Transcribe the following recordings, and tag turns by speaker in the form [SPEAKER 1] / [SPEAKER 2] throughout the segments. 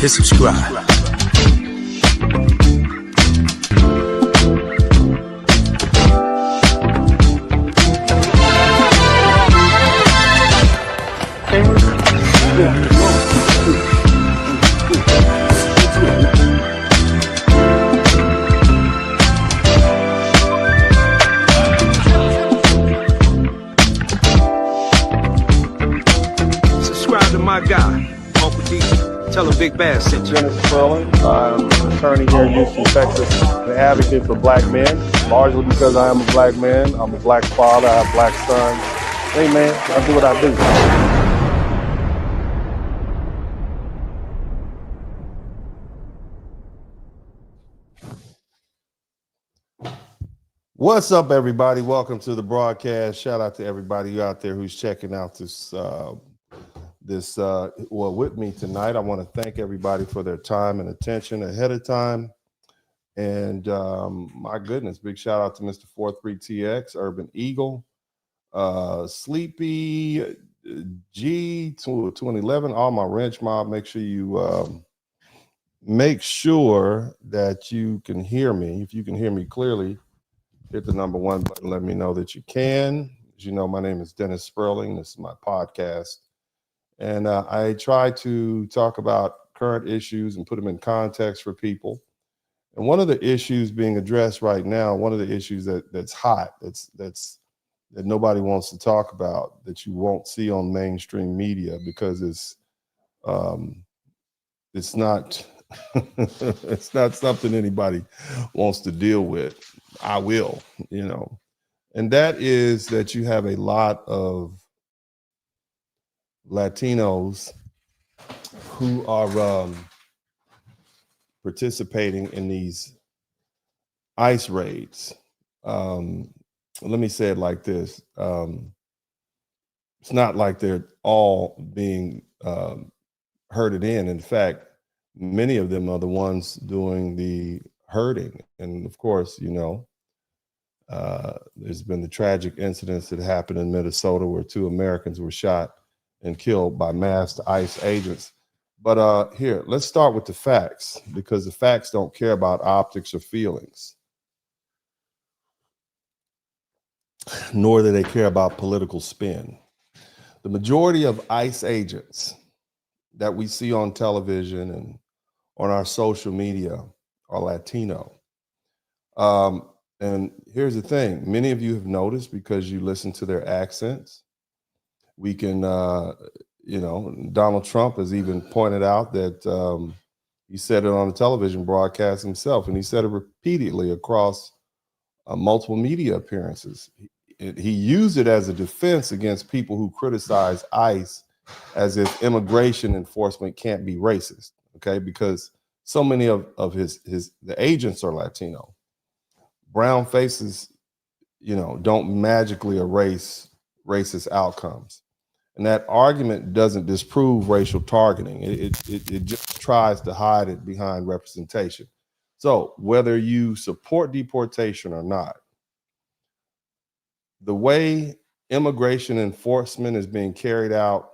[SPEAKER 1] hit subscribe. Subscribe to my guy, Uncle D. Tell him Big Bass sent you.
[SPEAKER 2] Dennis Sterling. I'm an attorney here in Houston, Texas, an advocate for black men, largely because I am a black man. I'm a black father. I have black sons. Hey, man, I do what I do.
[SPEAKER 3] What's up, everybody? Welcome to the broadcast. Shout out to everybody out there who's checking out this with me tonight. I want to thank everybody for their time and attention ahead of time. And my goodness, big shout out to Mr. 43TX, Urban Eagle, Sleepy G 2011, all my wrench mob. Make sure that you can hear me. If you can hear me clearly, hit the number 1 button. Let me know that you can. As you know, my name is Dennis Sperling. This is my podcast. And I try to talk about current issues and put them in context for people. And one of the issues being addressed right now, one of the issues that's hot, that nobody wants to talk about, that you won't see on mainstream media because it's not it's not something anybody wants to deal with. I will, and that is that you have a lot of Latinos who are participating in these ICE raids. Let me say it like this. It's not like they're all being herded in. In fact, many of them are the ones doing the herding. And of course, there's been the tragic incidents that happened in Minnesota where 2 Americans were shot and killed by masked ICE agents. But here, let's start with the facts, because the facts don't care about optics or feelings, nor do they care about political spin. The majority of ICE agents that we see on television and on our social media are Latino. And here's the thing. Many of you have noticed because you listen to their accents. We can, Donald Trump has even pointed out that he said it on a television broadcast himself, and he said it repeatedly across multiple media appearances. He used it as a defense against people who criticize ICE as if immigration enforcement can't be racist, okay? Because so many of the agents are Latino. Brown faces, don't magically erase racist outcomes. And that argument doesn't disprove racial targeting. It just tries to hide it behind representation. So whether you support deportation or not, the way immigration enforcement is being carried out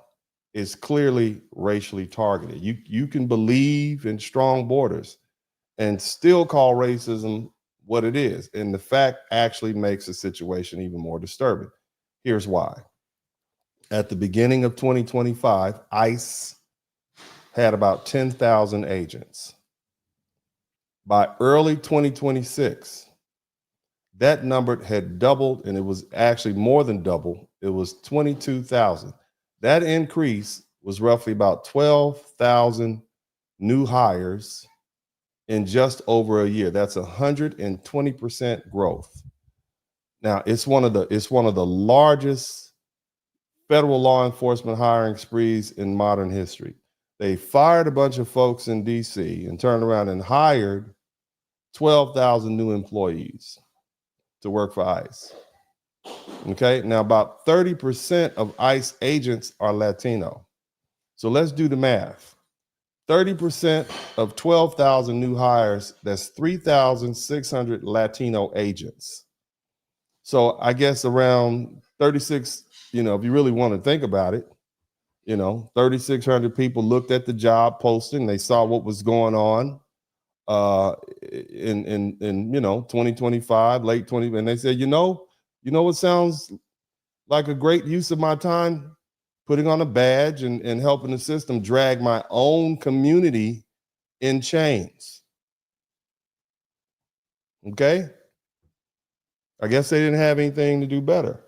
[SPEAKER 3] is clearly racially targeted. You can believe in strong borders and still call racism what it is. And the fact actually makes the situation even more disturbing. Here's why. At the beginning of 2025, ICE had about 10,000 agents. By early 2026, that number had doubled, and it was actually more than double. It was 22,000. That increase was roughly about 12,000 new hires in just over a year. That's 120% growth. Now, it's one of the largest federal law enforcement hiring sprees in modern history. They fired a bunch of folks in DC and turned around and hired 12,000 new employees to work for ICE. Okay, now about 30% of ICE agents are Latino. So let's do the math. 30% of 12,000 new hires, that's 3,600 Latino agents. So I guess around 36, if you really want to think about it, 3,600 people looked at the job posting. They saw what was going on in 2025, late 20, and they said, what sounds like a great use of my time? Putting on a badge and helping the system drag my own community in chains. Okay? I guess they didn't have anything to do better.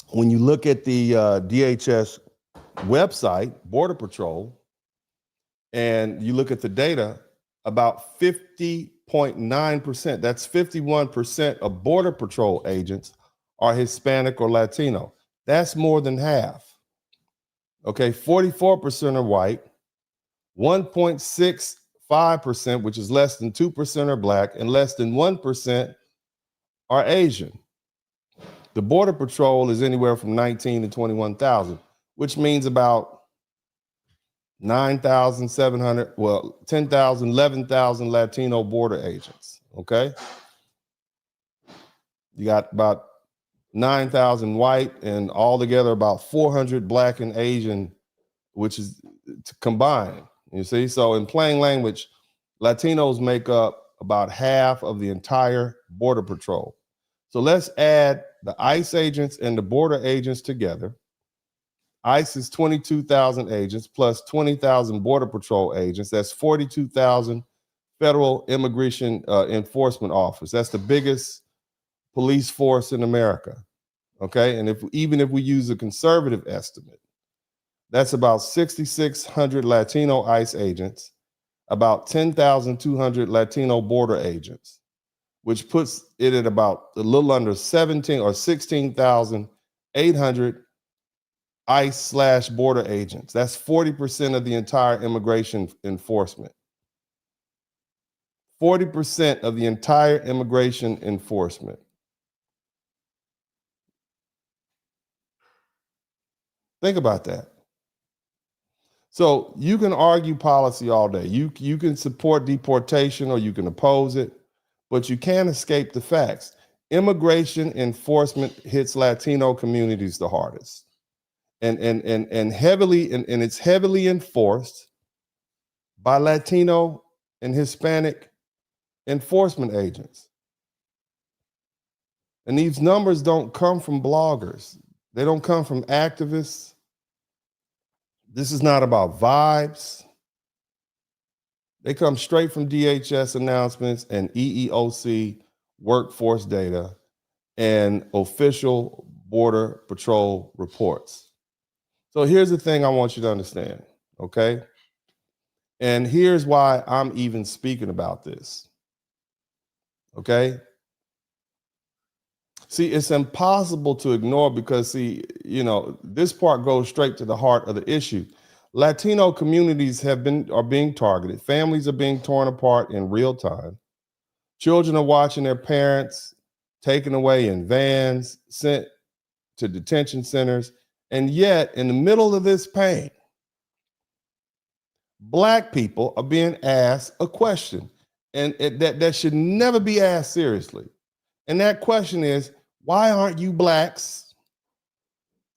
[SPEAKER 3] When you look at the DHS website, Border Patrol, and you look at the data, about 50.9%, that's 51% of Border Patrol agents are Hispanic or Latino. That's more than half. Okay, 44% are white, 1.65%, which is less than 2%, are black, and less than 1% are Asian. The Border Patrol is anywhere from 19 to 21,000, which means about 9,700, 10,000, 11,000 Latino border agents, okay? You got about 9,000 white and altogether about 400 black and Asian, which is combined, you see? So in plain language, Latinos make up about half of the entire Border Patrol. So let's add the ICE agents and the border agents together. ICE is 22,000 agents plus 20,000 Border Patrol agents. That's 42,000 Federal Immigration Enforcement Office. That's the biggest police force in America. Okay, and even if we use a conservative estimate, that's about 6,600 Latino ICE agents, about 10,200 Latino border agents, which puts it at about a little under 17 or 16,800 ICE/border agents. That's 40% of the entire immigration enforcement. 40% of the entire immigration enforcement. Think about that. So you can argue policy all day. You can support deportation or you can oppose it, but you can't escape the facts. Immigration enforcement hits Latino communities the hardest. And it's heavily enforced by Latino and Hispanic enforcement agents. And these numbers don't come from bloggers. They don't come from activists. This is not about vibes. They come straight from DHS announcements and EEOC workforce data and official Border Patrol reports. So here's the thing I want you to understand, okay? And here's why I'm even speaking about this, okay? See, it's impossible to ignore because, this part goes straight to the heart of the issue. Latino communities are being targeted. Families are being torn apart in real time. Children are watching their parents taken away in vans, sent to detention centers. And yet, in the middle of this pain, Black people are being asked a question, and that should never be asked seriously. And that question is, why aren't you Blacks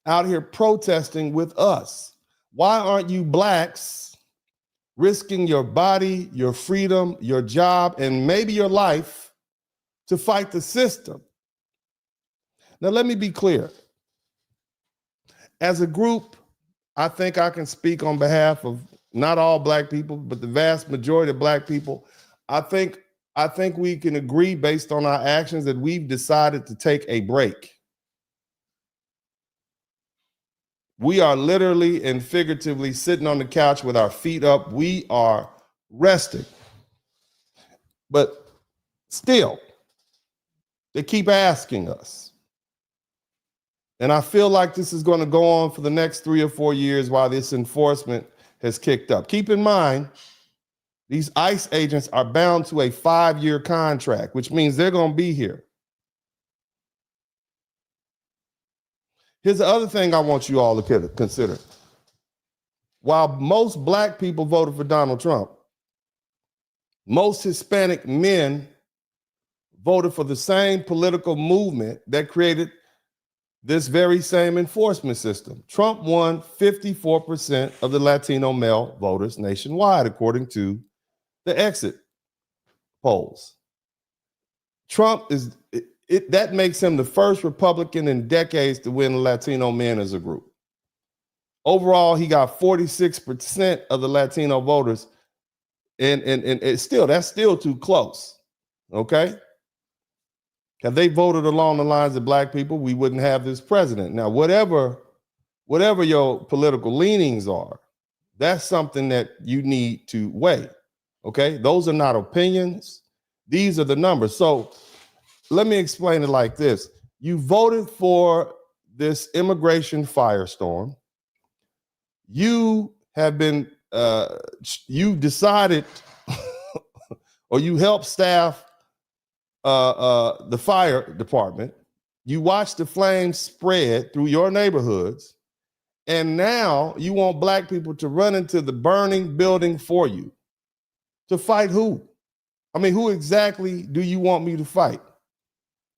[SPEAKER 3] out here protesting with us? Why aren't you Blacks risking your body, your freedom, your job, and maybe your life to fight the system? Now, let me be clear. As a group, I think I can speak on behalf of not all Black people, but the vast majority of Black people. I think we can agree based on our actions that we've decided to take a break. We are literally and figuratively sitting on the couch with our feet up. We are resting. But still, they keep asking us. And I feel like this is going to go on for the next 3 or 4 years while this enforcement has kicked up. Keep in mind, these ICE agents are bound to a 5-year contract, which means they're going to be here. Here's the other thing I want you all to consider. While most Black people voted for Donald Trump, most Hispanic men voted for the same political movement that created this very same enforcement system. Trump won 54% of the Latino male voters nationwide, according to the exit polls. Trump is, that makes him the first Republican in decades to win Latino men as a group. Overall, he got 46% of the Latino voters, and that's still too close. Okay? If they voted along the lines of black people, we wouldn't have this president. Now, whatever your political leanings are, that's something that you need to weigh. Okay? Those are not opinions. These are the numbers. So let me explain it like this. You voted for this immigration firestorm. You have been, you decided, or you helped staff the fire department. You watched the flames spread through your neighborhoods. And now you want black people to run into the burning building for you. To fight who? I mean, who exactly do you want me to fight?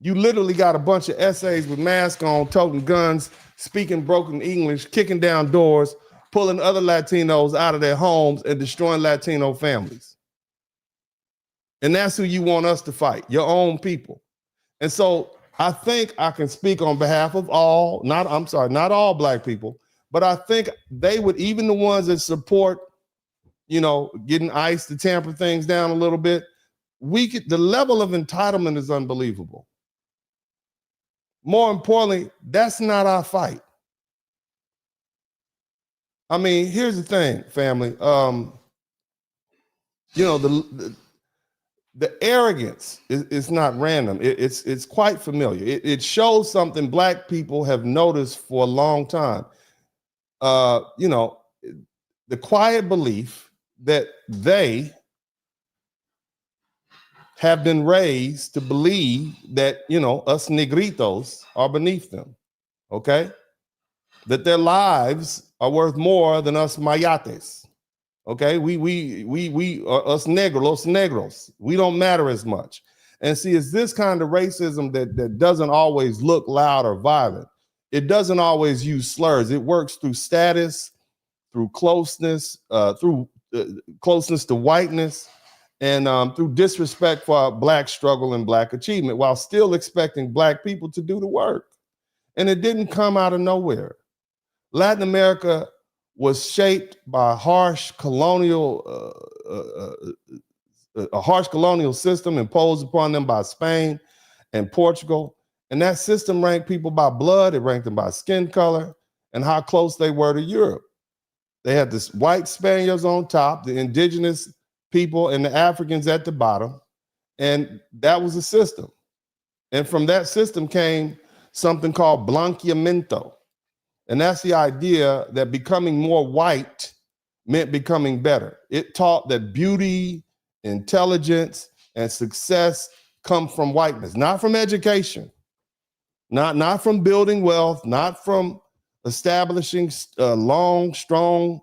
[SPEAKER 3] You literally got a bunch of essays with masks on, toting guns, speaking broken English, kicking down doors, pulling other Latinos out of their homes and destroying Latino families. And that's who you want us to fight, your own people. And so I think I can speak on behalf of not all black people, but I think they would, even the ones that support, getting ICE to tamper things down a little bit, the level of entitlement is unbelievable. More importantly, that's not our fight. I mean, here's the thing, family. The arrogance is not random. It's quite familiar. It shows something black people have noticed for a long time. The quiet belief that they have been raised to believe that, us negritos are beneath them, okay? That their lives are worth more than us mayates, okay? We are us negros. We don't matter as much. And see, it's this kind of racism that doesn't always look loud or violent. It doesn't always use slurs. It works through status, through closeness, closeness to whiteness, and through disrespect for our black struggle and black achievement, while still expecting black people to do the work. And it didn't come out of nowhere. Latin America was shaped by a harsh colonial system imposed upon them by Spain and Portugal. And that system ranked people by blood, it ranked them by skin color and how close they were to Europe. They had the white Spaniards on top, the indigenous people and the Africans at the bottom. And that was the system. And from that system came something called blanqueamiento. And that's the idea that becoming more white meant becoming better. It taught that beauty, intelligence, and success come from whiteness, not from education, not from building wealth, not from establishing long-standing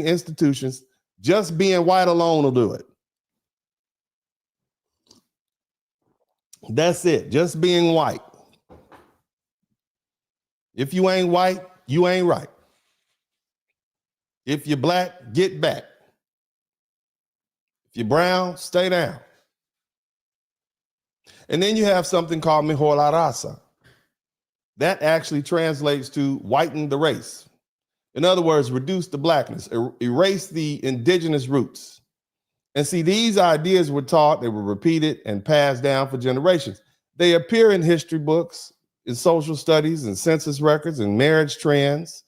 [SPEAKER 3] institutions. Just being white alone will do it. That's it. Just being white. If you ain't white, you ain't right. If you're black, get back. If you're brown, stay down. And then you have something called mejor la raza. That actually translates to whiten the race. In other words, reduce the blackness, erase the indigenous roots. And see, these ideas were taught, they were repeated and passed down for generations. They appear in history books, in social studies, and census records, and marriage trends,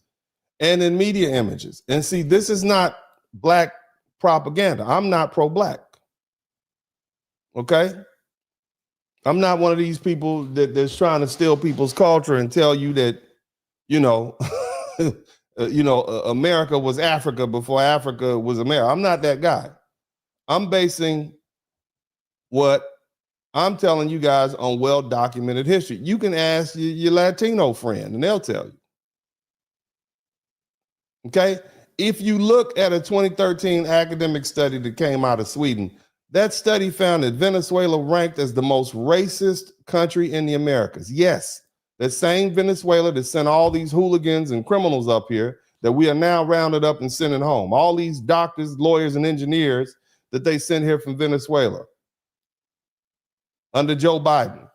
[SPEAKER 3] and in media images. And see, this is not black propaganda. I'm not pro-black. Okay? I'm not one of these people that's trying to steal people's culture and tell you that, America was Africa before Africa was America. I'm not that guy. I'm basing what I'm telling you guys on well-documented history. You can ask your Latino friend and they'll tell you. Okay? If you look at a 2013 academic study that came out of Sweden, that study found that Venezuela ranked as the most racist country in the Americas. Yes, That same Venezuela that sent all these hooligans and criminals up here that we are now rounded up and sending home. All these doctors, lawyers, and engineers that they sent here from Venezuela under Joe Biden.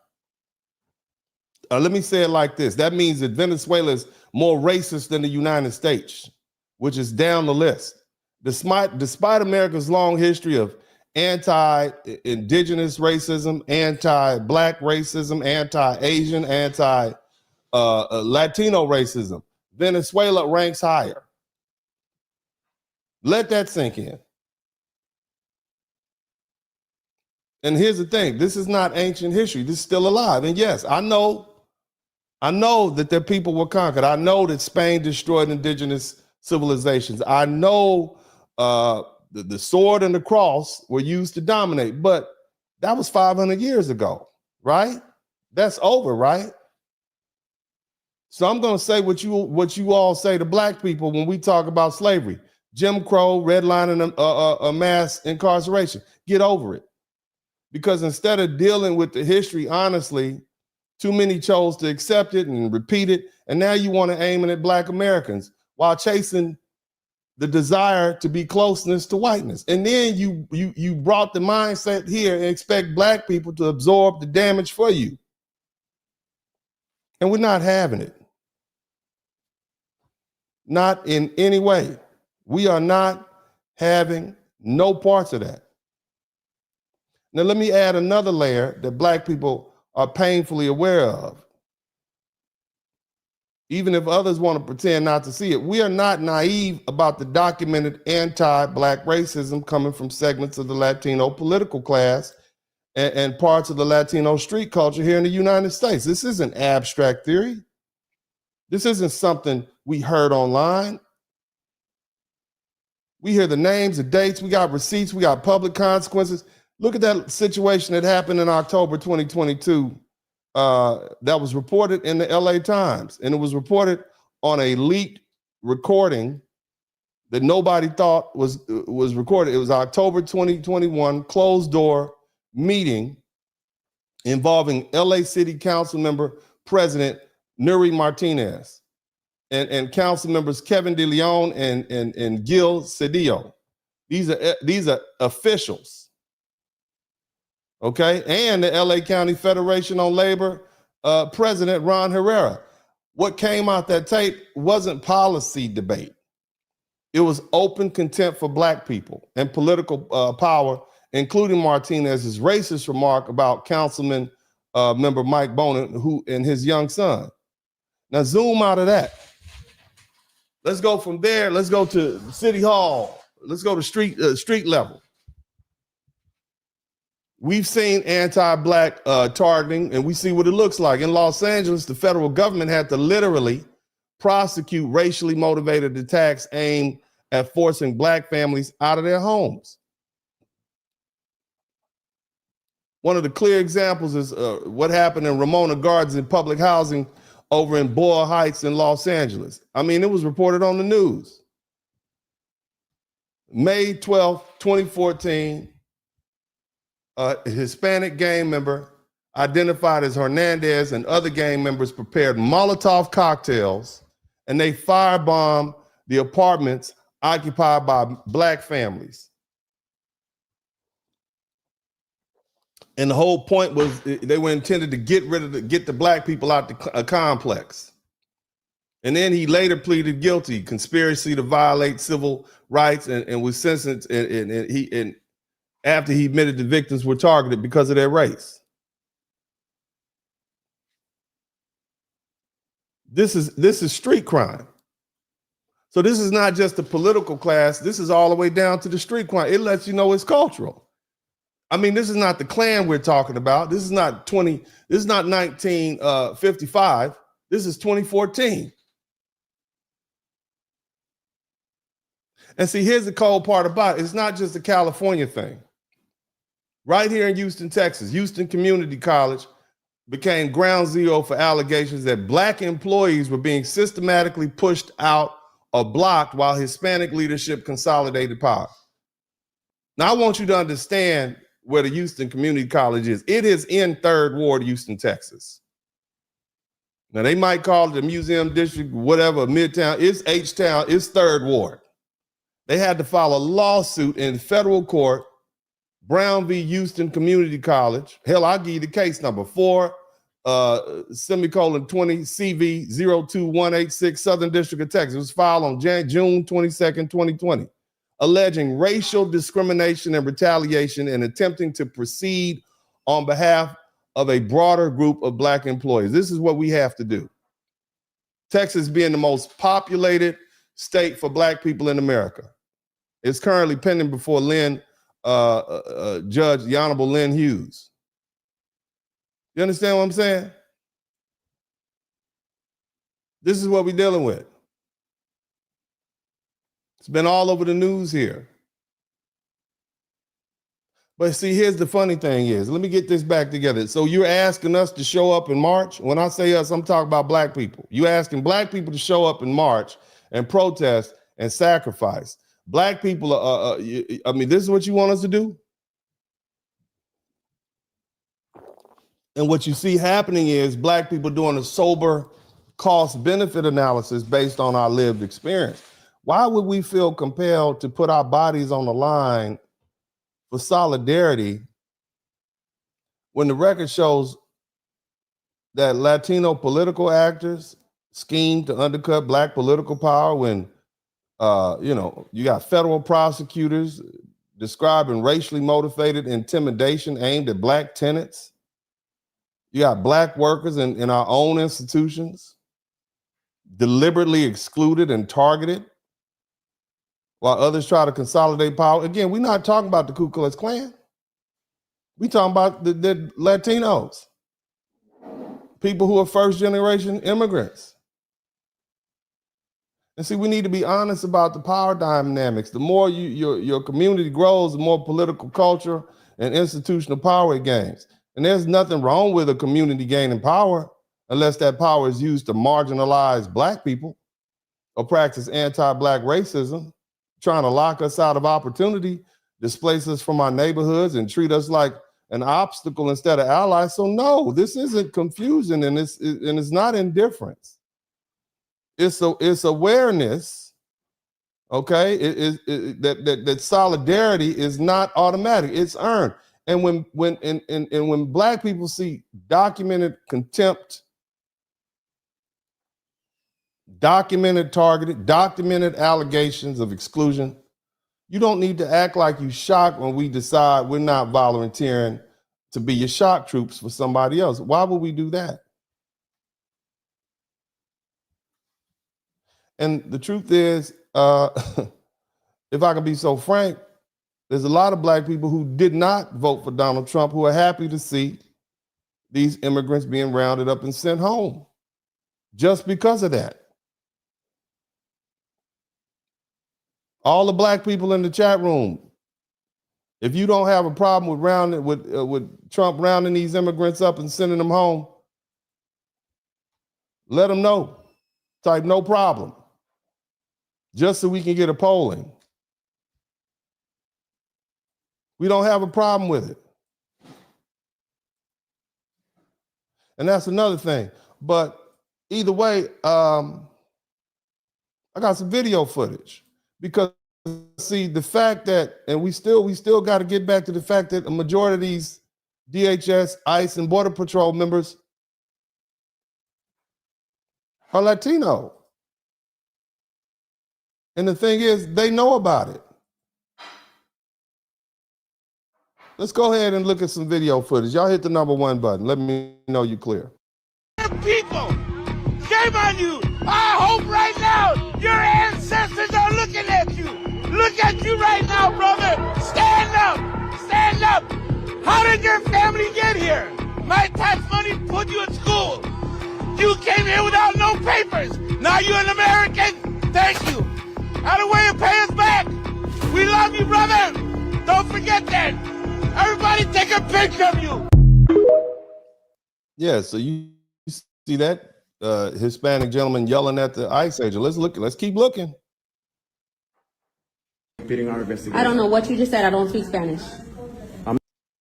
[SPEAKER 3] Let me say it like this. That means that Venezuela is more racist than the United States, which is down the list. Despite America's long history of anti-indigenous racism, anti-black racism, anti-Asian, anti-Latino racism, Venezuela ranks higher. Let that sink in. And here's the thing. This is not ancient history. This is still alive. And yes, I know that their people were conquered. I know that Spain destroyed indigenous civilizations. I know the sword and the cross were used to dominate, but that was 500 years ago, right? That's over, right? So I'm going to say what you all say to black people when we talk about slavery: Jim Crow, redlining, mass incarceration. Get over it. Because instead of dealing with the history honestly, too many chose to accept it and repeat it. And now you want to aim it at black Americans while chasing the desire to be closeness to whiteness. And then you brought the mindset here and expect black people to absorb the damage for you. And we're not having it. Not in any way. We are not having no parts of that. Now, let me add another layer that black people are painfully aware of. Even if others want to pretend not to see it, we are not naive about the documented anti-black racism coming from segments of the Latino political class and parts of the Latino street culture here in the United States. This isn't abstract theory. This isn't something we heard online. We hear the names, the dates, we got receipts, we got public consequences. Look at that situation that happened in October 2022 that was reported in the LA Times. And it was reported on a leaked recording that nobody thought was recorded. It was October 2021 closed door meeting involving LA City Council member President Nuri Martinez and council members Kevin De Leon and Gil Cedillo. These are officials. Okay, and the LA County Federation on Labor President Ron Herrera. What came out that tape wasn't policy debate. It was open contempt for black people and political power, including Martinez's racist remark about Councilman member Mike Bonin, who and his young son. Now zoom out of that. Let's go from there. Let's go to City Hall. Let's go to street level. We've seen anti-black targeting, and we see what it looks like. In Los Angeles, the federal government had to literally prosecute racially motivated attacks aimed at forcing black families out of their homes. One of the clear examples is what happened in Ramona Gardens in public housing over in Boyle Heights in Los Angeles. I mean, it was reported on the news. May 12th, 2014, a Hispanic gang member identified as Hernandez and other gang members prepared Molotov cocktails, and they firebombed the apartments occupied by black families. And the whole point was they were intended to get the black people out the complex. And then he later pleaded guilty, conspiracy to violate civil rights, and was sentenced. And after he admitted the victims were targeted because of their race. This is street crime. So this is not just the political class. This is all the way down to the street crime. It lets you know it's cultural. I mean, this is not the Klan we're talking about. This is not 1955. This is 2014. And see, here's the cold part about it. It's not just a California thing. Right here in Houston, Texas, Houston Community College became ground zero for allegations that black employees were being systematically pushed out or blocked while Hispanic leadership consolidated power. Now, I want you to understand where the Houston Community College is. It is in Third Ward, Houston, Texas. Now they might call it the Museum District, whatever, Midtown. It's H-Town, it's Third Ward. They had to file a lawsuit in federal court, Brown v. Houston Community College. Hell, I'll give you the case number 4, semicolon 20 CV 02186, Southern District of Texas. It was filed on June 22nd, 2020, alleging racial discrimination and retaliation and attempting to proceed on behalf of a broader group of Black employees. This is what we have to do. Texas being the most populated state for Black people in America. It's currently pending before Judge, the Honorable Lynn Hughes. You understand what I'm saying? This is what we're dealing with. It's been all over the news here. But see, here's the funny thing is, let me get this back together. So you're asking us to show up in March? When I say us, I'm talking about Black people. You asking Black people to show up in March and protest and sacrifice. Black people, I mean, this is what you want us to do? And what you see happening is Black people doing a sober cost-benefit analysis based on our lived experience. Why would we feel compelled to put our bodies on the line for solidarity when the record shows that Latino political actors scheme to undercut Black political power, when you got federal prosecutors describing racially motivated intimidation aimed at Black tenants? You got Black workers in our own institutions deliberately excluded and targeted while others try to consolidate power. Again, we're not talking about the Ku Klux Klan. We're talking about the Latinos, people who are first-generation immigrants. And see, we need to be honest about the power dynamics. The more your community grows, the more political culture and institutional power it gains. And there's nothing wrong with a community gaining power unless that power is used to marginalize Black people or practice anti-Black racism, trying to lock us out of opportunity, displace us from our neighborhoods, and treat us like an obstacle instead of allies. So no, this isn't confusion, and it's not indifference. It's awareness, okay? That solidarity is not automatic; it's earned. And when Black people see documented contempt, documented targeted, documented allegations of exclusion, you don't need to act like you shocked when we decide we're not volunteering to be your shock troops for somebody else. Why would we do that? And the truth is, if I can be so frank, there's a lot of Black people who did not vote for Donald Trump who are happy to see these immigrants being rounded up and sent home just because of that. All the Black people in the chat room, if you don't have a problem with Trump rounding these immigrants up and sending them home, let them know. Type no problem, just so we can get a polling. We don't have a problem with it. And that's another thing. But either way, I got some video footage, because see, the fact that, and we still got to get back to the fact that a majority of these DHS, ICE, and Border Patrol members are Latino. And the thing is, they know about it. Let's go ahead and look at some video footage. Y'all hit the #1 button. Let me know you clear.
[SPEAKER 4] People, shame on you. I hope right now your ancestors are looking at you. Look at you right now, brother. Stand up. Stand up. How did your family get here? My tax money put you in school. You came here without no papers. Now you're an American. Thank you. Out of the way and pay us back. We love you, brother. Don't forget that. Everybody take a picture of you.
[SPEAKER 3] Yeah, so you see that Hispanic gentleman yelling at the ICE agent. Let's keep looking.
[SPEAKER 5] I don't know what you just said. I don't speak Spanish.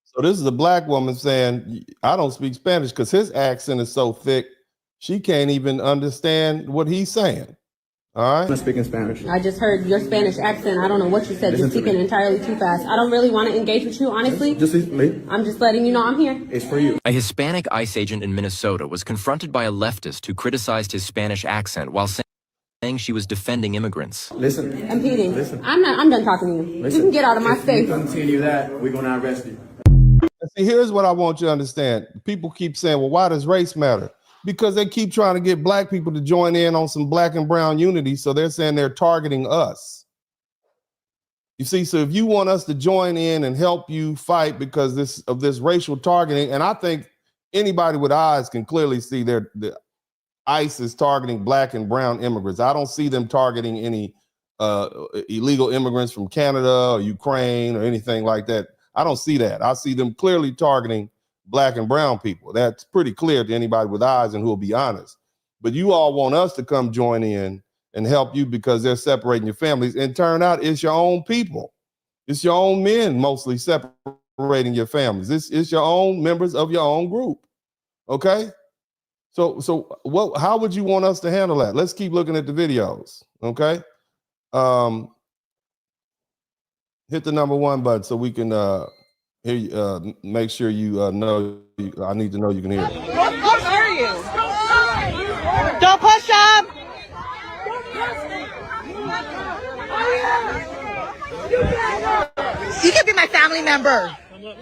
[SPEAKER 3] So this is a Black woman saying, I don't speak Spanish, because his accent is so thick, She can't even understand what he's saying. All right.
[SPEAKER 6] I'm not speaking Spanish.
[SPEAKER 5] I just heard your Spanish accent. I don't know what you said. You're speaking entirely too fast. I don't really want to engage with you, honestly. I'm just letting you know I'm here.
[SPEAKER 6] It's for you.
[SPEAKER 7] A Hispanic ICE agent in Minnesota was confronted by a leftist who criticized his Spanish accent while saying she was defending immigrants.
[SPEAKER 6] Listen.
[SPEAKER 5] Impeding.
[SPEAKER 6] Listen.
[SPEAKER 5] I'm done talking to you.
[SPEAKER 6] Listen.
[SPEAKER 5] You can get out of my
[SPEAKER 6] If
[SPEAKER 5] face.
[SPEAKER 6] you continue that, we're going to arrest you.
[SPEAKER 3] See, here's what I want you to understand. People keep saying, well, why does race matter? Because they keep trying to get black people to join in on some black and brown unity. So they're saying they're targeting us. You see, so if you want us to join in and help you fight because of this racial targeting, and I think anybody with eyes can clearly see the ICE is targeting black and brown immigrants. I don't see them targeting any illegal immigrants from Canada or Ukraine or anything like that. I don't see that. I see them clearly targeting black and brown people. That's pretty clear to anybody with eyes and who will be honest. But you all want us to come join in and help you because they're separating your families. And turn out it's your own people. It's your own men mostly separating your families. It's your own members of your own group. Okay? So how would you want us to handle that? Let's keep looking at the videos. Okay? Hit the number 1 button so we can hear you, make sure you know. I need to know you can hear it.
[SPEAKER 8] How are you? Don't push up. You can be my family member.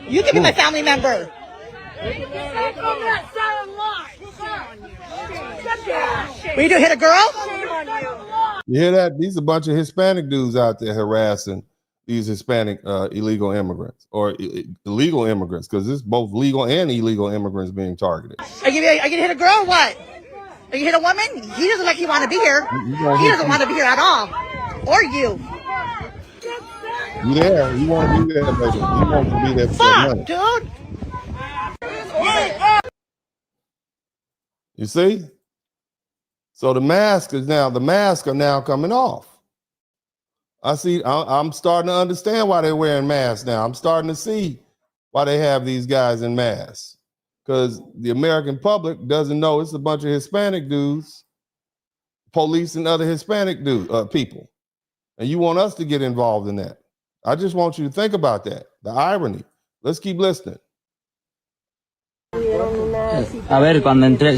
[SPEAKER 8] You can be my family member. Will you do hit a girl?
[SPEAKER 3] You hear that? These are a bunch of Hispanic dudes out there harassing these Hispanic illegal immigrants or illegal immigrants, because it's both legal and illegal immigrants being targeted.
[SPEAKER 8] Are you gonna hit a girl or what? Are you hit a woman? He doesn't like he want to be here. He doesn't want to be here at all. Or you.
[SPEAKER 3] You there? You want to be there, baby. You want to be there for money.
[SPEAKER 8] Dude.
[SPEAKER 3] You see? So the masks are now coming off. I'm starting to understand why they're wearing masks now. I'm starting to see why they have these guys in masks. Because the American public doesn't know it's a bunch of Hispanic dudes policing other Hispanic people. And you want us to get involved in that. I just want you to think about that. The irony. Let's keep listening.
[SPEAKER 9] A ver, cuando entré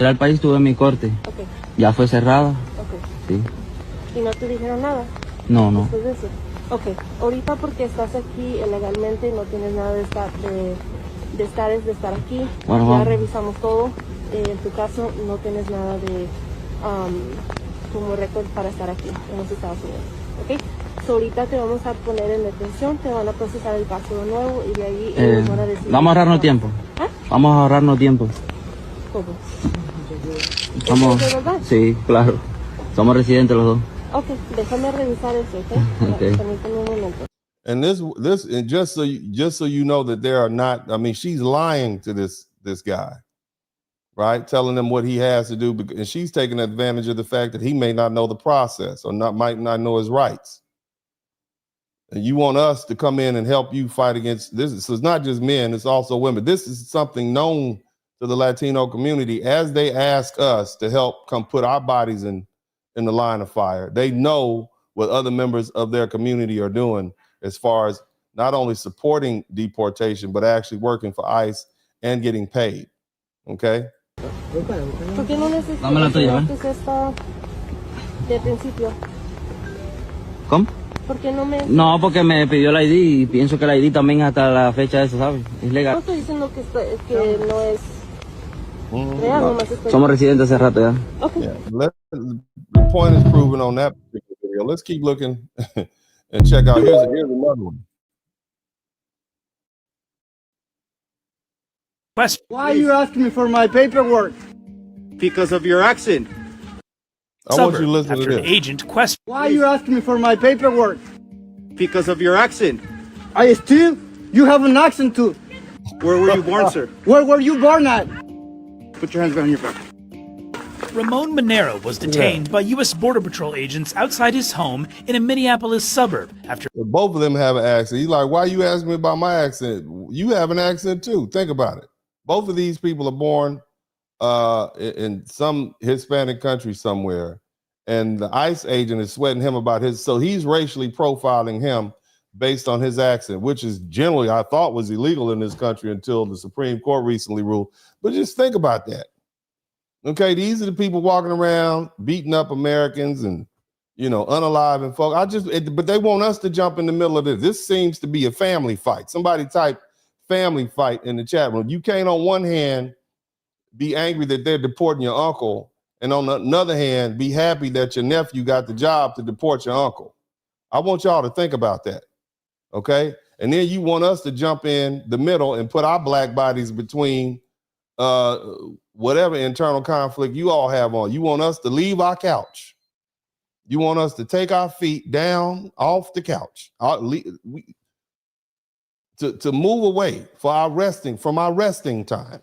[SPEAKER 9] al país tuve mi corte.
[SPEAKER 10] Okay.
[SPEAKER 9] Ya fue cerrada.
[SPEAKER 10] Okay.
[SPEAKER 9] Sí.
[SPEAKER 10] ¿Y no te dijeron nada?
[SPEAKER 9] No, no.
[SPEAKER 10] Después de eso. Ok, ahorita porque estás aquí ilegalmente, no tienes nada de estar aquí.
[SPEAKER 9] Bueno,
[SPEAKER 10] ya
[SPEAKER 9] vamos.
[SPEAKER 10] revisamos todo. En tu caso no tienes nada de como récord para estar aquí en los Estados Unidos. Ok, so ahorita te vamos a poner en detención, te van a procesar el caso de nuevo y de ahí ellos van a decir.
[SPEAKER 9] Vamos a ahorrarnos tiempo.
[SPEAKER 10] ¿Ah?
[SPEAKER 9] Vamos a ahorrarnos tiempo.
[SPEAKER 10] ¿Cómo?
[SPEAKER 9] Somos,
[SPEAKER 10] ¿Es de verdad?
[SPEAKER 9] sí, claro. Somos residentes los dos.
[SPEAKER 10] Ok, déjame revisar eso, ¿ok?
[SPEAKER 9] Okay.
[SPEAKER 10] Permíteme un momento.
[SPEAKER 3] And this, and just so you know that there are not. I mean, she's lying to this guy, right? Telling him what he has to do, and she's taking advantage of the fact that he may not know the process or might not know his rights. And you want us to come in and help you fight against this. So it's not just men; it's also women. This is something known to the Latino community as they ask us to help come put our bodies in the line of fire. They know what other members of their community are doing as far as not only supporting deportation, but actually working for ICE and getting paid. Okay?
[SPEAKER 10] ¿Por qué no
[SPEAKER 9] Dame la tuya,
[SPEAKER 10] necesitas esta de principio?
[SPEAKER 9] ¿Cómo?
[SPEAKER 10] ¿Por qué no me...?
[SPEAKER 9] No, porque me pidió el ID y pienso que el ID también hasta la fecha esa, ¿sabes? Es
[SPEAKER 10] No
[SPEAKER 9] legal.
[SPEAKER 10] estoy diciendo que no es real, nomás estoy...
[SPEAKER 9] Somos residentes hace rato ya.
[SPEAKER 10] Okay.
[SPEAKER 3] Yeah. The point is proven on that particular video. Let's keep looking and check out. Here's another one.
[SPEAKER 11] Question.
[SPEAKER 12] Why are you asking me for my paperwork? Because of your accent.
[SPEAKER 3] I want you to listen to
[SPEAKER 11] After an
[SPEAKER 3] this.
[SPEAKER 11] agent question.
[SPEAKER 12] Why are you asking me for my paperwork? Because of your accent. I still, you have an accent too. Where were you born, sir? Where were you born at? Put your hands behind your back.
[SPEAKER 11] Ramon Monero was detained by U.S. Border Patrol agents outside his home in a Minneapolis suburb after
[SPEAKER 3] Both of them have an accent. He's like, why are you asking me about my accent? You have an accent too. Think about it. Both of these people are born in some Hispanic country somewhere, and the ICE agent is sweating him about his, so he's racially profiling him based on his accent, which is generally, I thought, was illegal in this country until the Supreme Court recently ruled. But just think about that. Okay, these are the people walking around beating up Americans and, you know, unaliving folk. But they want us to jump in the middle of this. This seems to be a family fight. Somebody type family fight in the chat room. You can't on one hand be angry that they're deporting your uncle, and on the other hand, be happy that your nephew got the job to deport your uncle. I want y'all to think about that, okay? And then you want us to jump in the middle and put our black bodies between whatever internal conflict you all have on. You want us to leave our couch. You want us to take our feet down off the couch, to move away from our resting time,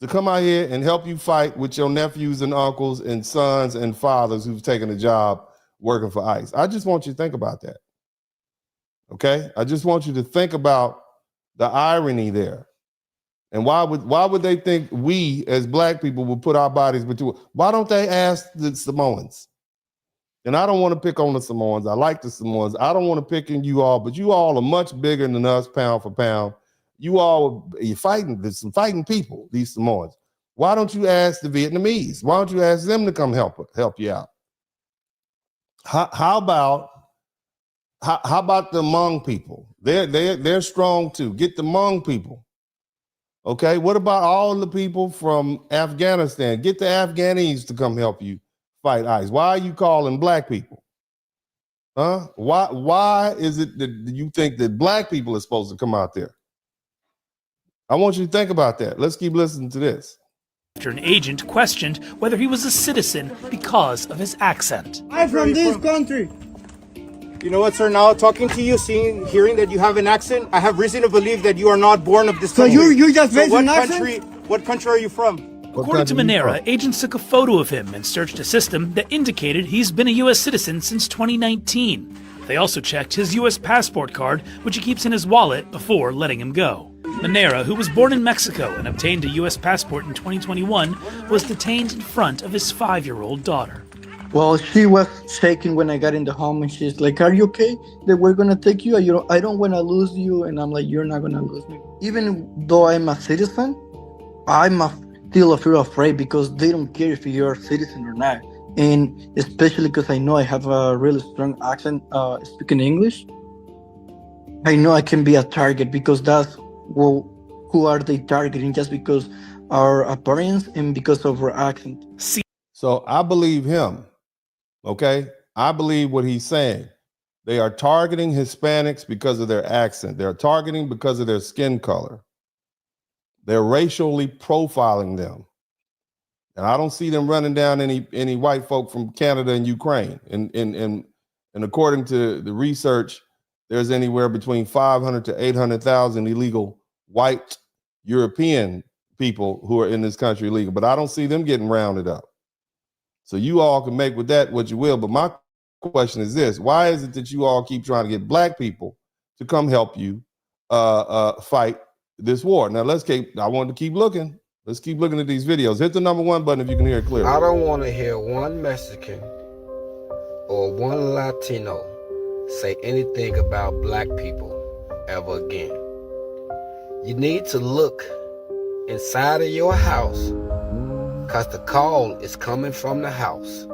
[SPEAKER 3] to come out here and help you fight with your nephews and uncles and sons and fathers who've taken a job working for ICE. I just want you to think about that, okay? I just want you to think about the irony there. And why would they think we as black people would put our bodies between? Why don't they ask the Samoans? And I don't want to pick on the Samoans. I like the Samoans. I don't want to pick on you all, but you all are much bigger than us pound for pound. You're fighting. There's some fighting people, these Samoans. Why don't you ask the Vietnamese? Why don't you ask them to come help you out? How about the Hmong people? They're strong too. Get the Hmong people. Okay, what about all the people from Afghanistan? Get the Afghanis to come help you fight ICE. Why are you calling black people? Huh? Why is it that you think that black people are supposed to come out there? I want you to think about that. Let's keep listening to this.
[SPEAKER 11] After an agent questioned whether he was a citizen because of his accent.
[SPEAKER 12] I'm from this country. You know what, sir? Now talking to you, hearing that you have an accent, I have reason to believe that you are not born of this country. So you just made an accent? What country are you from?
[SPEAKER 11] According to Manera, agents took a photo of him and searched a system that indicated he's been a U.S. citizen since 2019. They also checked his U.S. passport card, which he keeps in his wallet, before letting him go. Manera, who was born in Mexico and obtained a U.S. passport in 2021, was detained in front of his 5-year-old daughter.
[SPEAKER 13] Well, she was shaking when I got in the home, and she's like, "Are you okay? That we're gonna take you? I don't want to lose you." And I'm like, "You're not gonna lose me." Even though I'm a citizen, I'm still afraid because they don't care if you're a citizen or not. And especially because I know I have a really strong accent speaking English. I know I can be a target because that's who are they targeting, just because our appearance and because of our accent.
[SPEAKER 3] So I believe him. Okay, I believe what he's saying. They are targeting Hispanics because of their accent. They're targeting because of their skin color. They're racially profiling them. And I don't see them running down any white folk from Canada and Ukraine. And according to the research, there's anywhere between 500 to 800,000 illegal white European people who are in this country illegal. But I don't see them getting rounded up. So you all can make with that what you will. But my question is this: why is it that you all keep trying to get black people to come help you fight this war? Now I want to keep looking. Let's keep looking at these videos. Hit the #1 button if you can hear it clearly.
[SPEAKER 14] I don't want to hear one Mexican or one Latino say anything about black people ever again. You need to look inside of your house, because the call is coming from the house.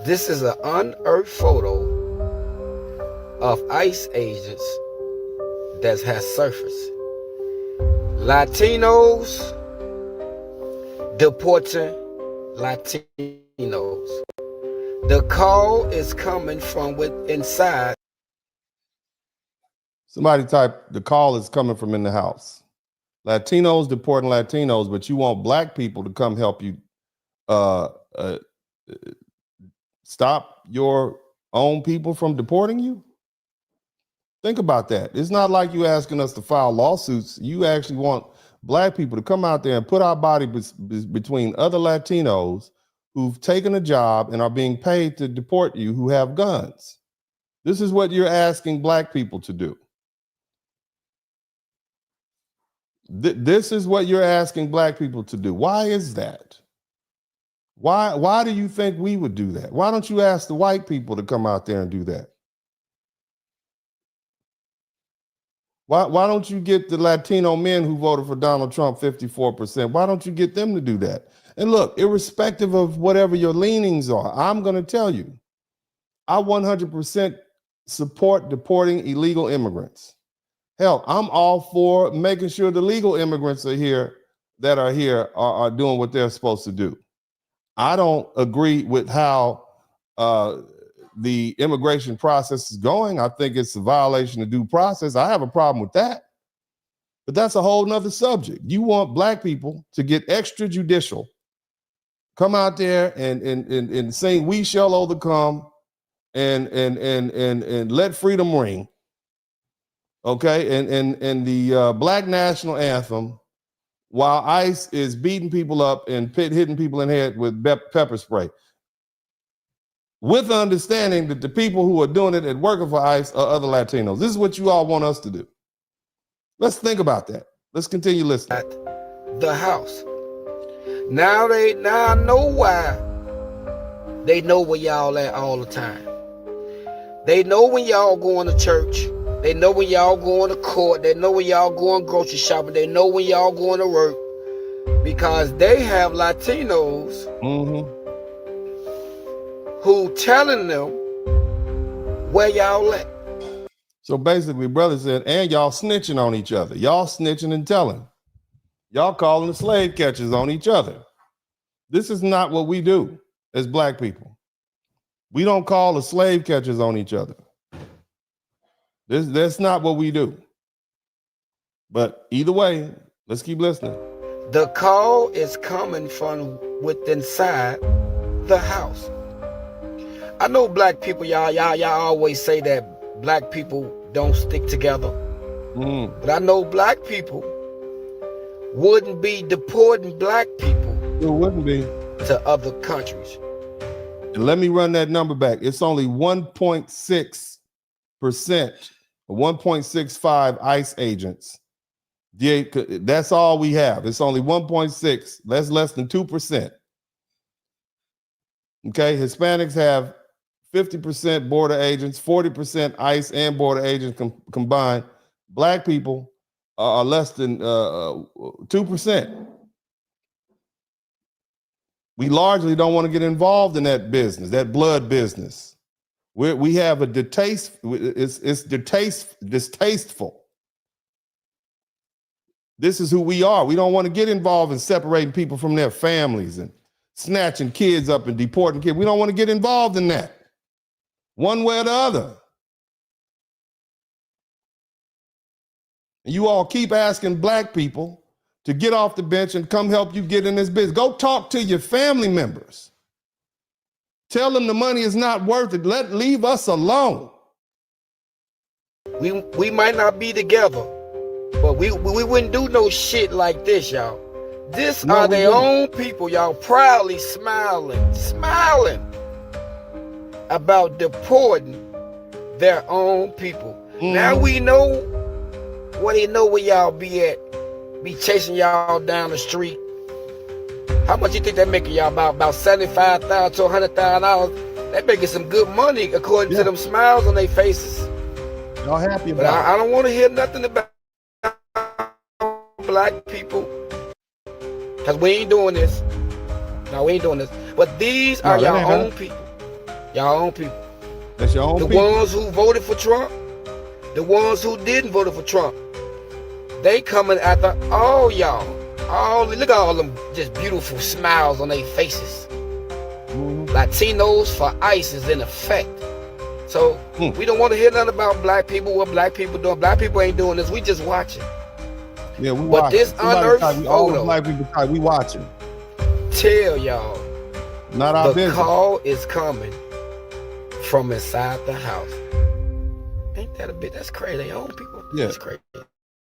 [SPEAKER 14] This is an unearthed photo of ICE agents that has surfaced. Latinos deporting Latinos. The call is coming from inside.
[SPEAKER 3] Somebody type, the call is coming from in the house. Latinos deporting Latinos, but you want black people to come help you stop your own people from deporting you? Think about that. It's not like you asking us to file lawsuits. You actually want black people to come out there and put our body between other Latinos who've taken a job and are being paid to deport you, who have guns. This is what you're asking black people to do. This is what you're asking black people to do. Why is that? Why do you think we would do that? Why don't you ask the white people to come out there and do that? Why don't you get the Latino men who voted for Donald Trump 54%? Why don't you get them to do that? And look, irrespective of whatever your leanings are, I'm going to tell you, I 100% support deporting illegal immigrants. Hell, I'm all for making sure the legal immigrants are here are doing what they're supposed to do. I don't agree with how the immigration process is going. I think it's a violation of due process. I have a problem with that. But that's a whole nother subject. You want black people to get extrajudicial, come out there and sing "We Shall Overcome" and "Let Freedom Ring." Okay, and the Black National Anthem, while ICE is beating people up and hitting people in the head with pepper spray, with the understanding that the people who are doing it and working for ICE are other Latinos. This is what you all want us to do. Let's think about that. Let's continue listening.
[SPEAKER 14] At the house. Now I know why. They know where y'all at all the time. They know when y'all going to church. They know when y'all going to court. They know when y'all going grocery shopping. They know when y'all going to work. Because they have Latinos who telling them where y'all at.
[SPEAKER 3] So basically, brother said, and y'all snitching on each other. Y'all snitching and telling. Y'all calling the slave catchers on each other. This is not what we do as black people. We don't call the slave catchers on each other. That's not what we do. But either way, let's keep listening.
[SPEAKER 14] The call is coming from within inside the house. I know black people, y'all always say that black people don't stick together. But I know black people wouldn't be deporting black people.
[SPEAKER 3] It wouldn't be.
[SPEAKER 14] To other countries.
[SPEAKER 3] And let me run that number back. It's only 1.6%, 1.65 ICE agents. That's all we have. It's only 1.6. That's less than 2%. Okay, Hispanics have 50% border agents, 40% ICE and border agents combined. Black people are less than 2%. We largely don't want to get involved in that business, that blood business. We have a distaste. It's distasteful. This is who we are. We don't want to get involved in separating people from their families and snatching kids up and deporting kids. We don't want to get involved in that, one way or the other. And you all keep asking black people to get off the bench and come help you get in this business. Go talk to your family members. Tell them the money is not worth it. Leave us alone.
[SPEAKER 14] We might not be together, but we wouldn't do no shit like this, y'all. This are their own people, y'all, proudly smiling about deporting their own people. Now we know where they know where y'all be at. Be chasing y'all down the street. How much you think that making y'all? About $75,000 to $100,000. That making some good money according to them smiles on their faces.
[SPEAKER 3] Y'all happy about
[SPEAKER 14] it? I don't want to hear nothing about black people, cause we ain't doing this. No, we ain't doing this. But these are your own people. Y'all own people.
[SPEAKER 3] That's your own people.
[SPEAKER 14] The ones who voted for Trump, the ones who didn't vote for Trump. They coming after all y'all. Look at all them just beautiful smiles on their faces. Latinos for ICE is in effect. So we don't want to hear nothing about black people, what black people doing. Black people ain't doing this. We just watching.
[SPEAKER 3] Yeah, we watching.
[SPEAKER 14] But this unearthed photo,
[SPEAKER 3] black people we watching.
[SPEAKER 14] Tell y'all,
[SPEAKER 3] not our business.
[SPEAKER 14] The call is coming from inside the house. Ain't that a bit? That's crazy. They own people.
[SPEAKER 3] Yeah.
[SPEAKER 14] That's crazy.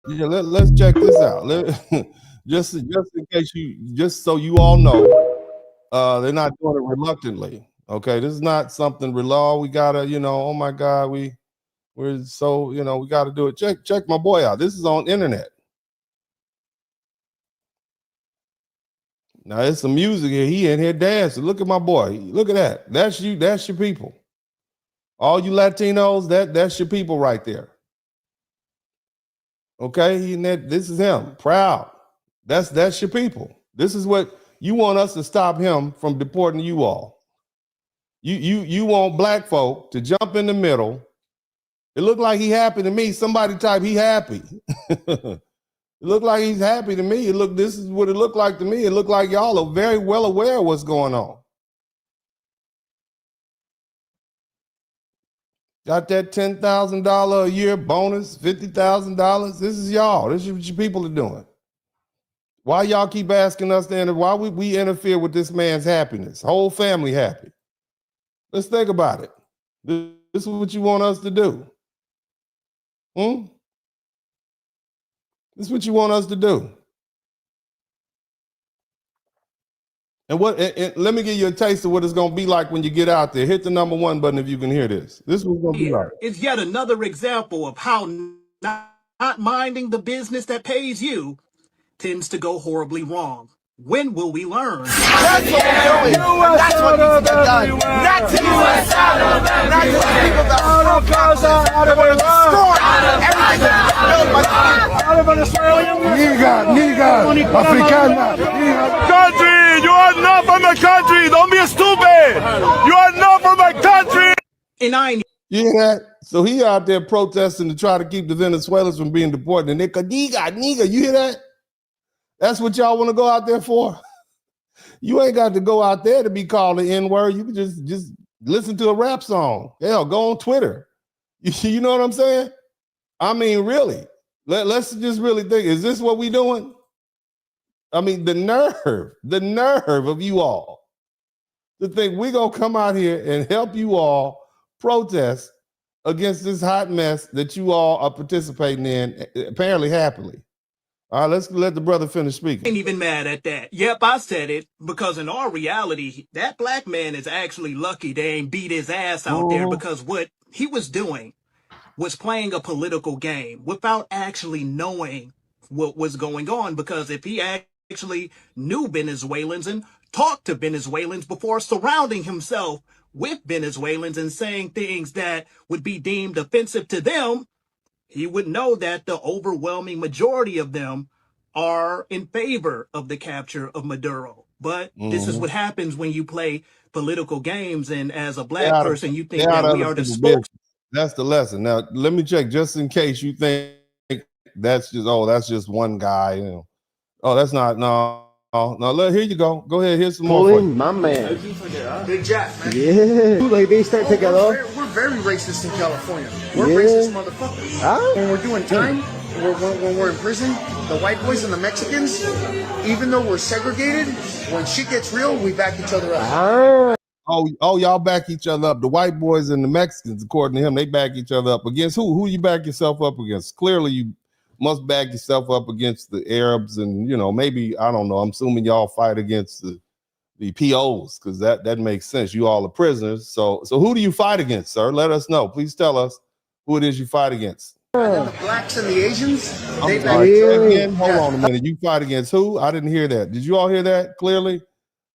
[SPEAKER 3] Yeah, let's check this out. Just in case just so you all know, they're not doing it reluctantly. Okay, this is not something we gotta, oh my God, we're so, we gotta do it. Check my boy out. This is on internet. Now it's some music here. He in here dancing. Look at my boy. Look at that. That's you. That's your people. All you Latinos, that's your people right there. Okay, this is him. Proud. That's your people. This is what you want us to stop him from deporting you all. You want black folk to jump in the middle. It looked like he happy to me. Somebody type he happy. It looked like he's happy to me. This is what it looked like to me. It looked like y'all are very well aware of what's going on. Got that $10,000 a year bonus, $50,000. This is y'all. This is what your people are doing. Why y'all keep asking us to why we interfere with this man's happiness? Whole family happy. Let's think about it. This is what you want us to do. This is what you want us to do. And let me give you a taste of what it's going to be like when you get out there. Hit the #1 button if you can hear this. This is what's going to be like.
[SPEAKER 15] It's yet another example of how not minding the business that pays you tends to go horribly wrong. When will we learn?
[SPEAKER 4] That's what we're doing. That's what needs to get done. Not to U.S. Not to the people that are destroy everything that's built by
[SPEAKER 16] Country, you are not from the country. Don't be stupid. You are not from the country.
[SPEAKER 3] You hear that? So he out there protesting to try to keep the Venezuelans from being deported. And they nigga, you hear that? That's what y'all want to go out there for? You ain't got to go out there to be called the N-word. You can just listen to a rap song. Hell, go on Twitter. You know what I'm saying? I mean, really. Let's just really think, is this what we doing? I mean, the nerve of you all to think we're going to come out here and help you all protest against this hot mess that you all are participating in, apparently happily. All right, let's let the brother finish speaking.
[SPEAKER 15] Ain't even mad at that. Yep, I said it, because in our reality, that black man is actually lucky they ain't beat his ass out there, because what he was doing was playing a political game without actually knowing what was going on. Because if he actually knew Venezuelans and talked to Venezuelans before surrounding himself with Venezuelans and saying things that would be deemed offensive to them, he would know that the overwhelming majority of them are in favor of the capture of Maduro. But this is what happens when you play political games, and as a black person, you think that we are the spokes.
[SPEAKER 3] That's the lesson. Now, let me check just in case you think that's just one guy. You know. Oh, that's not, no. Here you go. Go ahead, here's some more.
[SPEAKER 12] Pulling my man.
[SPEAKER 17] Big Jack, man.
[SPEAKER 12] Yeah. Like they start together.
[SPEAKER 17] We're very racist in California. We're racist motherfuckers. When we're doing time, when we're in prison, the white boys and the Mexicans, even though we're segregated, when shit gets real, we back each other up.
[SPEAKER 3] Oh, y'all back each other up. The white boys and the Mexicans, according to him, they back each other up against who? Who you back yourself up against? Clearly, you must back yourself up against the Arabs, and maybe, I don't know. I'm assuming y'all fight against the POs, because that makes sense. You all are prisoners. So who do you fight against, sir? Let us know. Please tell us who it is you fight against.
[SPEAKER 17] And then the blacks and the Asians, they
[SPEAKER 3] I'm sorry. Again, hold on a minute. You fight against who? I didn't hear that. Did you all hear that clearly?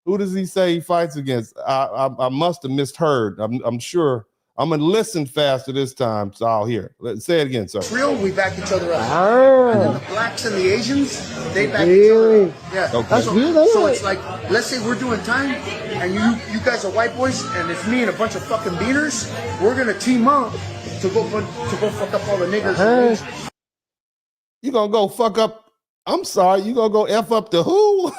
[SPEAKER 3] Who does he say he fights against? I must have misheard. I'm sure. I'm going to listen faster this time, so I'll hear. Let's say it again, sir.
[SPEAKER 17] It's real, we back each other up. And then the blacks and the Asians, they back each other up. Yeah.
[SPEAKER 3] Okay.
[SPEAKER 17] So it's like, let's say we're doing time, and you guys are white boys, and it's me and a bunch of fucking beaners. We're going to team up to go fuck up all the niggers.
[SPEAKER 3] You going to go fuck up? I'm sorry, you going to go F up the who?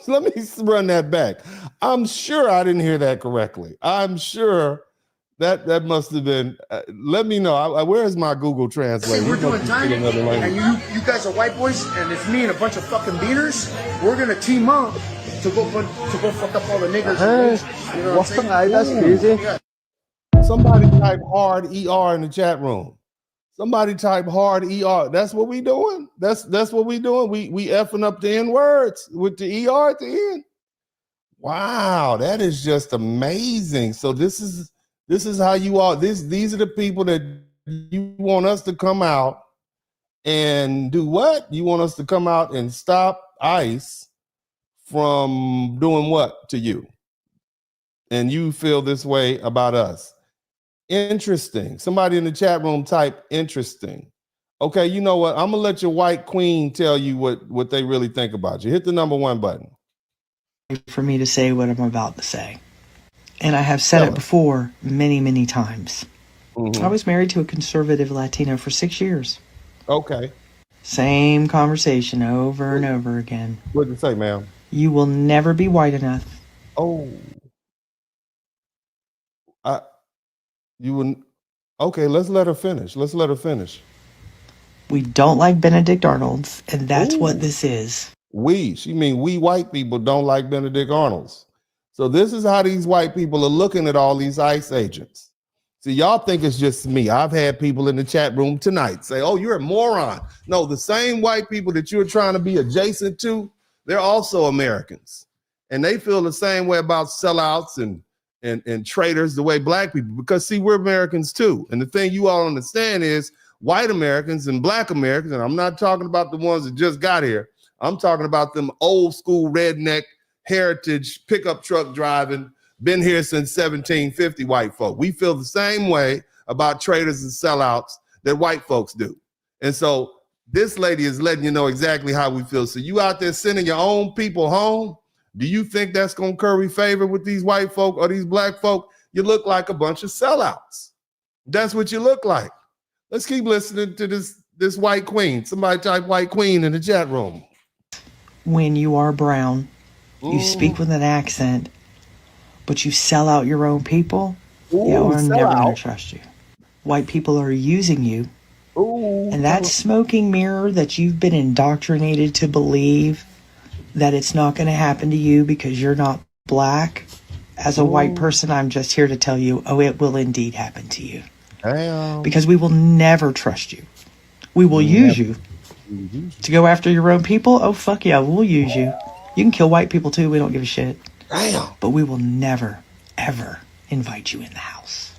[SPEAKER 3] Let me run that back. I'm sure I didn't hear that correctly. I'm sure that must have been, let me know. Where's my Google Translate?
[SPEAKER 17] We're doing time, and you guys are white boys, and it's me and a bunch of fucking beaners. We're going to team up to go fuck up all the niggers. You know what I'm saying?
[SPEAKER 12] That's crazy.
[SPEAKER 17] Yeah.
[SPEAKER 3] Somebody type hard ER in the chat room. Somebody type hard ER. That's what we doing. That's what we doing. We effing up the N words with the ER at the end. Wow, that is just amazing. So this is how you all. These are the people that you want us to come out and do what? You want us to come out and stop ICE from doing what to you? And you feel this way about us. Interesting. Somebody in the chat room type interesting. Okay, you know what? I'm gonna let your white queen tell you what they really think about you. Hit the number 1 button.
[SPEAKER 18] For me to say what I'm about to say. And I have said it before many, many times. I was married to a conservative Latino for 6 years.
[SPEAKER 3] Okay.
[SPEAKER 18] Same conversation over and over again.
[SPEAKER 3] What did it say, ma'am?
[SPEAKER 18] You will never be white enough.
[SPEAKER 3] Oh. You wouldn't. Okay, let's let her finish.
[SPEAKER 18] We don't like Benedict Arnolds, and that's what this is.
[SPEAKER 3] She mean we white people don't like Benedict Arnolds. So this is how these white people are looking at all these ICE agents. See, y'all think it's just me. I've had people in the chat room tonight say, oh, you're a moron. No, the same white people that you're trying to be adjacent to, they're also Americans. And they feel the same way about sellouts and traitors the way black people, because see, we're Americans too. And the thing you all understand is white Americans and black Americans, and I'm not talking about the ones that just got here. I'm talking about them old school redneck heritage pickup truck driving, been here since 1750 white folk. We feel the same way about traitors and sellouts that white folks do. And so this lady is letting you know exactly how we feel. So you out there sending your own people home, do you think that's going to curry favor with these white folk or these black folk? You look like a bunch of sellouts. That's what you look like. Let's keep listening to this white queen. Somebody type white queen in the chat room.
[SPEAKER 18] When you are brown, you speak with an accent, but you sell out your own people, we're never going to trust you. White people are using you. And that smoking mirror that you've been indoctrinated to believe that it's not going to happen to you because you're not black. As a white person, I'm just here to tell you, it will indeed happen to you.
[SPEAKER 3] Damn.
[SPEAKER 18] Because we will never trust you. We will use you to go after your own people. Oh, fuck yeah, we'll use you. You can kill white people too. We don't give a shit.
[SPEAKER 3] Damn.
[SPEAKER 18] But we will never, ever invite you in the house.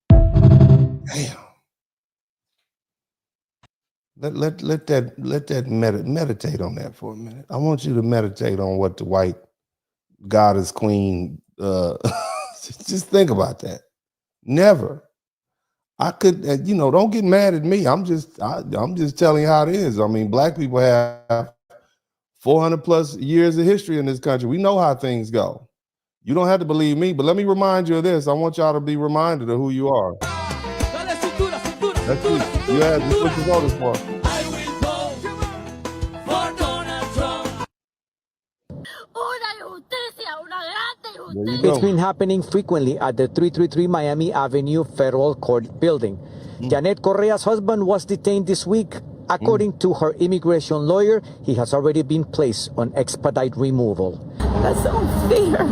[SPEAKER 3] Damn. Let that meditate on that for a minute. I want you to meditate on what the white goddess queen. Just think about that. Never. I could, don't get mad at me. I'm just telling you how it is. I mean, black people have 400 plus years of history in this country. We know how things go. You don't have to believe me, but let me remind you of this. I want y'all to be reminded of who you are. That's you. You had to put your voters for.
[SPEAKER 19] It's been happening frequently at the 333 Miami Avenue Federal Court building. Janet Correa's husband was detained this week. According to her immigration lawyer, he has already been placed on expedite removal.
[SPEAKER 20] That's unfair.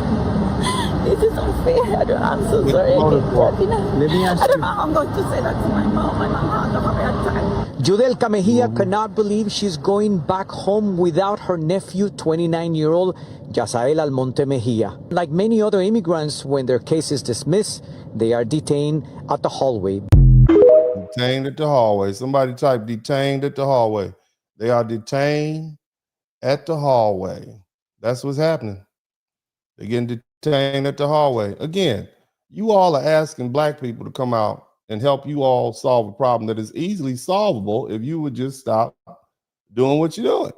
[SPEAKER 20] This is unfair. I'm so sorry.
[SPEAKER 19] Let me ask
[SPEAKER 20] I don't know how I'm going to say that to my mom. My mom had a hard time.
[SPEAKER 19] Judelka Mejia cannot believe she's going back home without her nephew, 29-year-old Yasael Almonte Mejia. Like many other immigrants, when their case is dismissed, they are detained at the hallway.
[SPEAKER 3] Detained at the hallway. Somebody type detained at the hallway. They are detained at the hallway. That's what's happening. They're getting detained at the hallway. Again, you all are asking black people to come out and help you all solve a problem that is easily solvable if you would just stop doing what you're doing.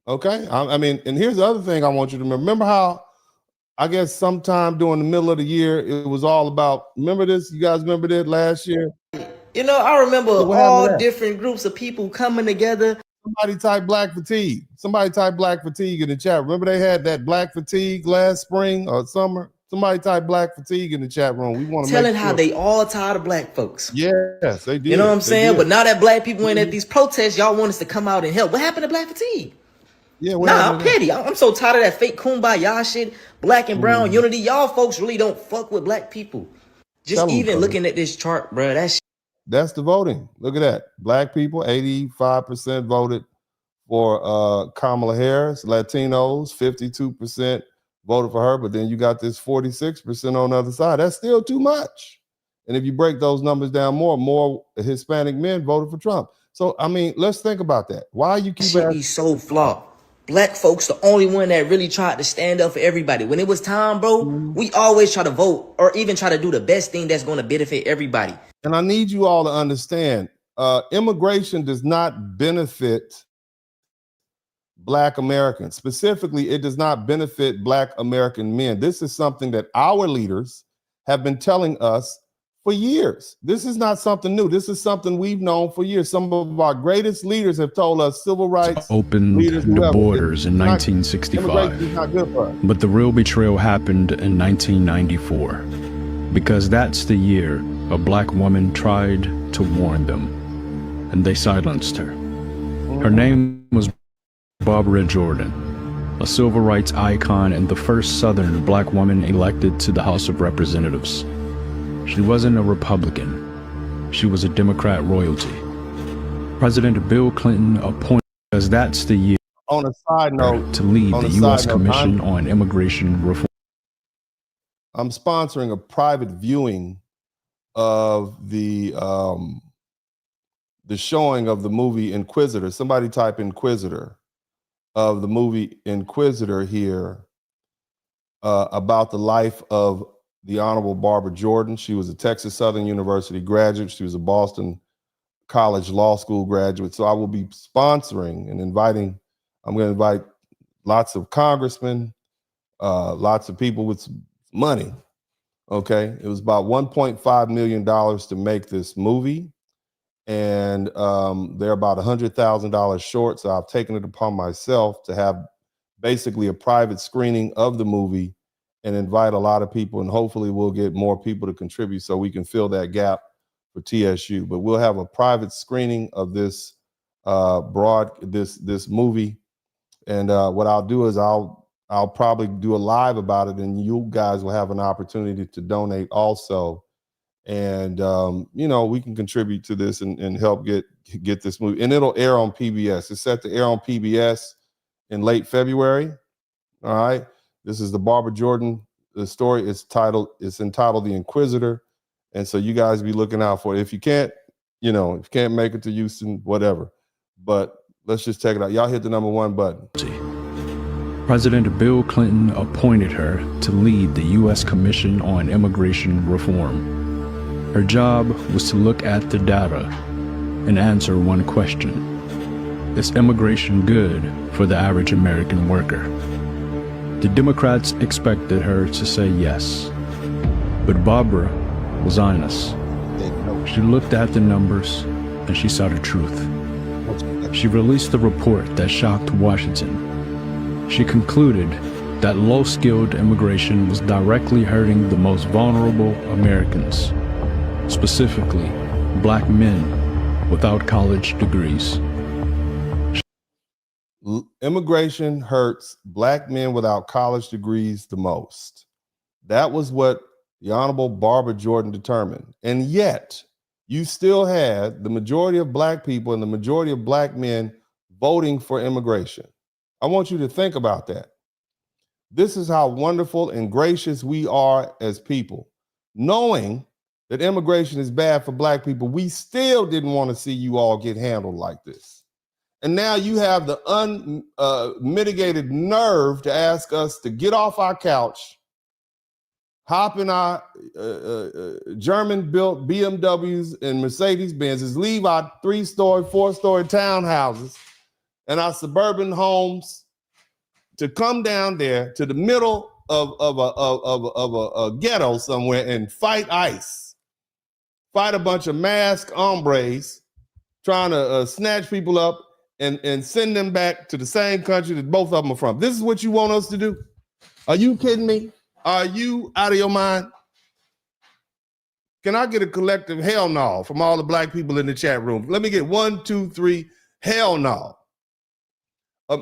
[SPEAKER 3] Okay? I mean, and here's the other thing I want you to remember how, I guess sometime during the middle of the year, it was all about, remember this? You guys remember that last year?
[SPEAKER 21] I remember all different groups of people coming together.
[SPEAKER 3] Somebody type black fatigue. Somebody type black fatigue in the chat. Remember they had that black fatigue last spring or summer? Somebody type black fatigue in the chat room. We want to
[SPEAKER 21] telling how they all tired of black folks.
[SPEAKER 3] Yes, they did.
[SPEAKER 21] You know what I'm saying? But now that black people ain't at these protests, y'all want us to come out and help. What happened to black fatigue?
[SPEAKER 3] Yeah,
[SPEAKER 21] I'm petty. I'm so tired of that fake kumbaya shit. Black and brown unity. Y'all folks really don't fuck with black people. Just even looking at this chart, bro,
[SPEAKER 3] that's the voting. Look at that. Black people, 85% voted for Kamala Harris. Latinos, 52% voted for her. But then you got this 46% on the other side. That's still too much. And if you break those numbers down more Hispanic men voted for Trump. So, I mean, let's think about that. Why you keep
[SPEAKER 21] asking? Be so flawed. Black folks the only one that really tried to stand up for everybody. When it was time, bro, we always try to vote or even try to do the best thing that's going to benefit everybody.
[SPEAKER 3] And I need you all to understand, immigration does not benefit Black Americans. Specifically, it does not benefit Black American men. This is something that our leaders have been telling us for years. This is not something new. This is something we've known for years. Some of our greatest leaders have told us civil rights
[SPEAKER 1] opened the borders in 1965, but the real betrayal happened in 1994, because that's the year a Black woman tried to warn them, and they silenced her. Her name was Barbara Jordan, a civil rights icon and the first Southern Black woman elected to the House of Representatives. She wasn't a Republican. She was a Democrat royalty. President Bill Clinton appointed, because that's the year,
[SPEAKER 3] on a side note,
[SPEAKER 1] to lead the U.S. Commission on Immigration Reform.
[SPEAKER 3] I'm sponsoring a private viewing of the showing of the movie Inquisitor. Somebody type Inquisitor, of the movie Inquisitor here, about the life of the Honorable Barbara Jordan. She was a Texas Southern University graduate. She was a Boston College Law School graduate. So I will be sponsoring and inviting, I'm going to invite lots of congressmen, lots of people with money. Okay. It was about $1.5 million to make this movie. And they're about $100,000 short. So I've taken it upon myself to have basically a private screening of the movie and invite a lot of people, and hopefully we'll get more people to contribute so we can fill that gap for TSU. But we'll have a private screening of this this movie, and what I'll do is I'll probably do a live about it, and you guys will have an opportunity to donate also, and you know, we can contribute to this and help get this movie, and it'll air on PBS. It's set to air on PBS in late February. All right. This is the Barbara Jordan. The story is entitled The Inquisitor. And so you guys be looking out for it. If you can't, you know, if you can't make it to Houston, whatever. But let's just check it out. Y'all hit the #1 button.
[SPEAKER 1] President Bill Clinton appointed her to lead the U.S. Commission on Immigration Reform. Her job was to look at the data and answer one question: is immigration good for the average American worker? The Democrats expected her to say yes, but Barbara was honest. She looked at the numbers and she saw the truth. She released the report that shocked Washington. She concluded that low-skilled immigration was directly hurting the most vulnerable Americans, specifically Black men without college degrees.
[SPEAKER 3] Immigration hurts Black men without college degrees the most. That was what the Honorable Barbara Jordan determined. And yet, you still had the majority of Black people and the majority of Black men voting for immigration. I want you to think about that. This is how wonderful and gracious we are as people. Knowing that immigration is bad for Black people, we still didn't want to see you all get handled like this. And now you have the unmitigated nerve to ask us to get off our couch, hop in our German-built BMWs and Mercedes-Benzes, leave our 3-story, 4-story townhouses and our suburban homes to come down there to the middle of a ghetto somewhere and fight ICE, fight a bunch of masked hombres trying to snatch people up and send them back to the same country that both of them are from. This is what you want us to do? Are you kidding me? Are you out of your mind? Can I get a collective hell no from all the Black people in the chat room? Let me get 1, 2, 3, hell no.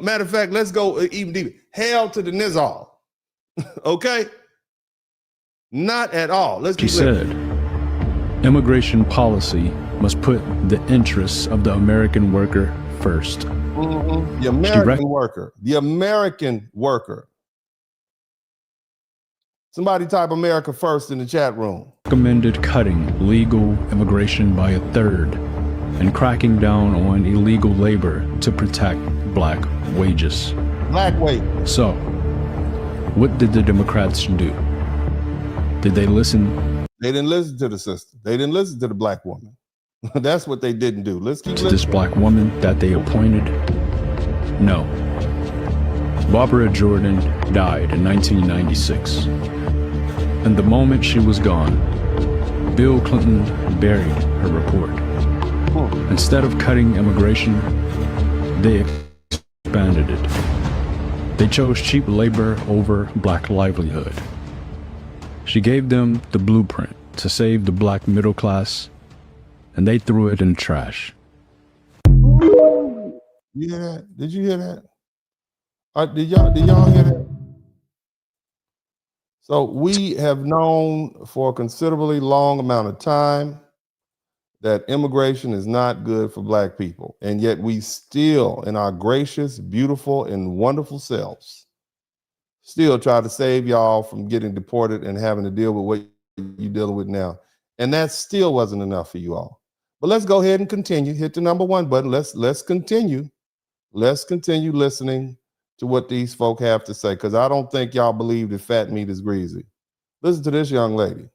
[SPEAKER 3] Matter of fact, let's go even deeper. Hell to the Nizal. Okay? Not at all.
[SPEAKER 1] She said, immigration policy must put the interests of the American worker first.
[SPEAKER 3] Mm-hmm. The American worker. The American worker. Somebody type America first in the chat room.
[SPEAKER 1] Recommended cutting legal immigration by 1/3 and cracking down on illegal labor to protect Black wages.
[SPEAKER 3] Black way.
[SPEAKER 1] So, what did the Democrats do? Did they listen?
[SPEAKER 3] They didn't listen to the sister. They didn't listen to the black woman. That's what they didn't do. Let's keep
[SPEAKER 1] to this black woman that they appointed? No. Barbara Jordan died in 1996. And the moment she was gone, Bill Clinton buried her report. Instead of cutting immigration, they expanded it. They chose cheap labor over black livelihood. She gave them the blueprint to save the black middle class, and they threw it in the trash.
[SPEAKER 3] You hear that? Did you hear that? Did y'all hear that? So we have known for a considerably long amount of time that immigration is not good for black people. And yet we still, in our gracious, beautiful, and wonderful selves, still try to save y'all from getting deported and having to deal with what you're dealing with now. And that still wasn't enough for you all. But let's go ahead and continue. Hit the number 1 button. Let's continue. Let's continue listening to what these folk have to say, because I don't think y'all believe that fat meat is greasy. Listen to this young lady.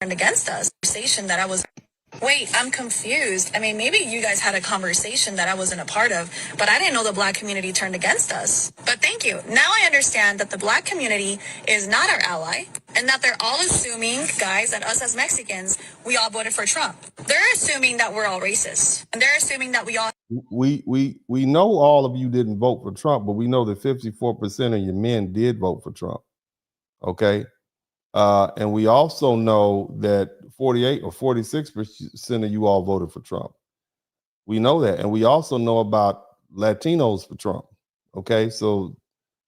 [SPEAKER 2] Turned against us. Conversation that I was. Wait, I'm confused. I mean, maybe you guys had a conversation that I wasn't a part of, but I didn't know the black community turned against us. But thank you. Now I understand that the black community is not our ally, and that they're all assuming, guys, that us as Mexicans, we all voted for Trump. They're assuming that we're all racist, and they're assuming that we all.
[SPEAKER 3] We know all of you didn't vote for Trump, but we know that 54% of your men did vote for Trump. Okay. And we also know that 48 or 46% of you all voted for Trump. We know that. And we also know about Latinos for Trump. Okay. So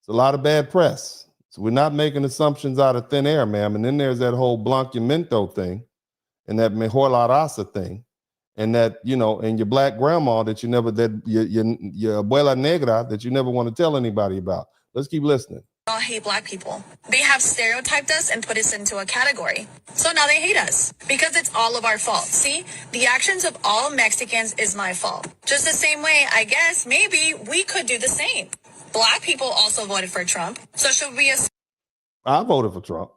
[SPEAKER 3] it's a lot of bad press. So we're not making assumptions out of thin air, ma'am. And then there's that whole blanqueamiento thing and that mejor la raza thing. And that, you know, and your black grandma that you never, that your abuela negra that you never want to tell anybody about. Let's keep listening.
[SPEAKER 2] All hate black people. They have stereotyped us and put us into a category. So now they hate us because it's all of our fault. See, the actions of all Mexicans is my fault. Just the same way, I guess, maybe we could do the same. Black people also voted for Trump. So should we assume?
[SPEAKER 3] I voted for Trump,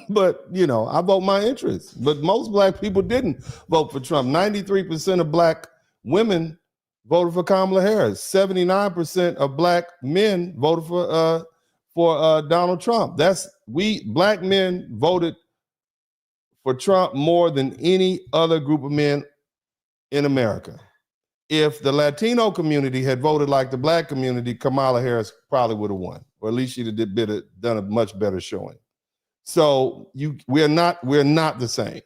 [SPEAKER 3] but you know, I vote my interests. But most black people didn't vote for Trump. 93% of black women voted for Kamala Harris. 79% of black men voted for Donald Trump. We black men voted for Trump more than any other group of men in America. If the Latino community had voted like the black community, Kamala Harris probably would have won, or at least she'd have done a much better showing. So we're not the same.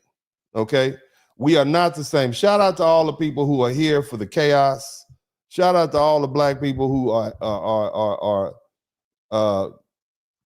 [SPEAKER 3] Okay, we are not the same. Shout out to all the people who are here for the chaos. Shout out to all the black people who are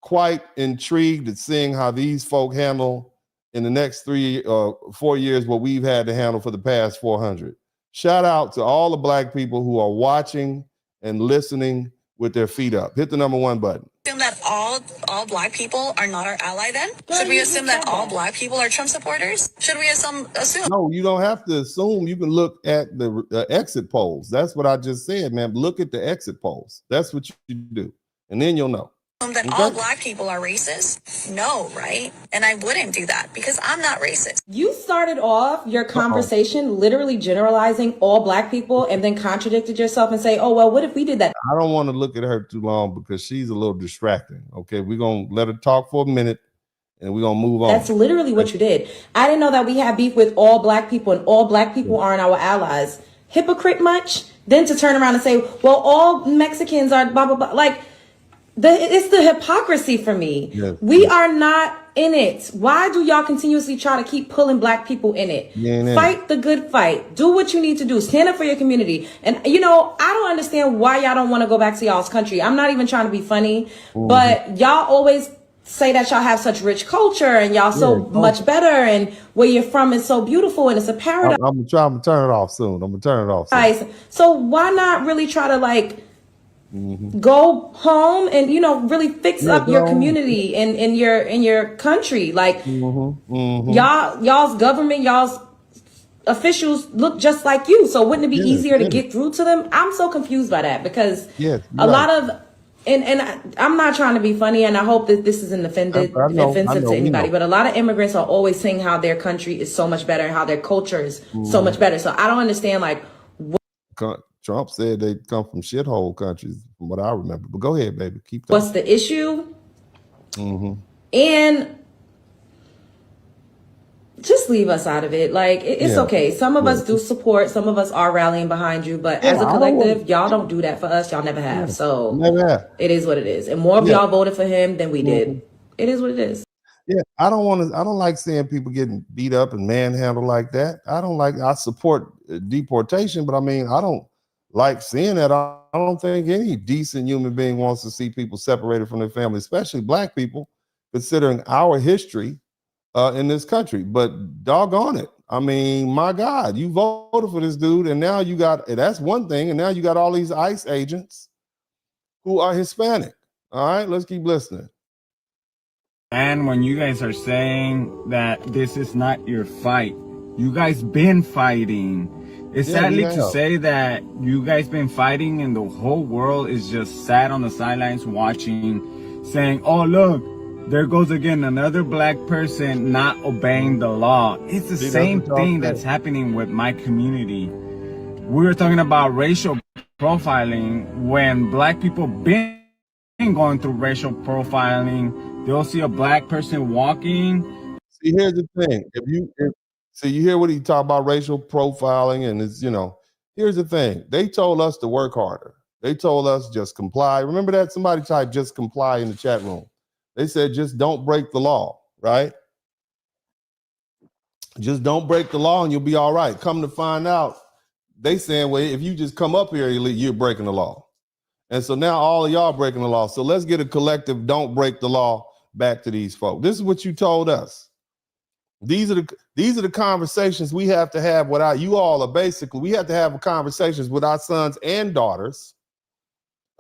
[SPEAKER 3] quite intrigued at seeing how these folk handle in the next 3 or 4 years what we've had to handle for the past 400. Shout out to all the black people who are watching and listening with their feet up. Hit the number 1 button.
[SPEAKER 2] Assume that all black people are not our ally then? Should we assume that all black people are Trump supporters? Should we assume?
[SPEAKER 3] No, you don't have to assume. You can look at the exit polls. That's what I just said, man. Look at the exit polls. That's what you do. And then you'll know.
[SPEAKER 2] That all black people are racist? No, right? And I wouldn't do that because I'm not racist.
[SPEAKER 22] You started off your conversation literally generalizing all black people and then contradicted yourself and say, oh, well, what if we did that?
[SPEAKER 3] I don't want to look at her too long because she's a little distracting. Okay, we're going to let her talk for a minute and we're going to move on.
[SPEAKER 22] That's literally what you did. I didn't know that we have beef with all black people and all black people aren't our allies. Hypocrite much? Then to turn around and say, well, all Mexicans are blah, blah, blah. Like, it's the hypocrisy for me. Yes, we are not in it. Why do y'all continuously try to keep pulling black people in it? Fight the good fight. Do what you need to do. Stand up for your community. And, you know, I don't understand why y'all don't want to go back to y'all's country. I'm not even trying to be funny, but y'all always say that y'all have such rich culture and y'all so much better and where you're from is so beautiful and it's a paradise.
[SPEAKER 3] I'm gonna turn it off soon. I'm gonna turn it off soon.
[SPEAKER 22] So why not really try to like go home and, you know, really fix up your community and in your country. Like y'all's government, y'all's officials look just like you. So wouldn't it be easier to get through to them? I'm so confused by that because a lot of, and I'm not trying to be funny, and I hope that this isn't offensive to anybody, but a lot of immigrants are always saying how their country is so much better and how their culture is so much better. So I don't understand, like,
[SPEAKER 3] Trump said they come from shithole countries, from what I remember. But go ahead, baby. Keep talking.
[SPEAKER 22] What's the issue? And just leave us out of it. Like, it's okay. Some of us do support. Some of us are rallying behind you. But as a collective, y'all don't do that for us. Y'all never have. So it is what it is. And more of y'all voted for him than we did. It is what it is.
[SPEAKER 3] Yeah, I don't like seeing people getting beat up and manhandled like that. I support deportation, but I mean, I don't like seeing that. I don't think any decent human being wants to see people separated from their family, especially black people, considering our history in this country. But doggone it. I mean, my God, you voted for this dude, and now you got, that's one thing, and now you got all these ICE agents who are Hispanic. All right, let's keep listening.
[SPEAKER 5] And when you guys are saying that this is not your fight, you guys been fighting. It's sadly to say that you guys been fighting and the whole world is just sat on the sidelines watching, saying, oh, look, there goes again another black person not obeying the law. It's the same thing that's happening with my community. We were talking about racial profiling when black people been going through racial profiling. They'll see a black person walking.
[SPEAKER 3] See, here's the thing. So you hear what he talk about racial profiling, and it's, here's the thing. They told us to work harder. They told us just comply. Remember that? Somebody typed just comply in the chat room. They said just don't break the law, right? Just don't break the law and you'll be all right. Come to find out, they saying, well, if you just come up here, you're breaking the law. And so now all of y'all breaking the law. So let's get a collective don't break the law back to these folks. This is what you told us. These are the conversations we have to have without you all are basically, we have to have conversations with our sons and daughters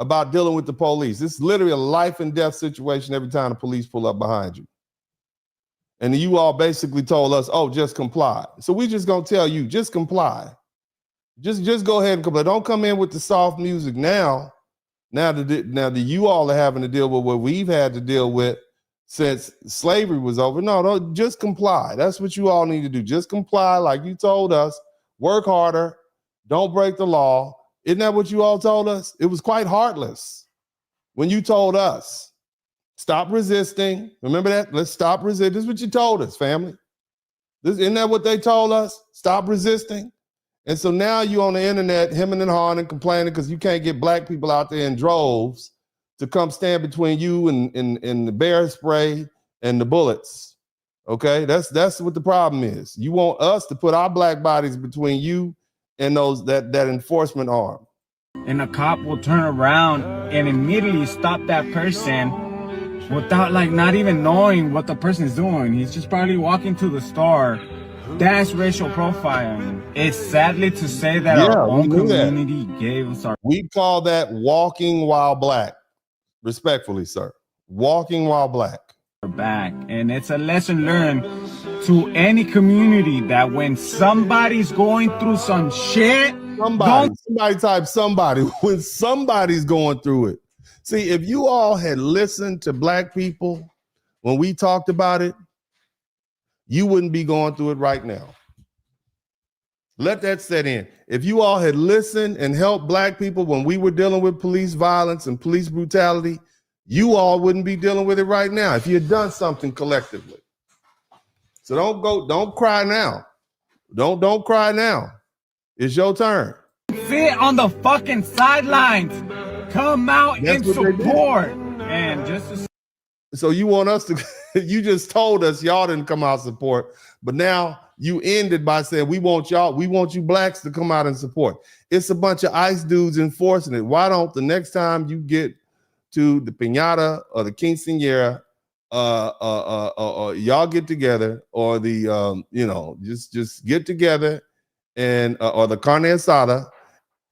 [SPEAKER 3] about dealing with the police. This is literally a life and death situation every time the police pull up behind you. And you all basically told us, oh, just comply. So we just gonna tell you, just comply. Just go ahead and comply. Don't come in with the soft music now. Now that you all are having to deal with what we've had to deal with since slavery was over. No, don't just comply. That's what you all need to do. Just comply like you told us. Work harder. Don't break the law. Isn't that what you all told us? It was quite heartless when you told us, stop resisting. Remember that? Let's stop resisting. This is what you told us, family. Isn't that what they told us? Stop resisting. And so now you on the internet hemming and hawing and complaining because you can't get black people out there in droves to come stand between you and the bear spray and the bullets. Okay, that's what the problem is. You want us to put our black bodies between you and that enforcement arm.
[SPEAKER 5] And a cop will turn around and immediately stop that person without not even knowing what the person is doing. He's just probably walking to the store. That's racial profiling. It's sadly to say that our own community gave us our...
[SPEAKER 3] We call that walking while black. Respectfully, sir. Walking while black.
[SPEAKER 5] Back. And it's a lesson learned to any community that when somebody's going through some shit,
[SPEAKER 3] somebody type somebody when somebody's going through it. See, if you all had listened to black people when we talked about it, you wouldn't be going through it right now. Let that set in. If you all had listened and helped black people when we were dealing with police violence and police brutality, you all wouldn't be dealing with it right now if you had done something collectively. So don't cry now. Don't cry now. It's your turn.
[SPEAKER 5] Sit on the fucking sidelines. Come out and support. And just
[SPEAKER 3] so you want us to, you just told us y'all didn't come out support, but now you ended by saying we want you blacks to come out and support. It's a bunch of ICE dudes enforcing it. Why don't the next time you get to the piñata or the quinceañera, y'all get together, or the just get together and or the carne asada,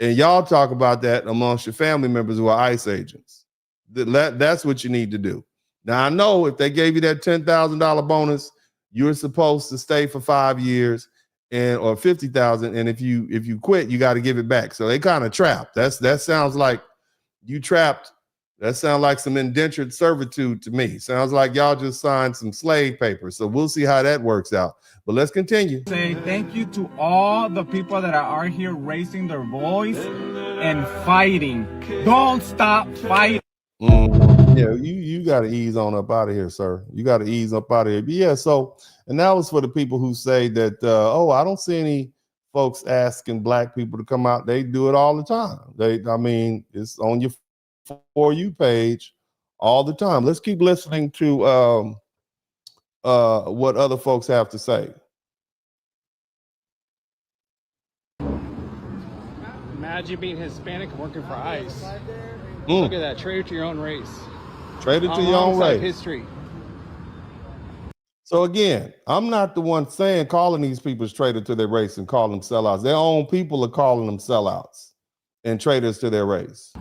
[SPEAKER 3] and y'all talk about that amongst your family members who are ICE agents. That's what you need to do. Now, I know if they gave you that $10,000 bonus, you're supposed to stay for 5 years or 50,000, and if you quit, you got to give it back. So they kind of trapped. That sounds like you trapped. That sounds like some indentured servitude to me. Sounds like y'all just signed some slave papers. So we'll see how that works out. But let's continue.
[SPEAKER 5] Say thank you to all the people that are here raising their voice and fighting. Don't stop fighting.
[SPEAKER 3] Yeah, you got to ease on up out of here, sir. You got to ease up out of here. But yeah, so, and that was for the people who say that, I don't see any folks asking black people to come out. They do it all the time. It's on your For You page all the time. Let's keep listening to what other folks have to say.
[SPEAKER 6] Imagine being Hispanic and working for ICE. Look at that, traitor to your own race.
[SPEAKER 3] Traitor to your own race.
[SPEAKER 6] History.
[SPEAKER 3] So again, I'm not the one calling these people traitor to their race and calling them sellouts. Their own people are calling them sellouts and traitors to their race.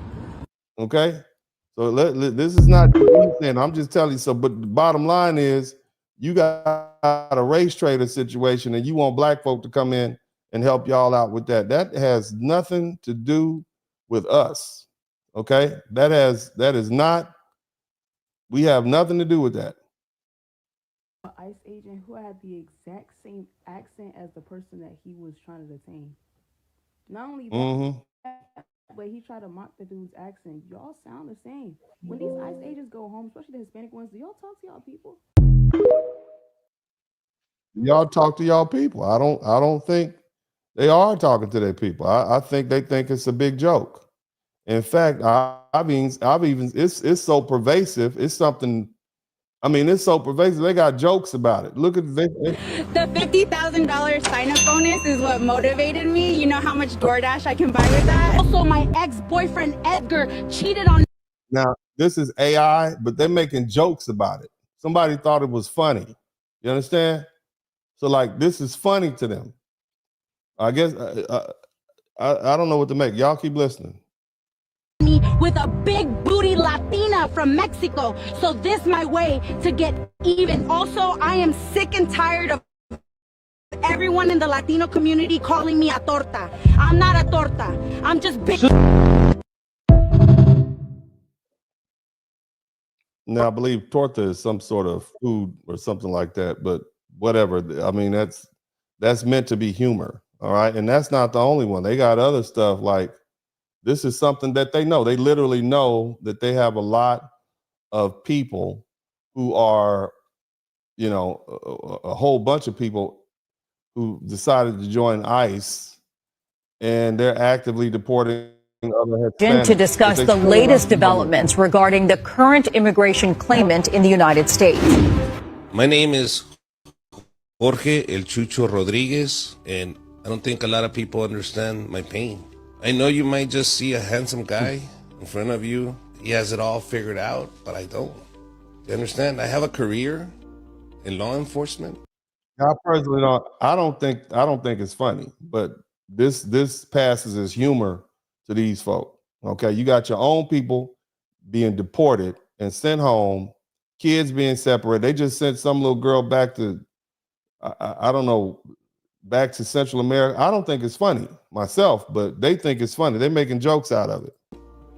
[SPEAKER 3] Okay? So this is not anything. I'm just telling you. So, but the bottom line is you got a race traitor situation and you want black folk to come in and help y'all out with that. That has nothing to do with us. Okay? We have nothing to do with that.
[SPEAKER 7] An ICE agent who had the exact same accent as the person that he was trying to detain. Not only that, but he tried to mock the dude's accent. Y'all sound the same. When these ICE agents go home, especially the Hispanic ones, do y'all talk to y'all people?
[SPEAKER 3] Y'all talk to y'all people. I don't think they are talking to their people. I think they think it's a big joke. In fact, it's so pervasive. It's something. It's so pervasive. They got jokes about it. Look at
[SPEAKER 23] the $50,000 sign-up bonus is what motivated me. You know how much DoorDash I can buy with that. Also, my ex-boyfriend Edgar cheated on.
[SPEAKER 3] Now this is AI, but they're making jokes about it. Somebody thought it was funny. You understand? So like this is funny to them. I guess I don't know what to make. Y'all keep listening.
[SPEAKER 23] With a big booty Latina from Mexico. So this my way to get even. Also, I am sick and tired of everyone in the Latino community calling me a torta. I'm not a torta. I'm just big.
[SPEAKER 3] Now I believe torta is some sort of food or something like that, but whatever. That's meant to be humor. All right. And that's not the only one. They got other stuff like this is something that they know. They literally know that they have a lot of people who are, a whole bunch of people who decided to join ICE, and they're actively deporting other Hispanics.
[SPEAKER 24] To discuss the latest developments regarding the current immigration claimant in the United States.
[SPEAKER 25] My name is Jorge El Chucho Rodriguez, and I don't think a lot of people understand my pain. I know you might just see a handsome guy in front of you. He has it all figured out, but I don't. You understand? I have a career in law enforcement.
[SPEAKER 3] I personally don't. I don't think it's funny, but this passes as humor to these folk. Okay, you got your own people being deported and sent home, kids being separated. They just sent some little girl back to, I don't know, back to Central America. I don't think it's funny myself, but they think it's funny. They're making jokes out of it.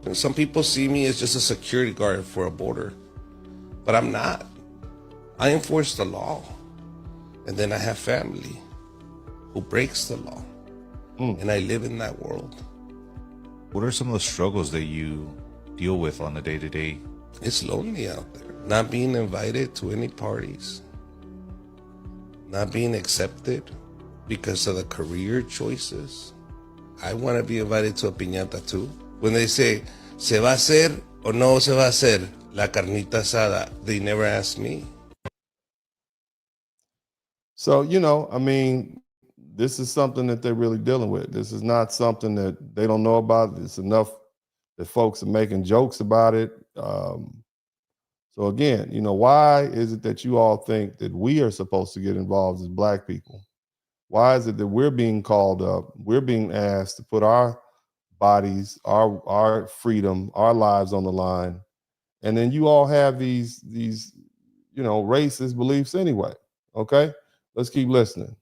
[SPEAKER 25] And some people see me as just a security guard for a border, but I'm not. I enforce the law. And then I have family who breaks the law. And I live in that world.
[SPEAKER 26] What are some of the struggles that you deal with on a day-to-day?
[SPEAKER 25] It's lonely out there. Not being invited to any parties. Not being accepted because of the career choices. I want to be invited to a piñata too. When they say, ¿se va a hacer o no se va a hacer la carnita asada? They never ask me.
[SPEAKER 3] So, this is something that they're really dealing with. This is not something that they don't know about. It's enough that folks are making jokes about it. So again, why is it that you all think that we are supposed to get involved as Black people? Why is it that we're being called up? We're being asked to put our bodies, our freedom, our lives on the line, and then you all have these racist beliefs anyway. Okay, let's keep listening.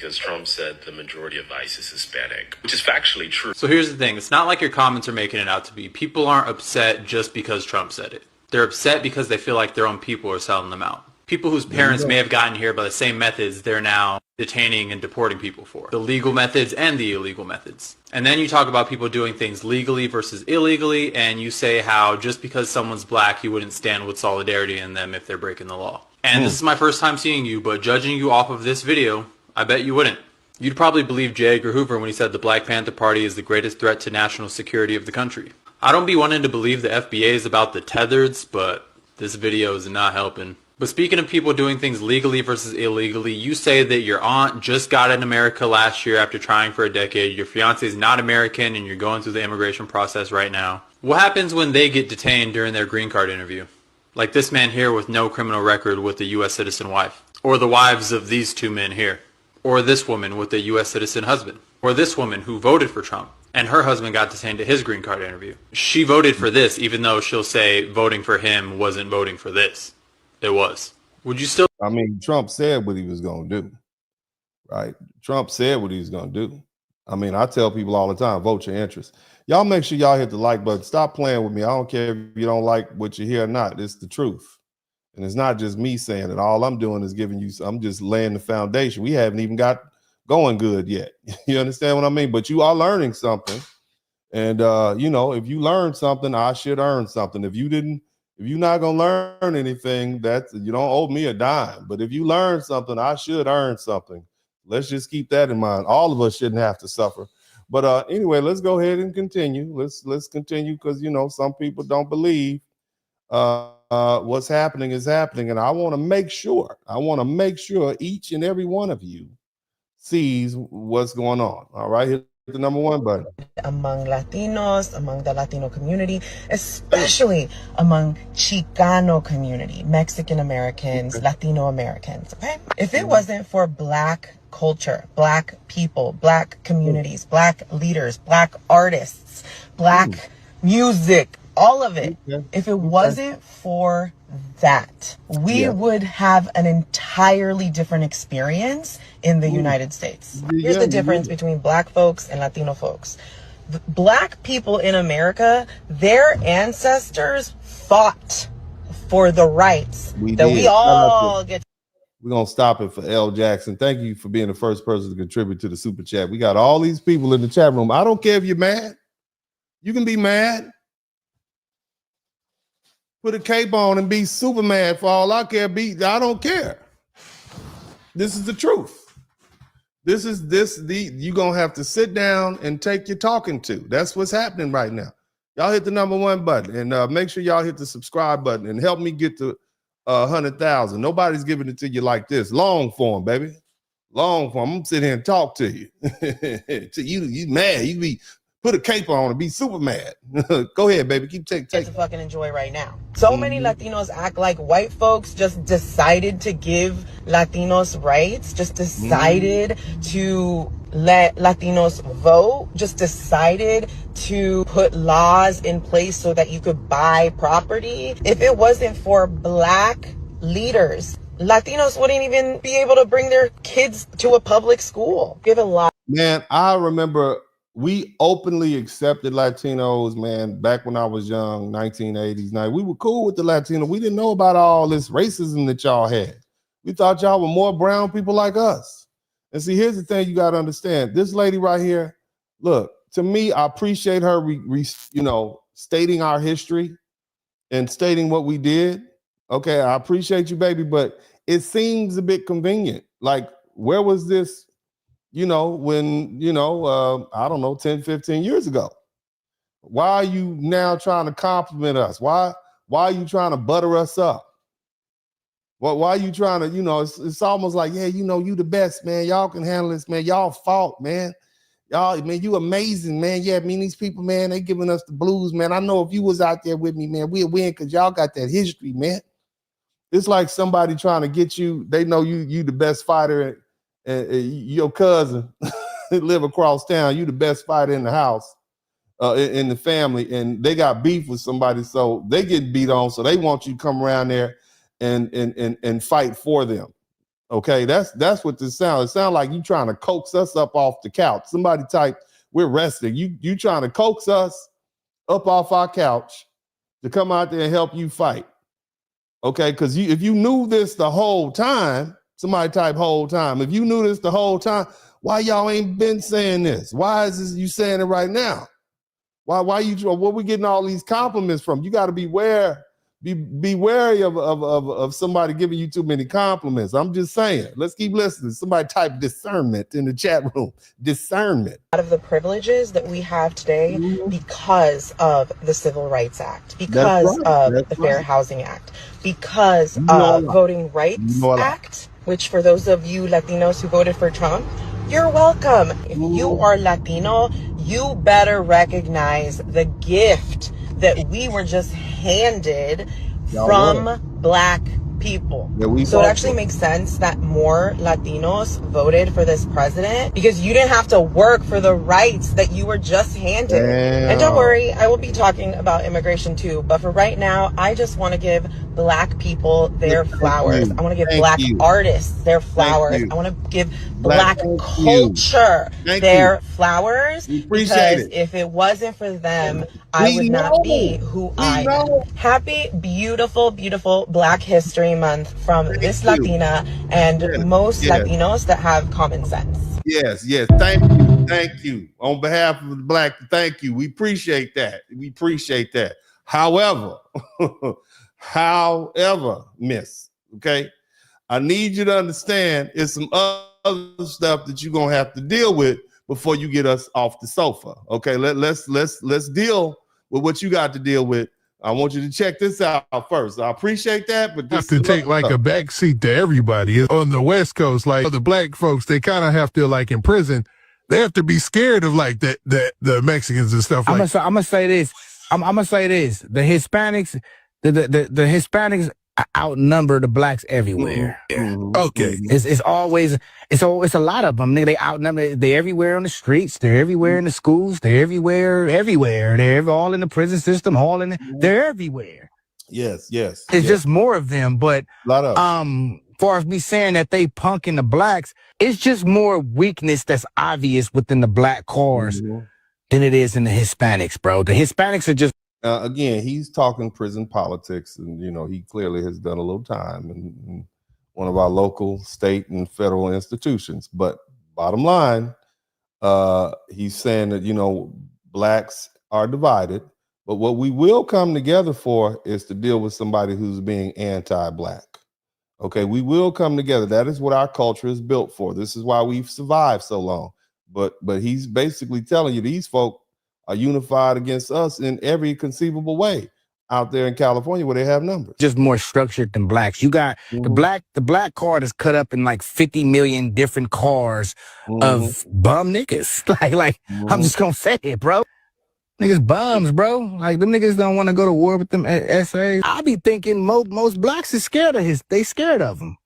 [SPEAKER 8] because Trump said the majority of ICE is Hispanic, which is factually true.
[SPEAKER 9] So here's the thing. It's not like your comments are making it out to be. People aren't upset just because Trump said it. They're upset because they feel like their own people are selling them out. People whose parents may have gotten here by the same methods they're now detaining and deporting people for. The legal methods and the illegal methods. And then you talk about people doing things legally versus illegally, and you say how just because someone's black, you wouldn't stand with solidarity in them if they're breaking the law. And this is my first time seeing you, but judging you off of this video, I bet you wouldn't. You'd probably believe J. Edgar Hoover when he said the Black Panther Party is the greatest threat to national security of the country. I don't be wanting to believe the FBA is about the tethereds, but this video is not helping. But speaking of people doing things legally versus illegally, you say that your aunt just got in America last year after trying for a decade, your fiance is not American, and you're going through the immigration process right now. What happens when they get detained during their green card interview? Like this man here with no criminal record with a U.S. citizen wife. Or the wives of these two men here. Or this woman with a U.S. citizen husband. Or this woman who voted for Trump, and her husband got detained at his green card interview. She voted for this, even though she'll say voting for him wasn't voting for this. It was. Would you still?
[SPEAKER 3] I mean, Trump said what he was going to do, right? Trump said what he was going to do. I mean, I tell people all the time, vote your interest. Y'all make sure y'all hit the like button. Stop playing with me. I don't care if you don't like what you hear or not. It's the truth. And it's not just me saying it. All I'm doing is giving you, I'm just laying the foundation. We haven't even got going good yet. You understand what I mean? But you are learning something. And, you know, if you learn something, I should earn something. If you're not going to learn anything, you don't owe me a dime. But if you learn something, I should earn something. Let's just keep that in mind. All of us shouldn't have to suffer. But anyway, let's go ahead and continue. Let's continue because, you know, some people don't believe what's happening is happening. And I want to make sure each and every one of you sees what's going on. All right, hit the number one button.
[SPEAKER 10] Among Latinos, among the Latino community, especially among Chicano community, Mexican Americans, Latino Americans, okay? If it wasn't for Black culture, Black people, Black communities, Black leaders, Black artists, Black music, all of it, if it wasn't for that, we would have an entirely different experience in the United States. Here's the difference between Black folks and Latino folks. Black people in America, their ancestors fought for the rights we all get.
[SPEAKER 3] We're going to stop it for L. Jackson. Thank you for being the first person to contribute to the super chat. We got all these people in the chat room. I don't care if you're mad. You can be mad. Put a cape on and be super mad for all I care. I don't care. This is the truth. You're going to have to sit down and take your talking to. That's what's happening right now. Y'all hit the number one button and make sure y'all hit the subscribe button and help me get to 100,000. Nobody's giving it to you like this. Long form, baby. Long form. I'm gonna sit here and talk to you. You mad. You be put a cape on and be super mad. Go ahead, baby. Keep taking.
[SPEAKER 10] To fucking enjoy right now. So many Latinos act like white folks just decided to give Latinos rights, just decided to let Latinos vote, just decided to put laws in place so that you could buy property. If it wasn't for Black leaders, Latinos wouldn't even be able to bring their kids to a public school. Give a lot.
[SPEAKER 3] Man, I remember we openly accepted Latinos, man, back when I was young, 1980s. Now, we were cool with the Latino. We didn't know about all this racism that y'all had. We thought y'all were more brown people like us. And see, here's the thing you got to understand. This lady right here, look, to me, I appreciate her, stating our history and stating what we did. Okay, I appreciate you, baby, but it seems a bit convenient. Like, where was this, when, I don't know, 10, 15 years ago? Why are you now trying to compliment us? Why are you trying to butter us up? Why are you trying to, it's almost like, yeah, you the best, man. Y'all can handle this, man. Y'all fault, man. Y'all, man, you amazing, man. Yeah, these people, man, they giving us the blues, man. I know if you was out there with me, man, we'd win because y'all got that history, man. It's like somebody trying to get you, they know you the best fighter, and your cousin live across town, you the best fighter in the house, in the family, and they got beef with somebody, so they get beat on, so they want you to come around there and fight for them. Okay, that's what this sounds. It sounds like you trying to coax us up off the couch. Somebody type, we're resting. You trying to coax us up off our couch to come out there and help you fight. Okay, because if you knew this the whole time, somebody type whole time. If you knew this the whole time, why y'all ain't been saying this? Why is this you saying it right now? Why where we getting all these compliments from? You got to be wary of somebody giving you too many compliments. I'm just saying. Let's keep listening. Somebody type discernment in the chat room. Discernment.
[SPEAKER 10] Out of the privileges that we have today because of the Civil Rights Act, because of the Fair Housing Act, because of Voting Rights Act, which for those of you Latinos who voted for Trump, you're welcome. If you are Latino, you better recognize the gift that we were just handed from Black people. So it actually makes sense that more Latinos voted for this president because you didn't have to work for the rights that you were just handed. And don't worry, I will be talking about immigration too, but for right now, I just want to give Black people their flowers. I want to give Black artists their flowers. I want to give Black culture their flowers, because if it wasn't for them, I would not be who I am. Happy, beautiful, beautiful Black History Month from this Latina and most Latinos that have common sense.
[SPEAKER 3] Yes. Thank you. On behalf of the Black, thank you. We appreciate that. However, miss, okay, I need you to understand it's some other stuff that you're gonna have to deal with before you get us off the sofa. Okay, let's deal with what you got to deal with. I want you to check this out first. I appreciate that, but
[SPEAKER 4] have to take like a backseat to everybody on the West Coast. Like the Black folks, they kind of have to, like in prison, they have to be scared of like the Mexicans and stuff.
[SPEAKER 11] I'm gonna say this. I'm gonna say this. The Hispanics, the Hispanics outnumber the Blacks everywhere.
[SPEAKER 4] Okay,
[SPEAKER 11] it's always it's a lot of them. They outnumber. They're everywhere on the streets. They're everywhere in the schools. They're everywhere. They're all in the prison system. They're everywhere.
[SPEAKER 3] Yes.
[SPEAKER 11] It's just more of them. But far as me saying that they punking the Blacks, it's just more weakness that's obvious within the Black cause than it is in the Hispanics, bro. The Hispanics are just.
[SPEAKER 3] Again, he's talking prison politics, and he clearly has done a little time in one of our local, state, and federal institutions. But bottom line, he's saying that Blacks are divided, but what we will come together for is to deal with somebody who's being anti-Black. Okay, we will come together. That is what our culture is built for. This is why we've survived so long. But he's basically telling you these folk are unified against us in every conceivable way out there in California where they have numbers.
[SPEAKER 11] Just more structured than Blacks. You got the black card is cut up in like 50 million different cars of bum niggas. Like I'm just gonna say it, bro. Niggas bums, bro. Like them niggas don't want to go to war with them essays. I be thinking most Blacks is scared of they scared of him.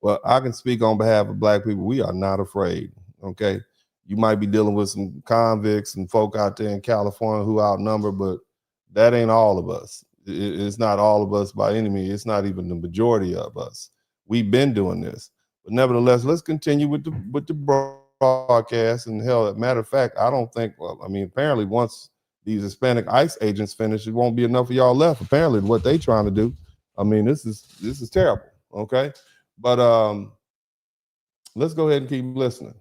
[SPEAKER 3] Well, I can speak on behalf of Black people. We are not afraid. Okay. You might be dealing with some convicts and folk out there in California who outnumber, but that ain't all of us. It's not all of us by any means. It's not even the majority of us. We've been doing this. But nevertheless, let's continue with the broadcast. And hell, as a matter of fact, I don't think, apparently once these Hispanic ICE agents finish, it won't be enough of y'all left. Apparently what they trying to do. This is terrible. Okay. But let's go ahead and keep listening.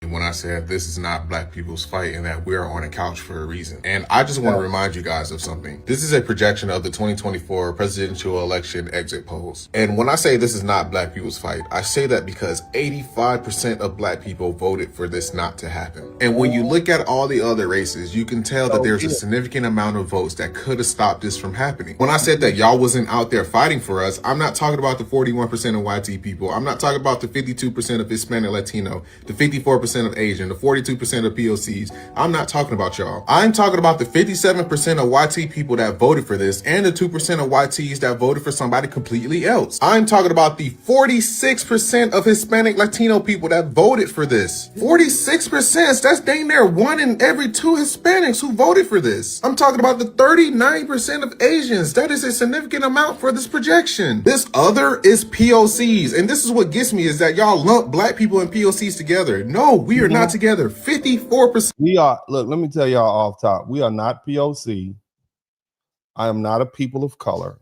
[SPEAKER 13] When I said this is not Black people's fight and that we're on a couch for a reason. And I just want to remind you guys of something. This is a projection of the 2024 presidential election exit polls. And when I say this is not Black people's fight, I say that because 85% of Black people voted for this not to happen. And when you look at all the other races, you can tell that there's a significant amount of votes that could have stopped this from happening. When I said that y'all wasn't out there fighting for us, I'm not talking about the 41% of YT people. I'm not talking about the 52% of Hispanic Latino, the 54% 57% of Asian, the 42% of POCs. I'm not talking about y'all. I'm talking about the 57% of YT people that voted for this and the 2% of YTs that voted for somebody completely else. I'm talking about the 46% of Hispanic Latino people that voted for this. 46%, that's dang near 1 in every 2 Hispanics who voted for this. I'm talking about the 39% of Asians. That is a significant amount for this projection. This other is POCs. And this is what gets me, is that y'all lump black people and POCs together. No, we are not together. 54%.
[SPEAKER 3] We are, look, let me tell y'all off top. We are not POC. I am not a people of color.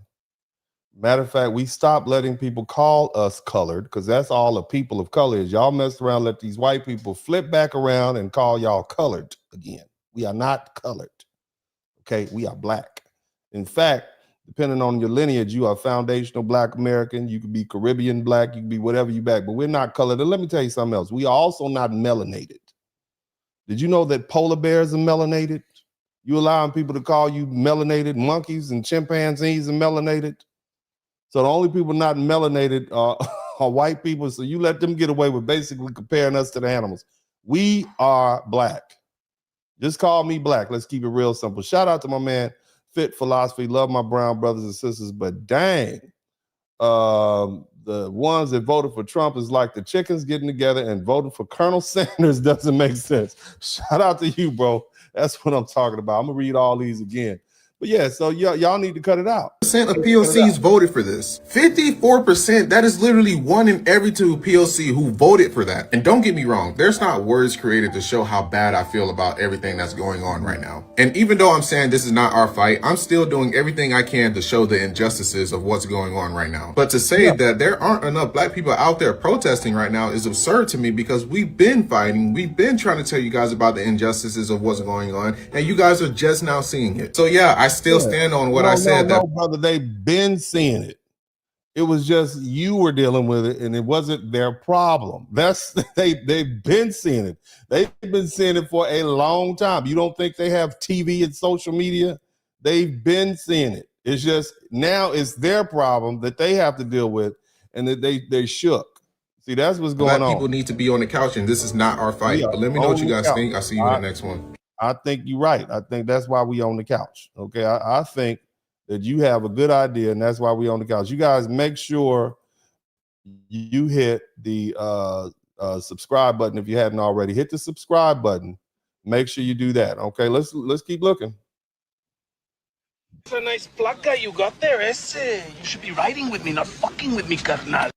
[SPEAKER 3] Matter of fact, we stopped letting people call us colored because that's all a people of color is. Y'all mess around, let these white people flip back around and call y'all colored again. We are not colored. Okay, we are black. In fact, depending on your lineage, you are foundational Black American. You could be Caribbean Black. You can be whatever you back, but we're not colored. And let me tell you something else. We are also not melanated. Did you know that polar bears are melanated? You allowing people to call you melanated? Monkeys and chimpanzees are melanated. So the only people not melanated are white people. So you let them get away with basically comparing us to the animals. We are black. Just call me black. Let's keep it real simple. Shout out to my man, Fit Philosophy. Love my brown brothers and sisters, but dang, the ones that voted for Trump is like the chickens getting together and voting for Colonel Sanders doesn't make sense. Shout out to you, bro. That's what I'm talking about. I'm gonna read all these again. But yeah, so y'all need to cut it out.
[SPEAKER 13] Of POCs voted for this. 54%, that is literally 1 in every 2 POC who voted for that. And don't get me wrong, there's not words created to show how bad I feel about everything that's going on right now. And even though I'm saying this is not our fight, I'm still doing everything I can to show the injustices of what's going on right now. But to say that there aren't enough black people out there protesting right now is absurd to me, because we've been fighting, we've been trying to tell you guys about the injustices of what's going on, and you guys are just now seeing it. So yeah, I still stand on what I said.
[SPEAKER 3] No, brother, they've been seeing it. It was just you were dealing with it, and it wasn't their problem. They've been seeing it. They've been seeing it for a long time. You don't think they have TV and social media? They've been seeing it. It's just now it's their problem that they have to deal with, and that they shook. See, that's what's going on.
[SPEAKER 13] Black people need to be on the couch, and this is not our fight. But let me know what you guys think. I'll see you in the next one.
[SPEAKER 3] I think you're right. I think that's why we on the couch. Okay, I think that you have a good idea, and that's why we on the couch. You guys make sure you hit the subscribe button if you hadn't already. Hit the subscribe button. Make sure you do that. Okay, let's keep looking.
[SPEAKER 12] It's a nice placa you got there, ese. You should be riding with me, not fucking with me, carnal.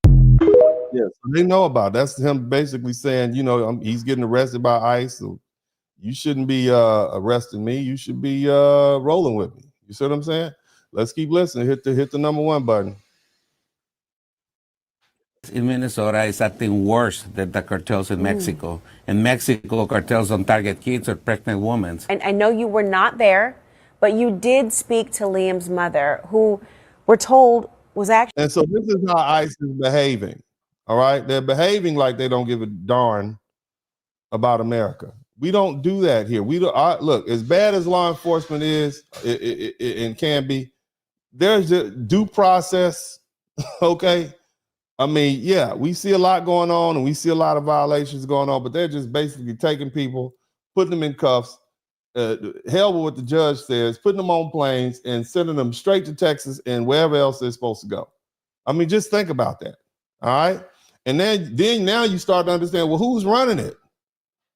[SPEAKER 3] Yeah, so they know about it. That's him basically saying, you know, he's getting arrested by ICE. So you shouldn't be arresting me. You should be rolling with me. You see what I'm saying? Let's keep listening. Hit the number 1 button.
[SPEAKER 14] In Minnesota is acting worse than the cartels in Mexico. In Mexico, cartels don't target kids or pregnant women.
[SPEAKER 15] And I know you were not there, but you did speak to Liam's mother, who we're told was actually.
[SPEAKER 3] And so this is how ICE is behaving. All right, they're behaving like they don't give a darn about America. We don't do that here. We don't look, as bad as law enforcement is and can be, there's a due process. Okay. I mean, yeah, we see a lot going on and we see a lot of violations going on, but they're just basically taking people, putting them in cuffs, hell with what the judge says, putting them on planes and sending them straight to Texas and wherever else they're supposed to go. I mean, just think about that. All right. And then now you start to understand, well, who's running it?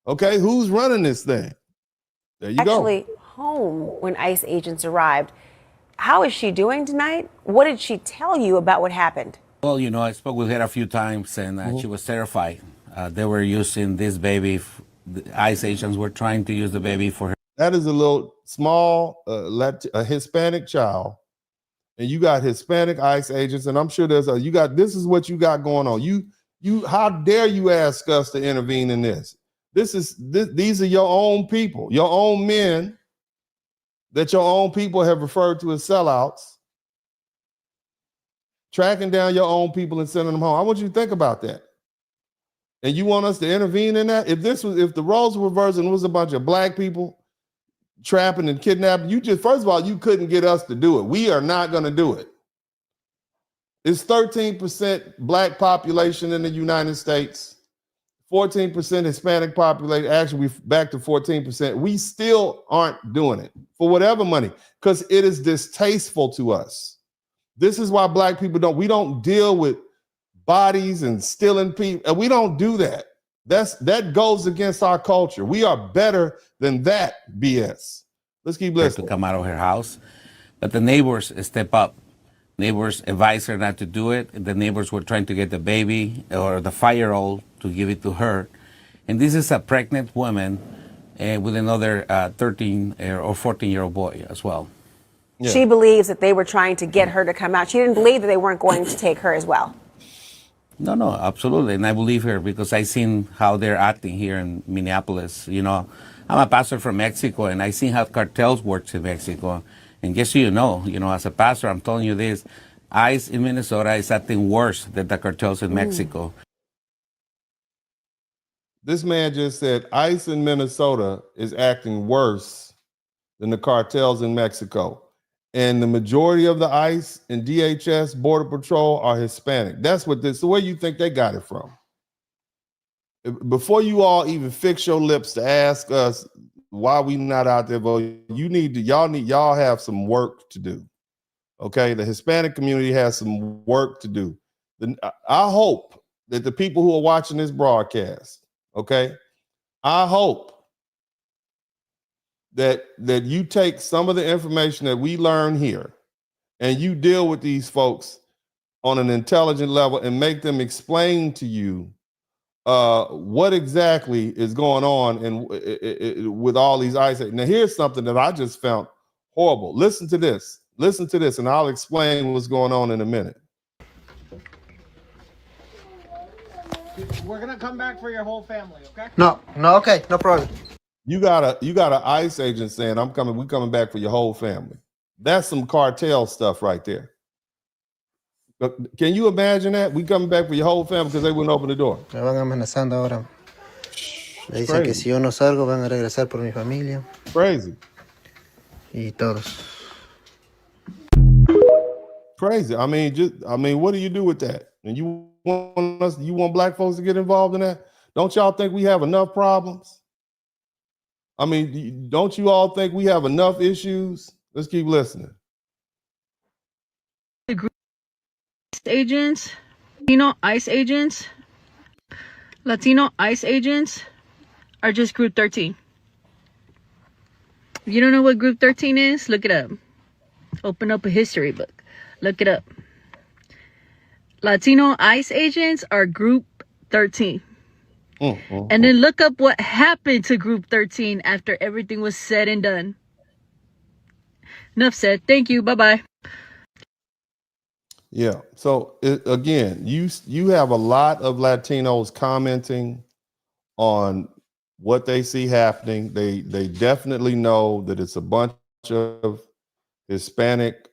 [SPEAKER 3] Okay, who's running this thing? There you go.
[SPEAKER 15] Actually home when ICE agents arrived. How is she doing tonight? What did she tell you about what happened?
[SPEAKER 14] Well, you know, I spoke with her a few times, and she was terrified. They were using this baby. The ICE agents were trying to use the baby for her.
[SPEAKER 3] That is a little small a Hispanic child, and you got Hispanic ICE agents, and I'm sure this is what you got going on. You how dare you ask us to intervene in this? These are your own people, your own men that your own people have referred to as sellouts, tracking down your own people and sending them home. I want you to think about that. And you want us to intervene in that? If the roles were reversed and it was a bunch of black people trapping and kidnapping, first of all, you couldn't get us to do it. We are not going to do it. It's 13% black population in the United States. 14% Hispanic population. Actually, we're back to 14%. We still aren't doing it for whatever money because it is distasteful to us. This is why black people we don't deal with bodies and stealing people. We don't do that. That goes against our culture. We are better than that BS. Let's keep listening.
[SPEAKER 14] To come out of her house, but the neighbors step up. Neighbors advise her not to do it. The neighbors were trying to get the baby or the 5-year-old to give it to her. And this is a pregnant woman with another 13 or 14-year-old boy as well.
[SPEAKER 15] Yeah. She believes that they were trying to get her to come out. She didn't believe that they weren't going to take her as well.
[SPEAKER 14] No, absolutely. And I believe her because I've seen how they're acting here in Minneapolis. You know, I'm a pastor from Mexico, and I've seen how cartels work in Mexico. And just so you know, as a pastor, I'm telling you this, ICE in Minnesota is acting worse than the cartels in Mexico.
[SPEAKER 3] This man just said ICE in Minnesota is acting worse than the cartels in Mexico. And the majority of the ICE and DHS Border Patrol are Hispanic. That's what this, so where you think they got it from? Before you all even fix your lips to ask us why we not out there voting, y'all have some work to do. Okay, the Hispanic community has some work to do. I hope that the people who are watching this broadcast, okay, I hope that you take some of the information that we learn here and you deal with these folks on an intelligent level and make them explain to you what exactly is going on and with all these ICE. Now, here's something that I just found horrible. Listen to this, and I'll explain what's going on in a minute.
[SPEAKER 6] We're gonna come back for your whole family, okay?
[SPEAKER 16] No, okay, no problem.
[SPEAKER 3] You got an ICE agent saying, we're coming back for your whole family. That's some cartel stuff right there. Can you imagine that? We coming back for your whole family because they wouldn't open the door.
[SPEAKER 16] Me van amenazando ahora. Me dicen que si yo no salgo van a regresar por mi familia.
[SPEAKER 3] Crazy.
[SPEAKER 16] Y todos.
[SPEAKER 3] Crazy. I mean, what do you do with that? And you want black folks to get involved in that? Don't y'all think we have enough problems? I mean, don't you all think we have enough issues? Let's keep listening.
[SPEAKER 17] Agents, Latino ICE agents are just Group 13. If you don't know what Group 13 is, look it up. Open up a history book. Look it up. Latino ICE agents are Group 13. And then look up what happened to Group 13 after everything was said and done. Enough said. Thank you. Bye-bye.
[SPEAKER 3] Yeah. So again, you have a lot of Latinos commenting on what they see happening. They definitely know that it's a bunch of Hispanic,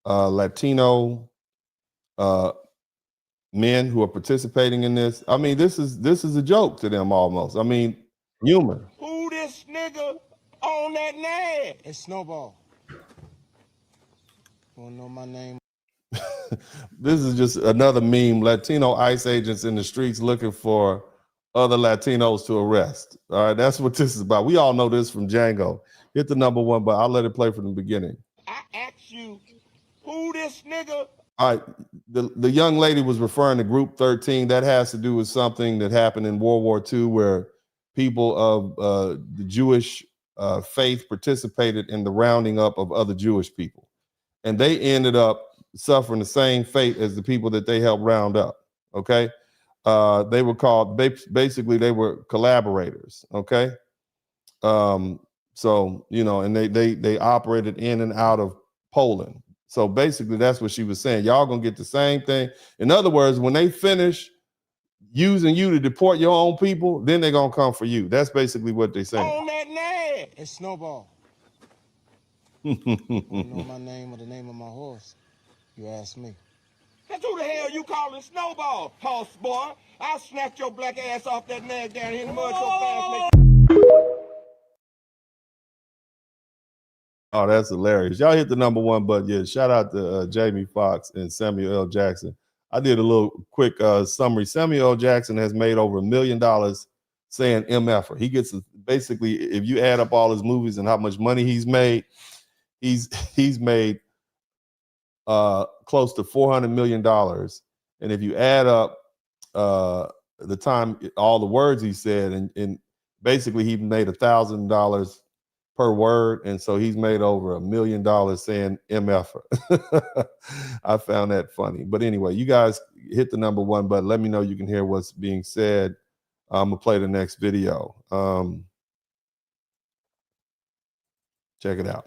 [SPEAKER 3] Latino men who are participating in this. I mean, this is a joke to them almost. I mean, humor.
[SPEAKER 12] Who this nigga on that name? It's Snowball. Wanna know my name?
[SPEAKER 3] This is just another meme. Latino ICE agents in the streets looking for other Latinos to arrest. All right, that's what this is about. We all know this from Django. Hit the number one, but I'll let it play from the beginning.
[SPEAKER 12] I asked you, who this nigga?
[SPEAKER 3] All right, the young lady was referring to Group 13. That has to do with something that happened in World War II where people of the Jewish faith participated in the rounding up of other Jewish people. And they ended up suffering the same fate as the people that they helped round up, okay? They were called, basically they were collaborators, okay? So, and they operated in and out of Poland. So basically that's what she was saying. Y'all gonna get the same thing. In other words, when they finish using you to deport your own people, then they're gonna come for you. That's basically what they're saying.
[SPEAKER 12] On that name. It's Snowball. You know my name or the name of my horse? You ask me. That's who the hell you calling Snowball, horse boy? I'll snatch your black ass off that nag down here in the mud so fast.
[SPEAKER 3] Oh, that's hilarious. Y'all hit the number one button. Yeah, shout out to Jamie Foxx and Samuel L. Jackson. I did a little quick summary. Samuel L. Jackson has made over $1 million saying MFer. He gets basically, if you add up all his movies and how much money he's made made close to $400 million. And if you add up the time, all the words he said, and basically he made $1,000 per word. And so he's made over $1 million saying MFer. I found that funny. But anyway, you guys hit the number 1 button. Let me know you can hear what's being said. I'm gonna play the next video. Check it out.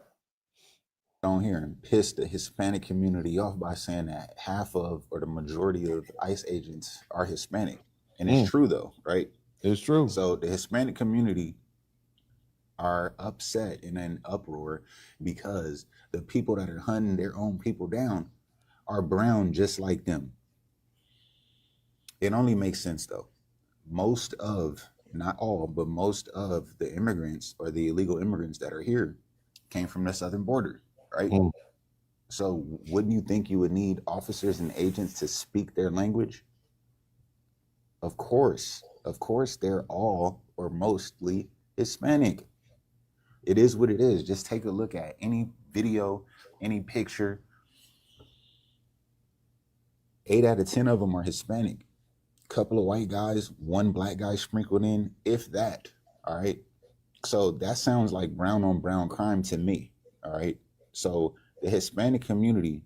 [SPEAKER 1] On here and piss the Hispanic community off by saying that half of or the majority of ICE agents are Hispanic. And it's true though, right?
[SPEAKER 3] It's true.
[SPEAKER 1] So the Hispanic community are upset and in uproar because the people that are hunting their own people down are brown just like them. It only makes sense though. Most of, not all, but most of the immigrants or the illegal immigrants that are here came from the southern border, right? So wouldn't you think you would need officers and agents to speak their language? Of course, they're all or mostly Hispanic. It is what it is. Just take a look at any video, any picture. 8 out of 10 of them are Hispanic. Couple of white guys, 1 black guy sprinkled in, if that. All right. So that sounds like brown on brown crime to me. All right. So the Hispanic community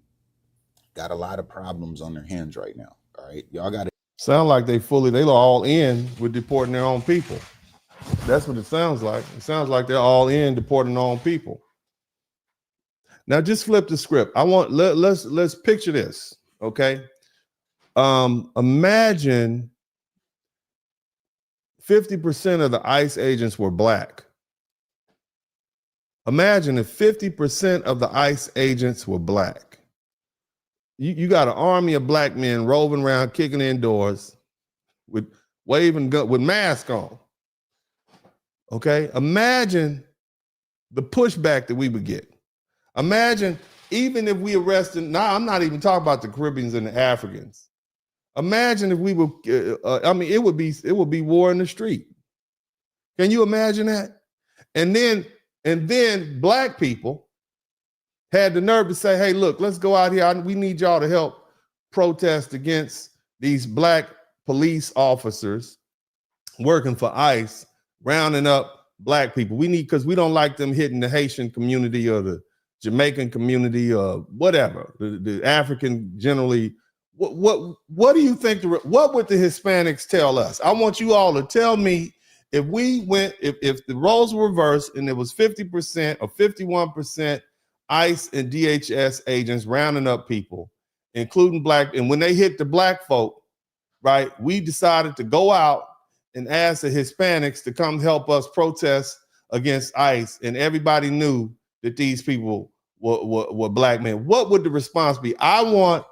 [SPEAKER 1] got a lot of problems on their hands right now. All right. Y'all got to
[SPEAKER 3] sound like they're all in with deporting their own people. That's what it sounds like. It sounds like they're all in deporting their own people. Now just flip the script. Let's picture this. Okay. Imagine 50% of the ICE agents were black. Imagine if 50% of the ICE agents were black. You got an army of black men roving around, kicking in doors, with waving gun, with masks on. Okay, imagine the pushback that we would get. Imagine even if we arrested. Now, I'm not even talking about the Caribbeans and the Africans. Imagine if we were. It would be war in the street. Can you imagine that? And then black people had the nerve to say, "Hey, look, let's go out here. We need y'all to help protest against these black police officers working for ICE, rounding up black people. We need, because we don't like them hitting the Haitian community or the Jamaican community or whatever, the African generally." What do you think? What would the Hispanics tell us? I want you all to tell me if the roles were reversed and it was 50% or 51% ICE and DHS agents rounding up people, including black, and when they hit the black folk, right, we decided to go out and ask the Hispanics to come help us protest against ICE, and everybody knew that these people were black men. What would the response be? I want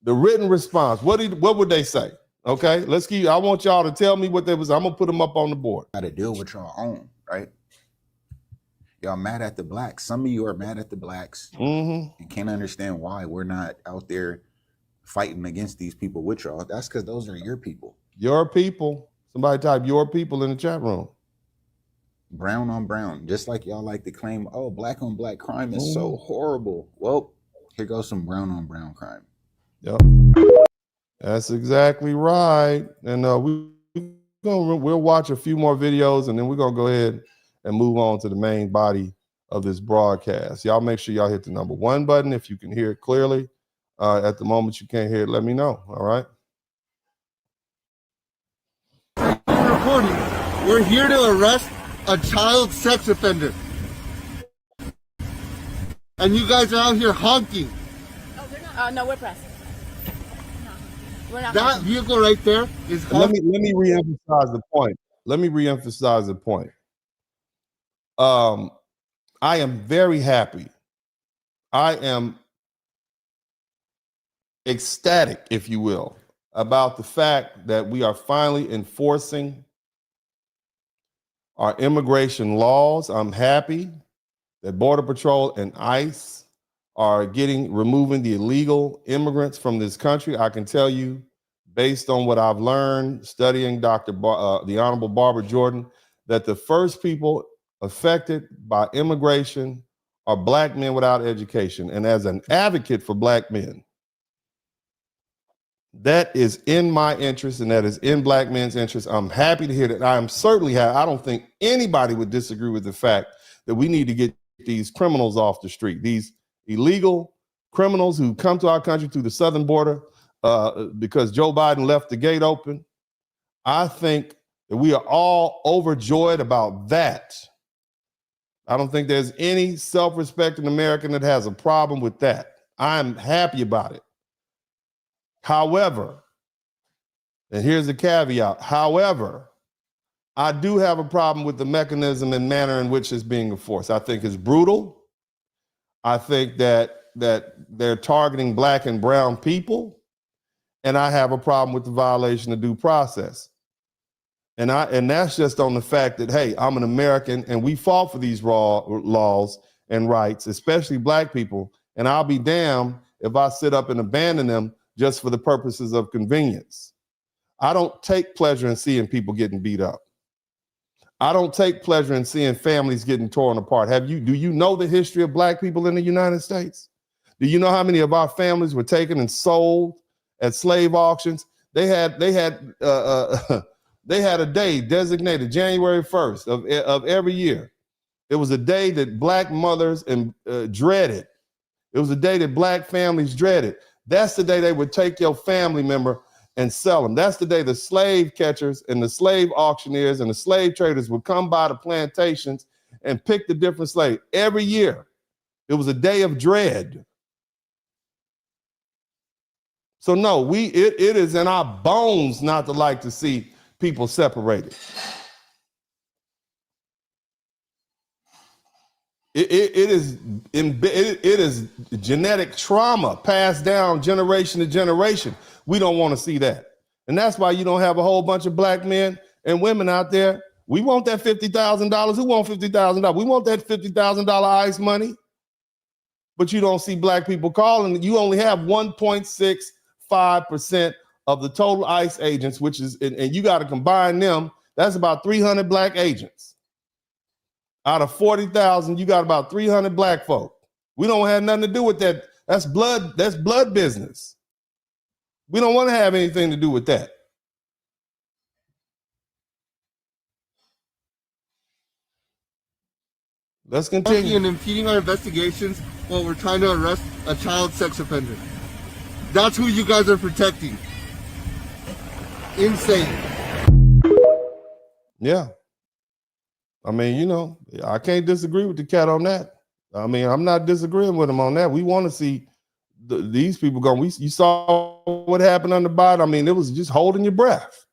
[SPEAKER 3] the written response. What would they say? Okay, I want y'all to tell me what they was. I'm gonna put them up on the board.
[SPEAKER 1] Got to deal with your own, right? Y'all mad at the blacks. Some of you are mad at the blacks and can't understand why we're not out there fighting against these people with y'all. That's because those are your people.
[SPEAKER 3] Your people. Somebody type "your people" in the chat room.
[SPEAKER 1] Brown on brown. Just like y'all like to claim, oh, black on black crime is so horrible. Well, here goes some brown on brown crime.
[SPEAKER 3] Yep, that's exactly right. And we'll watch a few more videos, and then we're gonna go ahead and move on to the main body of this broadcast. Y'all make sure y'all hit the number 1 button if you can hear it clearly. At the moment you can't hear it, let me know. All right.
[SPEAKER 12] Reporting. We're here to arrest a child sex offender, and you guys are out here honking.
[SPEAKER 23] Oh, we're not. No, we're pressing.
[SPEAKER 12] That vehicle right there is.
[SPEAKER 3] Let me reemphasize the point. I am very happy. I am ecstatic, if you will, about the fact that we are finally enforcing our immigration laws. I'm happy that Border Patrol and ICE are removing the illegal immigrants from this country. I can tell you, based on what I've learned studying the Honorable Barbara Jordan, that the first people affected by immigration are Black men without education. And as an advocate for Black men, that is in my interest and that is in Black men's interest. I'm happy to hear that. I am certainly happy. I don't think anybody would disagree with the fact that we need to get these criminals off the street, these illegal criminals who come to our country through the southern border because Joe Biden left the gate open. I think that we are all overjoyed about that. I don't think there's any self-respecting American that has a problem with that. I'm happy about it. However, and here's the caveat, however, I do have a problem with the mechanism and manner in which it's being enforced. I think it's brutal. I think that they're targeting Black and brown people, and I have a problem with the violation of due process. And that's just on the fact that, hey, I'm an American and we fought for these laws and rights, especially Black people, and I'll be damned if I sit up and abandon them just for the purposes of convenience. I don't take pleasure in seeing people getting beat up. I don't take pleasure in seeing families getting torn apart. Do you know the history of Black people in the United States? Do you know how many of our families were taken and sold at slave auctions? They had a day designated January 1st of every year. It was a day that Black mothers dreaded. It was a day that Black families dreaded. That's the day they would take your family member and sell them. That's the day the slave catchers and the slave auctioneers and the slave traders would come by the plantations and pick the different slaves. Every year, it was a day of dread. So no, it is in our bones not to like to see people separated. It is genetic trauma passed down generation to generation. We don't want to see that. And that's why you don't have a whole bunch of Black men and women out there. We want that $50,000. Who want $50,000? We want that $50,000 ICE money. But you don't see Black people calling. You only have 1.65% of the total ICE agents, which is, and you got to combine them. That's about 300 Black agents. Out of 40,000, you got about 300 Black folk. We don't have nothing to do with that. That's blood business. We don't want to have anything to do with that. Let's continue.
[SPEAKER 2] And impeding our investigations while we're trying to arrest a child sex offender. That's who you guys are protecting. Insane.
[SPEAKER 3] Yeah. I mean, you know, I can't disagree with the cat on that. I mean, I'm not disagreeing with him on that. We want to see these people go. You saw what happened on the bottom. I mean, it was just holding your breath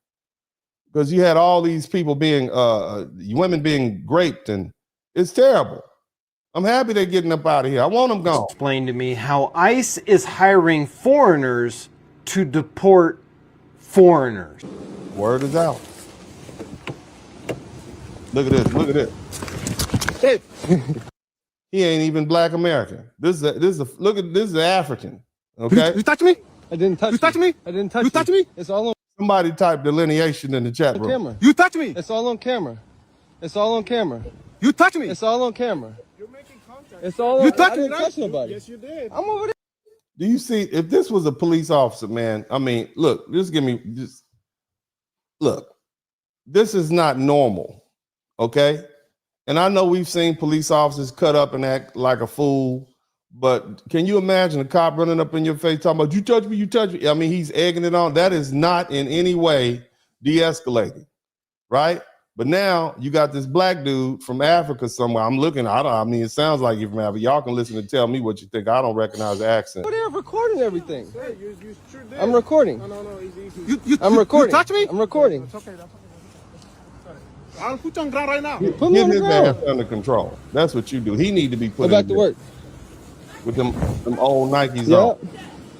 [SPEAKER 3] because you had all these people women being raped, and it's terrible. I'm happy they're getting up out of here. I want them gone.
[SPEAKER 18] Explain to me how ICE is hiring foreigners to deport foreigners.
[SPEAKER 3] Word is out. Look at this. Look at this. Hey. He ain't even Black American. This is African. Okay.
[SPEAKER 2] You touch me? I didn't touch you. You touch me? I didn't touch you. You touch me? It's all on.
[SPEAKER 3] Somebody type delineation in the chat room.
[SPEAKER 2] Camera. You touch me? It's all on camera. It's all on camera. You touch me? It's all on camera. You're making contact. It's all on. You touch me? I didn't touch nobody. Yes, you did. I'm over there.
[SPEAKER 3] Do you see? If this was a police officer, man, I mean, look. Look. This is not normal. Okay. And I know we've seen police officers cut up and act like a fool, but can you imagine a cop running up in your face talking about, you touch me, you touch me? I mean, he's egging it on. That is not in any way de-escalating, right? But now you got this Black dude from Africa somewhere. I mean, it sounds like you're from Africa. Y'all can listen and tell me what you think. I don't recognize the accent.
[SPEAKER 2] They're recording everything. Sir, you sure did. I'm recording. No, easy. I'm recording. You touch me? I'm recording. It's okay. I'll put you on ground right now.
[SPEAKER 3] Get his ass under control. That's what you do. He need to be put
[SPEAKER 2] back to work
[SPEAKER 3] with them old Nikes on.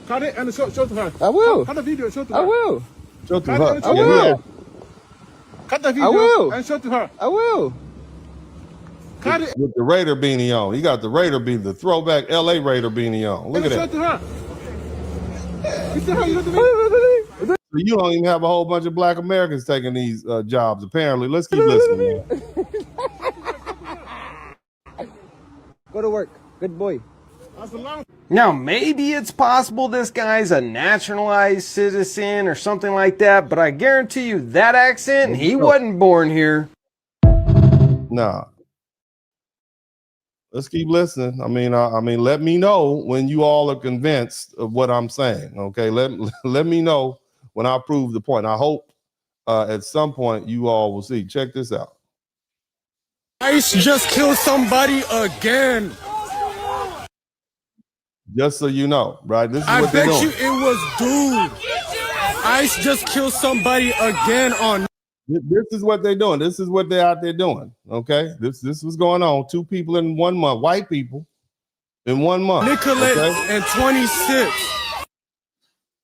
[SPEAKER 2] Cut it and show to her.
[SPEAKER 3] I will.
[SPEAKER 2] Cut the video and show to her.
[SPEAKER 3] I will. Show to her.
[SPEAKER 2] I will. Cut the video and show to her. I will.
[SPEAKER 3] With the Raider beanie on. He got the Raider beanie, the throwback LA Raider beanie on. Look at that. So you don't even have a whole bunch of black Americans taking these jobs, apparently. Let's keep listening.
[SPEAKER 2] Go to work. Good boy.
[SPEAKER 18] Now, maybe it's possible this guy's a naturalized citizen or something like that, but I guarantee you that accent, he wasn't born here.
[SPEAKER 3] Nah. Let's keep listening. I mean, let me know when you all are convinced of what I'm saying. Okay, let me know when I prove the point. I hope at some point you all will see. Check this out.
[SPEAKER 2] ICE just killed somebody again.
[SPEAKER 3] Just so you know, right? This is
[SPEAKER 2] I
[SPEAKER 3] what they're
[SPEAKER 2] bet
[SPEAKER 3] doing.
[SPEAKER 2] you it was dude. ICE just killed somebody again on.
[SPEAKER 3] This is what they're doing. This is what they're out there doing. Okay, this was going on. 2 people in 1 month, white people in 1 month.
[SPEAKER 2] Nicolette
[SPEAKER 3] okay?
[SPEAKER 2] and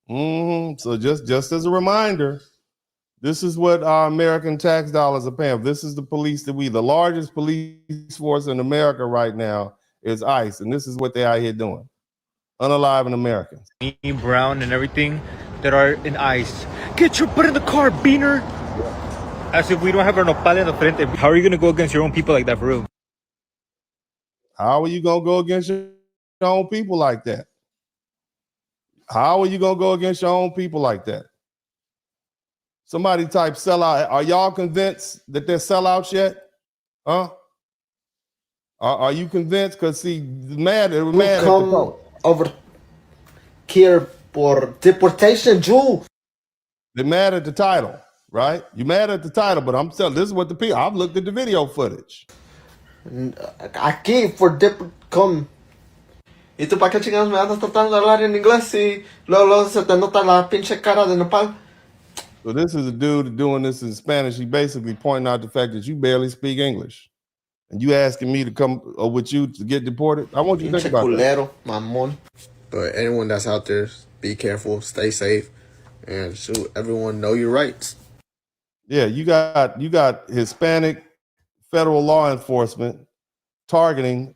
[SPEAKER 2] 26.
[SPEAKER 3] So just as a reminder, this is what our American tax dollars are paying. This is the police the largest police force in America right now is ICE, and this is what they're out here doing. Unaliving Americans.
[SPEAKER 6] Brown and everything that are in ICE. Get your butt in the car, Beaner. As if we don't have our nopal in the frente. How are you going to go against your own people like that, for real?
[SPEAKER 3] How are you going to go against your own people like that? How are you going to go against your own people like that? Somebody type sellout. Are y'all convinced that they're sellouts yet? Huh? Are you convinced? Because see, mad at the
[SPEAKER 16] over here por deportation, Jew.
[SPEAKER 3] They're mad at the title, right? You're mad at the title, but I'm telling this is what the people. I've looked at the video footage.
[SPEAKER 16] Aquí for come. ¿Y tú para qué chingados me andas tratando de hablar en inglés si luego se te nota la pinche cara de nopal?
[SPEAKER 3] So this is a dude doing this in Spanish. He basically pointing out the fact that you barely speak English. And you asking me to come with you to get deported? I want you to think about that.
[SPEAKER 16] Mamón. But anyone that's out there, be careful, stay safe, and shoot, everyone know your rights.
[SPEAKER 3] Yeah, you got Hispanic federal law enforcement targeting,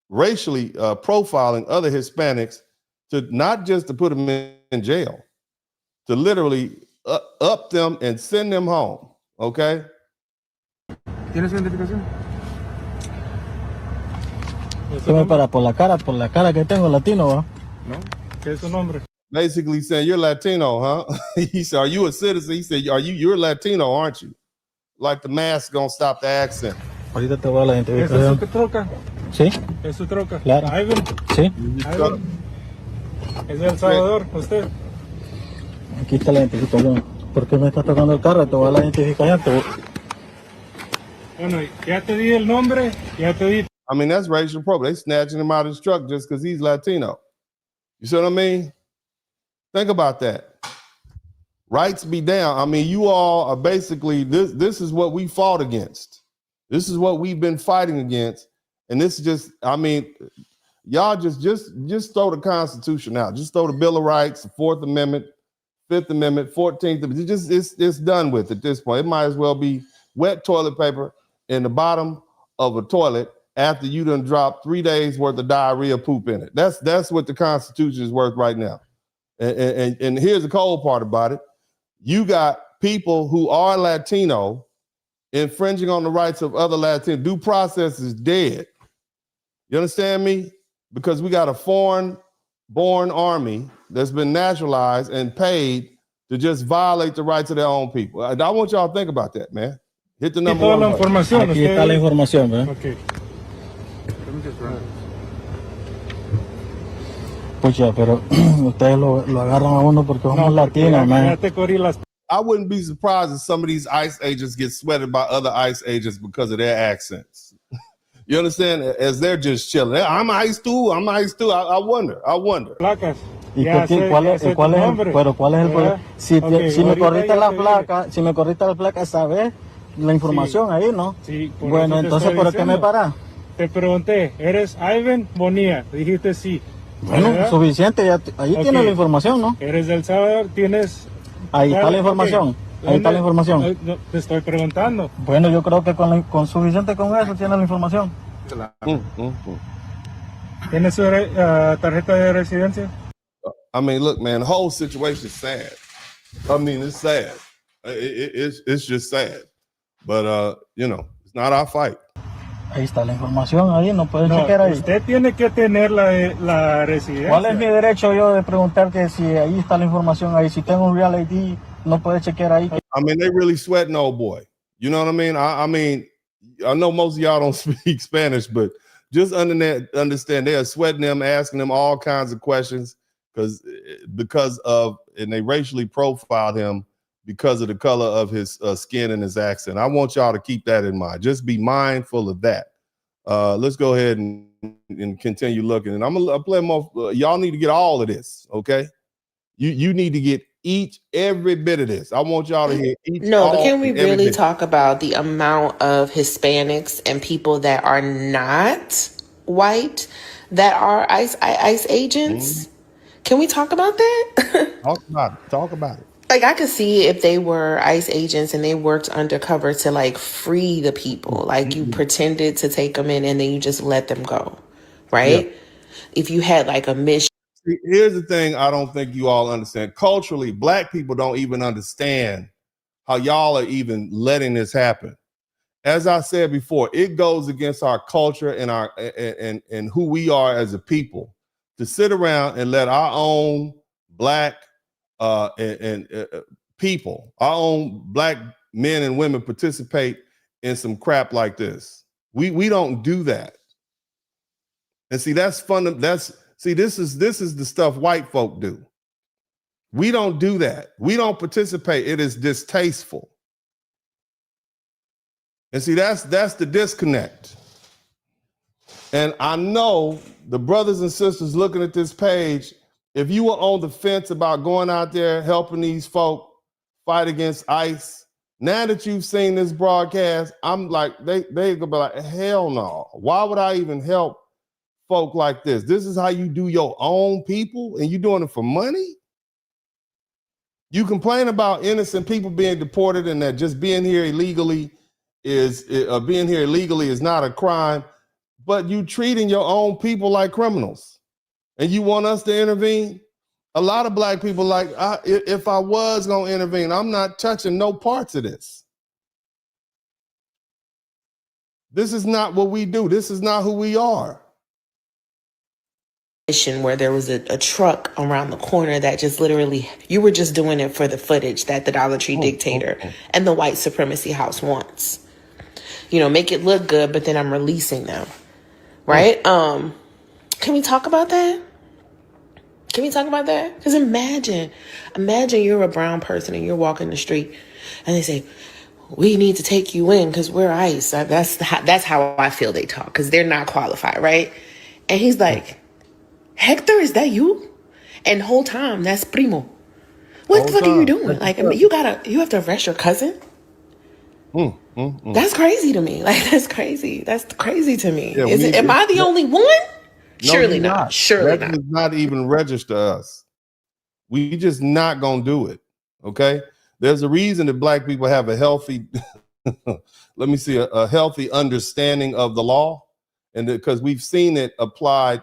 [SPEAKER 3] racially profiling other Hispanics to not just to put them in jail, to literally up them and send them home. Okay.
[SPEAKER 2] ¿Tienes su identificación?
[SPEAKER 5] Por la cara que tengo, latino, ¿va?
[SPEAKER 2] No. ¿Qué es su nombre?
[SPEAKER 3] Basically saying you're Latino, huh? He said, "Are you a citizen?" He said, you're Latino, aren't you?" Like the mask gonna stop the accent.
[SPEAKER 5] Ahorita te voy a la identificación.
[SPEAKER 2] ¿Es su troca?
[SPEAKER 5] Sí.
[SPEAKER 2] ¿Es su troca?
[SPEAKER 5] Claro.
[SPEAKER 2] Ivan.
[SPEAKER 5] Sí.
[SPEAKER 2] Ivan. ¿Es de El Salvador, usted?
[SPEAKER 5] Aquí está la identificación. ¿Por qué me estás tocando el carro? Te voy a la identificación.
[SPEAKER 2] Bueno, ya te di el nombre, ya te di.
[SPEAKER 3] I mean, that's racial appropriation. They snatching him out of his truck just because he's Latino. You see what I mean? Think about that. Rights be down. I mean, you all are basically, this is what we fought against. This is what we've been fighting against. And this is just, I mean, y'all just throw the Constitution out. Just throw the Bill of Rights, the 4th Amendment, 5th Amendment, 14th Amendment. It's done with at this point. It might as well be wet toilet paper in the bottom of a toilet after you done dropped 3 days worth of diarrhea poop in it. That's what the Constitution is worth right now. And here's the cold part about it. You got people who are Latino infringing on the rights of other Latinos. Due process is dead. You understand me? Because we got a foreign-born army that's been naturalized and paid to just violate the rights of their own people. I want y'all to think about that, man. Hit the number one.
[SPEAKER 5] Aquí está la información, ¿verdad?
[SPEAKER 2] Okay.
[SPEAKER 5] Pucha, pero ustedes lo agarran a uno porque somos latinos, man.
[SPEAKER 3] I wouldn't be surprised if some of these ICE agents get sweated by other ICE agents because of their accents. You understand? As they're just chilling. I'm ICE too. I wonder.
[SPEAKER 2] Placas.
[SPEAKER 5] ¿Y cuál es el problema? Si me corriste la placa, ¿sabes? La información ahí, ¿no?
[SPEAKER 2] Sí,
[SPEAKER 5] bueno, entonces, ¿por qué me paras?
[SPEAKER 2] Te pregunté, ¿eres Ivan Bonilla? Dijiste sí.
[SPEAKER 5] Bueno, ¿verdad? Suficiente, ahí tienes la información, ¿no?
[SPEAKER 2] ¿Eres de El Salvador? ¿Tienes...?
[SPEAKER 5] Ahí está la información. Ahí está la información.
[SPEAKER 12] Te estoy preguntando.
[SPEAKER 5] Bueno, yo creo que con suficiente con eso tiene la información.
[SPEAKER 12] ¿Tiene su tarjeta de residencia?
[SPEAKER 3] I mean, look, man, the whole situation is sad. I mean, it's sad. It's just sad. But, you know, it's not our fight.
[SPEAKER 5] Ahí está la información, ahí no pueden chequear ahí.
[SPEAKER 12] Usted tiene que tener la residencia.
[SPEAKER 5] ¿Cuál es mi derecho yo de preguntar que si ahí está la información ahí? Si tengo un Real ID, no puede chequear ahí.
[SPEAKER 3] I mean, they really sweating old boy. You know what I mean? I mean, I know most of y'all don't speak Spanish, but just understand they are sweating them, asking them all kinds of questions because of, and they racially profiled him because of the color of his skin and his accent. I want y'all to keep that in mind. Just be mindful of that. Let's go ahead and continue looking. And I'm gonna play more. Y'all need to get all of this, okay? You need to get every bit of this. I want y'all to hear each.
[SPEAKER 10] No, but can we really talk about the amount of Hispanics and people that are not white that are ICE agents? Mm-hmm. Can we talk about that?
[SPEAKER 3] Talk about it.
[SPEAKER 10] Like, I could see if they were ICE agents and they worked undercover to like free the people, like you pretended to take them in and then you just let them go, right? Yeah. If you had like a mission.
[SPEAKER 3] See, here's the thing I don't think you all understand. Culturally, Black people don't even understand how y'all are even letting this happen. As I said before, it goes against our culture and our and who we are as a people to sit around and let our own Black people, our own Black men and women participate in some crap like this. We don't do that. And see, that's fun. This is the stuff white folk do. We don't do that. We don't participate. It is distasteful. And see, that's the disconnect. And I know the brothers and sisters looking at this page, if you were on the fence about going out there helping these folk fight against ICE, now that you've seen this broadcast, I'm like, they gonna be like, hell no. Why would I even help folk like this? This is how you do your own people, and you're doing it for money? You complain about innocent people being deported and that just being here illegally is not a crime, but you treating your own people like criminals. And you want us to intervene? A lot of Black people like, if I was going to intervene, I'm not touching no parts of this. This is not what we do. This is not who we are.
[SPEAKER 10] Where there was a truck around the corner that just literally, you were just doing it for the footage that the Dollar Tree dictator and the white supremacy house wants. You know, make it look good, but then I'm releasing them. Right? Can we talk about that? Can we talk about that? Because imagine you're a brown person and you're walking the street and they say, we need to take you in because we're ICE. That's how I feel they talk, because they're not qualified, right? And he's like, Hector, is that you? And the whole time, that's Primo. What the fuck are you doing? Like, I mean, you have to arrest your cousin? That's crazy to me. Like, that's crazy. That's crazy to me.
[SPEAKER 3] Yeah,
[SPEAKER 10] am I the only one?
[SPEAKER 3] No,
[SPEAKER 10] Surely not. Surely
[SPEAKER 3] that
[SPEAKER 10] not.
[SPEAKER 3] does not even register us. We just not gonna do it. Okay. There's a reason that Black people have a healthy, a healthy understanding of the law, and because we've seen it applied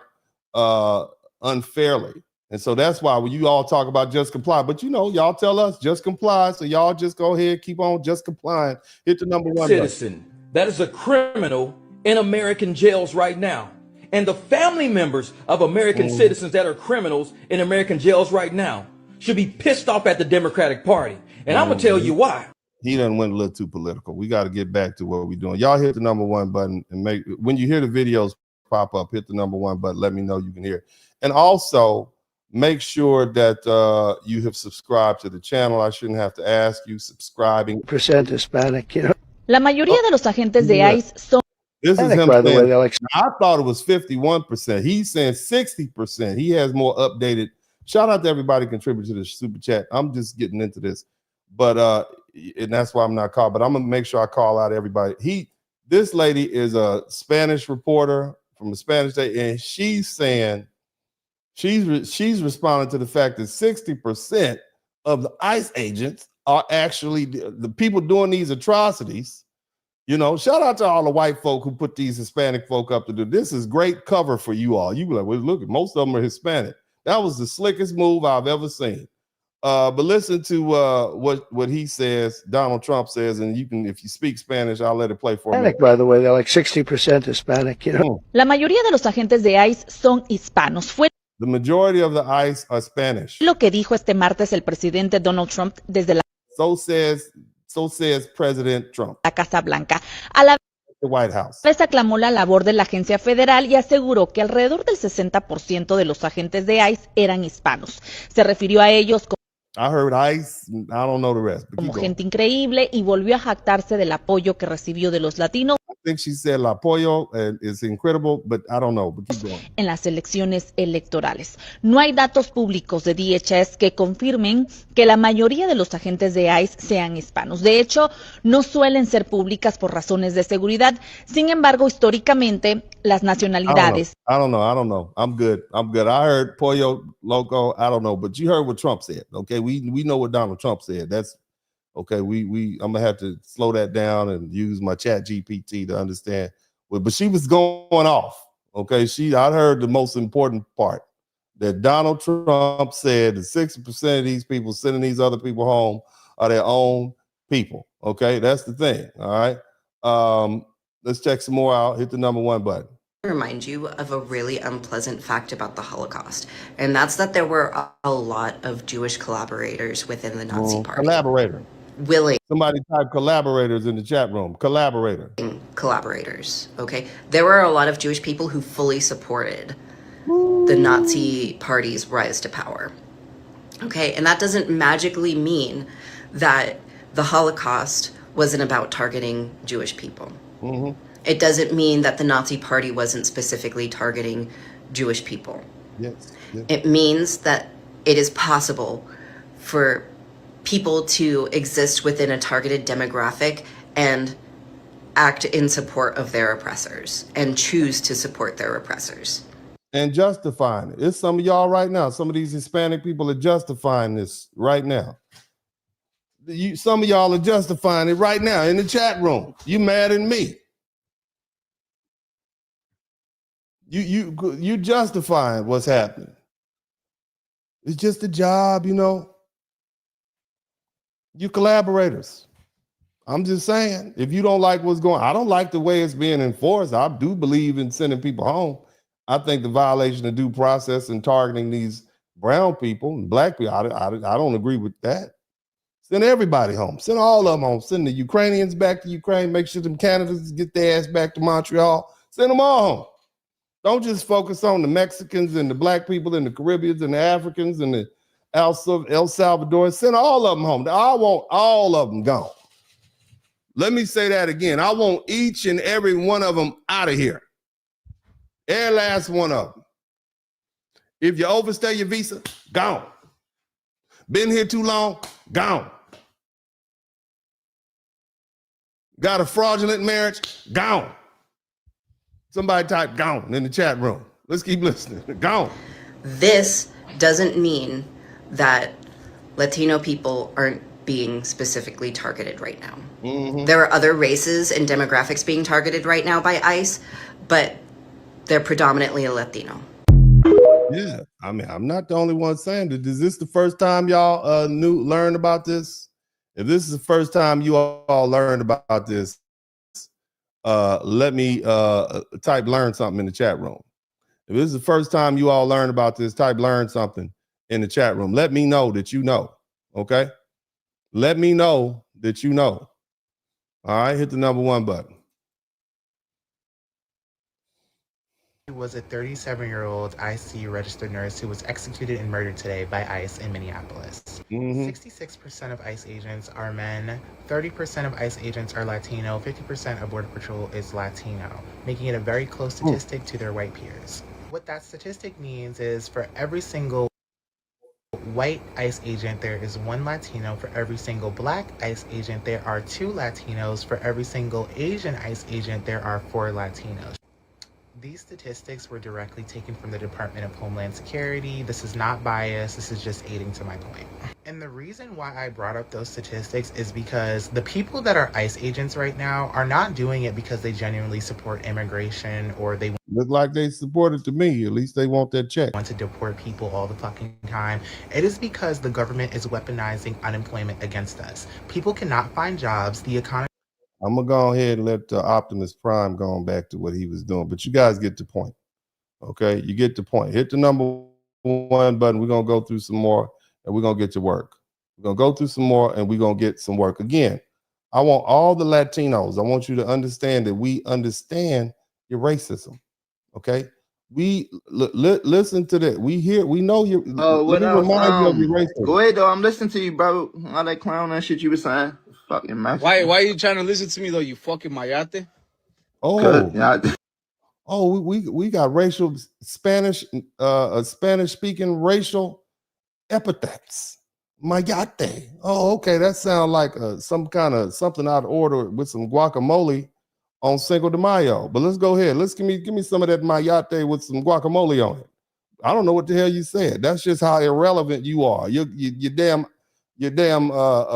[SPEAKER 3] unfairly. And so that's why when you all talk about just comply, but you know, y'all tell us just comply. So y'all just go ahead, keep on just complying. Hit the number 1
[SPEAKER 7] citizen that is a criminal in American jails right now. And the family members of American citizens that are criminals in American jails right now should be pissed off at the Democratic Party. And I'm going to tell you why.
[SPEAKER 3] He done went a little too political. We got to get back to what we're doing. Y'all hit the number 1 button and when you hear the videos pop up, hit the number 1 button. Let me know you can hear it. And also make sure that you have subscribed to the channel. I shouldn't have to ask you, subscribing.
[SPEAKER 19] Percent Hispanic, you know.
[SPEAKER 17] La mayoría de los agentes de ICE son.
[SPEAKER 3] This is him saying, I thought it was 51%. He's saying 60%. He has more updated. Shout out to everybody contributing to the super chat. I'm just getting into this, but and that's why I'm not called. But I'm gonna make sure I call out everybody. This lady is a Spanish reporter from the Spanish day, and she's saying she's responding to the fact that 60% of the ICE agents are actually the people doing these atrocities. You know, shout out to all the white folk who put these Hispanic folk up to do. This is great cover for you all. You be like, well, look, most of them are Hispanic. That was the slickest move I've ever seen. But listen to what he says, Donald Trump says, and you can, if you speak Spanish, I'll let it play for a minute.
[SPEAKER 19] By the way, they're like 60% Hispanic, you know.
[SPEAKER 20] La mayoría de los agentes de ICE son hispanos. Fue
[SPEAKER 3] The majority of the ICE are Spanish.
[SPEAKER 20] lo que dijo este martes el presidente Donald Trump desde la
[SPEAKER 3] So says President Trump.
[SPEAKER 20] La Casa Blanca. A la
[SPEAKER 3] The White House.
[SPEAKER 20] vez aclamó la labor de la agencia federal y aseguró que alrededor del 60% de los agentes de ICE eran hispanos. Se refirió a ellos como
[SPEAKER 3] I heard ICE. I don't know the rest.
[SPEAKER 20] como gente increíble y volvió a jactarse del apoyo que recibió de los latinos
[SPEAKER 3] I think she said el apoyo is incredible, but I don't know. But keep going.
[SPEAKER 20] en las elecciones electorales. No hay datos públicos de DHS que confirmen que la mayoría de los agentes de ICE sean hispanos. De hecho, no suelen ser públicas por razones de seguridad. Sin embargo, históricamente, las nacionalidades
[SPEAKER 3] I don't know. I'm good. I heard pollo loco. I don't know, but you heard what Trump said. Okay, we know what Donald Trump said. That's okay. I'm gonna have to slow that down and use my chat GPT to understand. But she was going off. Okay, I heard the most important part that Donald Trump said that 60% of these people sending these other people home are their own people. Okay, that's the thing. All right. Let's check some more out. Hit the number 1 button.
[SPEAKER 21] Remind you of a really unpleasant fact about the Holocaust, and that's that there were a lot of Jewish collaborators within the Nazi Party.
[SPEAKER 3] Collaborator.
[SPEAKER 21] Willing
[SPEAKER 3] Somebody type collaborators in the chat room.
[SPEAKER 21] collaborators, okay? There were a lot of Jewish people who fully supported the Nazi Party's rise to power, okay? And that doesn't magically mean that the Holocaust wasn't about targeting Jewish people.
[SPEAKER 3] Mm-hmm.
[SPEAKER 21] It doesn't mean that the Nazi Party wasn't specifically targeting Jewish people.
[SPEAKER 3] Yes.
[SPEAKER 21] It means that it is possible for people to exist within a targeted demographic and act in support of their oppressors and choose to support their oppressors.
[SPEAKER 3] And justifying it. It's some of y'all right now. Some of these Hispanic people are justifying this right now. Some of y'all are justifying it right now in the chat room. You mad at me. You justifying what's happening. It's just a job, you know. You collaborators. I'm just saying, if you don't like what's going on, I don't like the way it's being enforced. I do believe in sending people home. I think the violation of due process and targeting these brown people and black people, I don't agree with that. Send everybody home. Send all of them home. Send the Ukrainians back to Ukraine. Make sure them Canadians get their ass back to Montreal. Send them all home. Don't just focus on the Mexicans and the black people and the Caribbeans and the Africans and the El Salvador. Send all of them home. I want all of them gone. Let me say that again. I want each and every one of them out of here. Every last one of them. If you overstay your visa, gone. Been here too long, gone. Got a fraudulent marriage, gone. Somebody type gone in the chat room. Let's keep listening. Gone.
[SPEAKER 21] This doesn't mean that Latino people aren't being specifically targeted right now.
[SPEAKER 3] Mm-hmm.
[SPEAKER 21] There are other races and demographics being targeted right now by ICE, but they're predominantly a Latino.
[SPEAKER 3] Yeah, I mean, I'm not the only one saying that. Is this the first time y'all learned about this? If this is the first time you all learned about this, let me type learn something in the chat room. If this is the first time you all learned about this, type learn something in the chat room. Let me know that you know, okay? Let me know that you know. All right, hit the number 1 button.
[SPEAKER 22] Was a 37-year-old ICU registered nurse who was executed and murdered today by ICE in Minneapolis. 66% of ICE agents are men, 30% of ICE agents are Latino, 50% of Border Patrol is Latino, making it a very close statistic to their white peers. What that statistic means is for every single white ICE agent, there is 1 Latino. For every single black ICE agent, there are 2 Latinos. For every single Asian ICE agent, there are 4 Latinos. These statistics were directly taken from the Department of Homeland Security. This is not biased. This is just aiding to my point. And the reason why I brought up those statistics is because the people that are ICE agents right now are not doing it because they genuinely support immigration or they
[SPEAKER 3] look like they support it to me. At least they want that check.
[SPEAKER 22] Want to deport people all the fucking time. It is because the government is weaponizing unemployment against us. People cannot find jobs. The economy.
[SPEAKER 3] I'm gonna go ahead and let Optimus Prime go on back to what he was doing, but you guys get the point. Okay, you get the point. Hit the number 1 button. We're gonna go through some more, and we're gonna get to work. We're gonna go through some more, and we're gonna get some work. Again, I want all the Latinos. I want you to understand that we understand your racism. Okay, we listen to that. We know you.
[SPEAKER 4] What
[SPEAKER 3] Let me
[SPEAKER 4] else?
[SPEAKER 3] remind you of your racism.
[SPEAKER 4] Go ahead though. I'm listening to you, bro. All that clown and shit you was saying. Fucking man.
[SPEAKER 2] Why are you trying to listen to me though? You fucking mayate.
[SPEAKER 3] We got racial Spanish, Spanish speaking racial epithets. Mayate. Oh, okay. That sounds like some kind of something out of order with some guacamole on Cinco de Mayo. But let's go ahead. Let's give me some of that mayate with some guacamole on it. I don't know what the hell you said. That's just how irrelevant you are. Your damn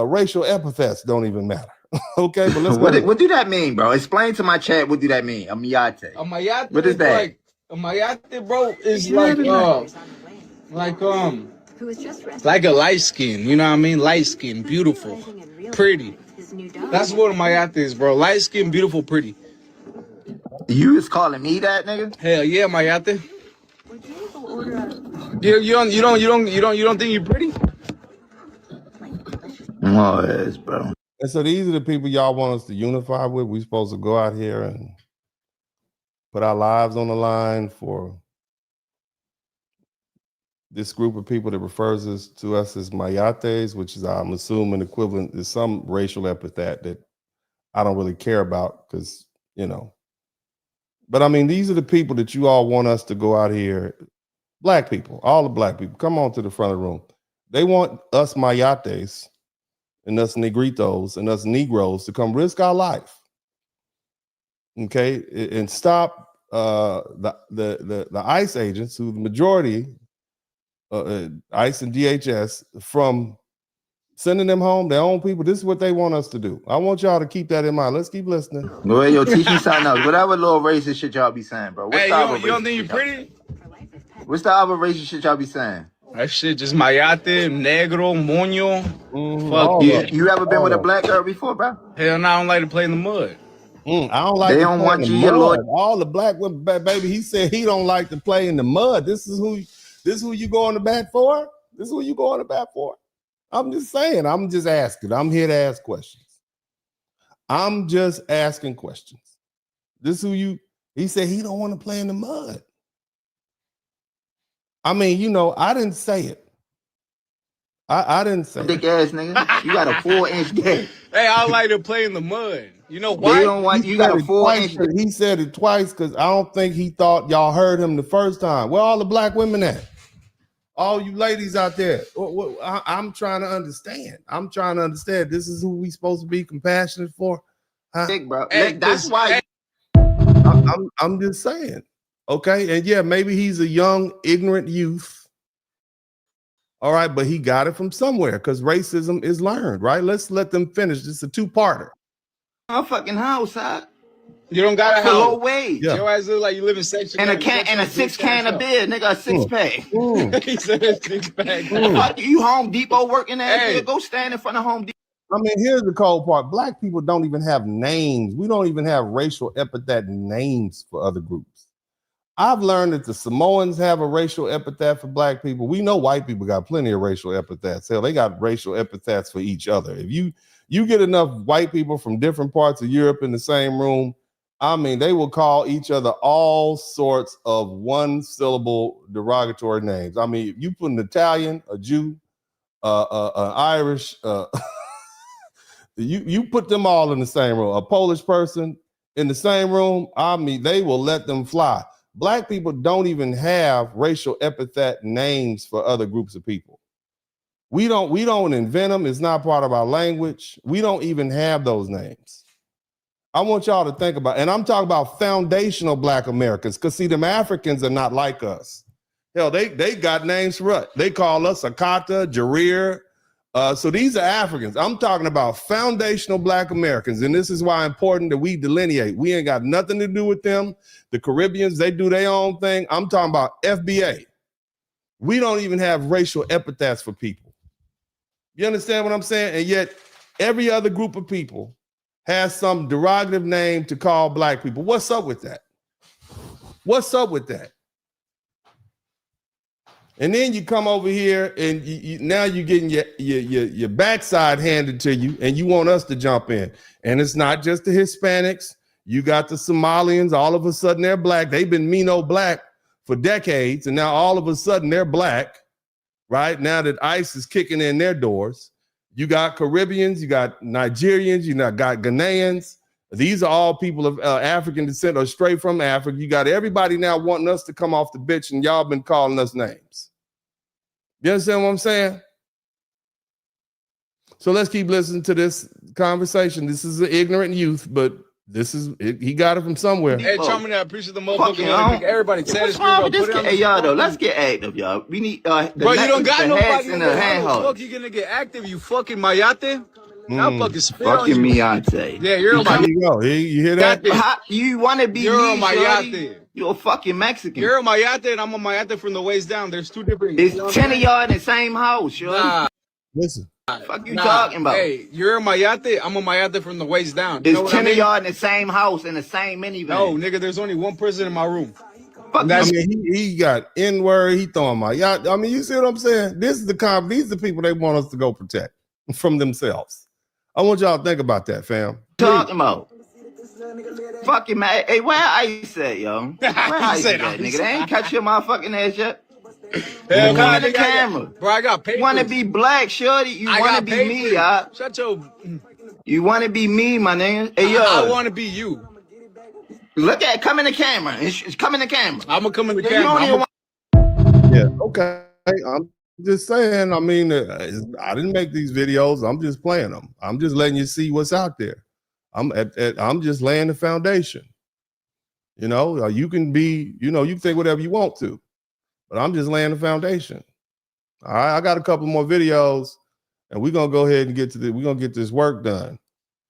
[SPEAKER 3] racial epithets don't even matter. Okay, but let's
[SPEAKER 4] what do that mean, bro? Explain to my chat what do that mean? A mayate.
[SPEAKER 2] A mayate.
[SPEAKER 4] What is that?
[SPEAKER 2] Like, a mayate, bro, is like a light skin. You know what I mean? Light skin, beautiful, pretty. That's what a mayate is, bro. Light skin, beautiful, pretty.
[SPEAKER 4] You is calling me that, nigga?
[SPEAKER 2] Hell yeah, mayate. You don't think you're pretty?
[SPEAKER 4] Oh, yes, bro.
[SPEAKER 3] And so these are the people y'all want us to unify with. We're supposed to go out here and put our lives on the line for this group of people that refers to us as mayates, which is, I'm assuming, equivalent to some racial epithet that I don't really care about because, But I mean, these are the people that you all want us to go out here. Black people, all the black people, come on to the front of the room. They want us mayates and us negritos and us Negroes to come risk our life, okay, and stop the ICE agents, who the majority, ICE and DHS, from sending them home, their own people. This is what they want us to do. I want y'all to keep that in mind. Let's keep listening.
[SPEAKER 4] Go ahead, yo, teach me something else. Whatever little racist shit y'all be saying, bro.
[SPEAKER 2] Hey, you don't think you're pretty?
[SPEAKER 4] What's the other racist shit y'all be saying?
[SPEAKER 2] That shit just mayate, negro, moño. Fuck
[SPEAKER 4] yeah. You ever been with a black girl before, bro?
[SPEAKER 2] Hell no, I don't like to play in the mud.
[SPEAKER 3] I don't like. They don't want you. All the black women, baby. He said he don't like to play in the mud. This is who you go on the bat for. This is who you go on the bat for. I'm just saying. I'm just asking. I'm here to ask questions. I'm just asking questions. This is who you. He said he don't want to play in the mud. I mean, I didn't say it. I didn't say
[SPEAKER 4] dick ass nigga. You got a 4-inch dick.
[SPEAKER 2] Hey, I like to play in the mud. You know why?
[SPEAKER 4] They don't want you got a 4-inch dick.
[SPEAKER 3] He said it twice because I don't think he thought y'all heard him the first time. Where all the black women at? All you ladies out there. I'm trying to understand. This is who we supposed to be compassionate for. Huh?
[SPEAKER 4] Dick, bro. Hey, that's why.
[SPEAKER 3] I'm just saying. Okay, and yeah, maybe he's a young, ignorant youth. All right, but he got it from somewhere because racism is learned, right? Let's let them finish. This is a two-parter.
[SPEAKER 4] My fucking house, huh?
[SPEAKER 2] You don't got a house.
[SPEAKER 4] Low wage.
[SPEAKER 2] Yeah. Your ass look like you live in section.
[SPEAKER 4] And a 6-can of beer, nigga, a 6-pack.
[SPEAKER 2] He said a 6-pack.
[SPEAKER 4] Fuck you, Home Depot working ass nigga. Go stand in front of Home Depot.
[SPEAKER 3] I mean, here's the cold part. Black people don't even have names. We don't even have racial epithet names for other groups. I've learned that the Samoans have a racial epithet for black people. We know white people got plenty of racial epithets. Hell, they got racial epithets for each other. If you get enough white people from different parts of Europe in the same room, I mean, they will call each other all sorts of one-syllable derogatory names. I mean, if you put an Italian, a Jew, an Irish, you put them all in the same room. A Polish person in the same room, I mean, they will let them fly. Black people don't even have racial epithet names for other groups of people. We don't invent them. It's not part of our language. We don't even have those names. I want y'all to think about, and I'm talking about foundational Black Americans, because see, them Africans are not like us. Hell, they got names for us. They call us Akata, Jarir. So these are Africans. I'm talking about foundational Black Americans, and this is why it's important that we delineate. We ain't got nothing to do with them. The Caribbeans, they do their own thing. I'm talking about FBA. We don't even have racial epithets for people. You understand what I'm saying? And yet, every other group of people has some derogative name to call Black people. What's up with that? What's up with that? And then you come over here and now you're getting your backside handed to you, and you want us to jump in. And it's not just the Hispanics. You got the Somalians. All of a sudden they're Black. They've been Mino Black for decades, and now all of a sudden they're Black, right? Now that ICE is kicking in their doors. You got Caribbeans, you got Nigerians, you got Ghanaians. These are all people of African descent or straight from Africa. You got everybody now wanting us to come off the bitch, and y'all been calling us names. You understand what I'm saying? So let's keep listening to this conversation. This is an ignorant youth, but this is he got it from somewhere.
[SPEAKER 12] Hey, tell me that. I appreciate the motherfucker. Everybody say this.
[SPEAKER 4] Hey, y'all, though, let's get active, y'all. We need
[SPEAKER 12] Bro, you don't got nobody
[SPEAKER 4] in the handhold.
[SPEAKER 12] Fuck, you gonna get active? You fucking mayate? Y'all fucking spit
[SPEAKER 4] Fucking
[SPEAKER 12] on you.
[SPEAKER 4] Miyate.
[SPEAKER 12] Yeah, you're on my.
[SPEAKER 3] There you go. You hear that?
[SPEAKER 4] You want to be
[SPEAKER 12] You're on
[SPEAKER 4] me,
[SPEAKER 12] my
[SPEAKER 4] shorty? You're a fucking Mexican.
[SPEAKER 12] You're a mayate and I'm a mayate from the waist down. There's two different.
[SPEAKER 4] It's 10 of y'all in the same house, shorty.
[SPEAKER 12] Nah.
[SPEAKER 3] Listen.
[SPEAKER 4] Fuck you talking about?
[SPEAKER 12] Hey, you're a mayate. I'm a mayate from the waist down. You know
[SPEAKER 4] It's
[SPEAKER 12] what
[SPEAKER 4] 10
[SPEAKER 12] I mean?
[SPEAKER 4] of y'all in the same house in the same minivan.
[SPEAKER 12] No, nigga, there's only one person in my room.
[SPEAKER 3] I mean, he got N-word. He throwing my yacht. I mean, you see what I'm saying? These are the people they want us to go protect from themselves. I want y'all to think about that, fam.
[SPEAKER 4] Talking about? Fucking man. Hey, where Ice at, yo? Where Ice at, nigga? They ain't catch your motherfucking ass yet.
[SPEAKER 12] Hell,
[SPEAKER 4] Come in the camera.
[SPEAKER 12] Bro, I got papers.
[SPEAKER 4] You want to be Black, shorty? You want to be me, y'all?
[SPEAKER 12] Shut your.
[SPEAKER 4] You want to be me, my nigga? Hey, yo.
[SPEAKER 12] I want to be you.
[SPEAKER 4] Look at, come in the camera. Come in the camera.
[SPEAKER 12] I'm gonna come in the
[SPEAKER 4] camera.
[SPEAKER 3] Yeah, okay. I'm just saying, I mean, I didn't make these videos. I'm just playing them. I'm just letting you see what's out there. I'm just laying the foundation. You know, you can be, you can think whatever you want to, but I'm just laying the foundation. All right, I got a couple more videos, and we're gonna go ahead and we're gonna get this work done.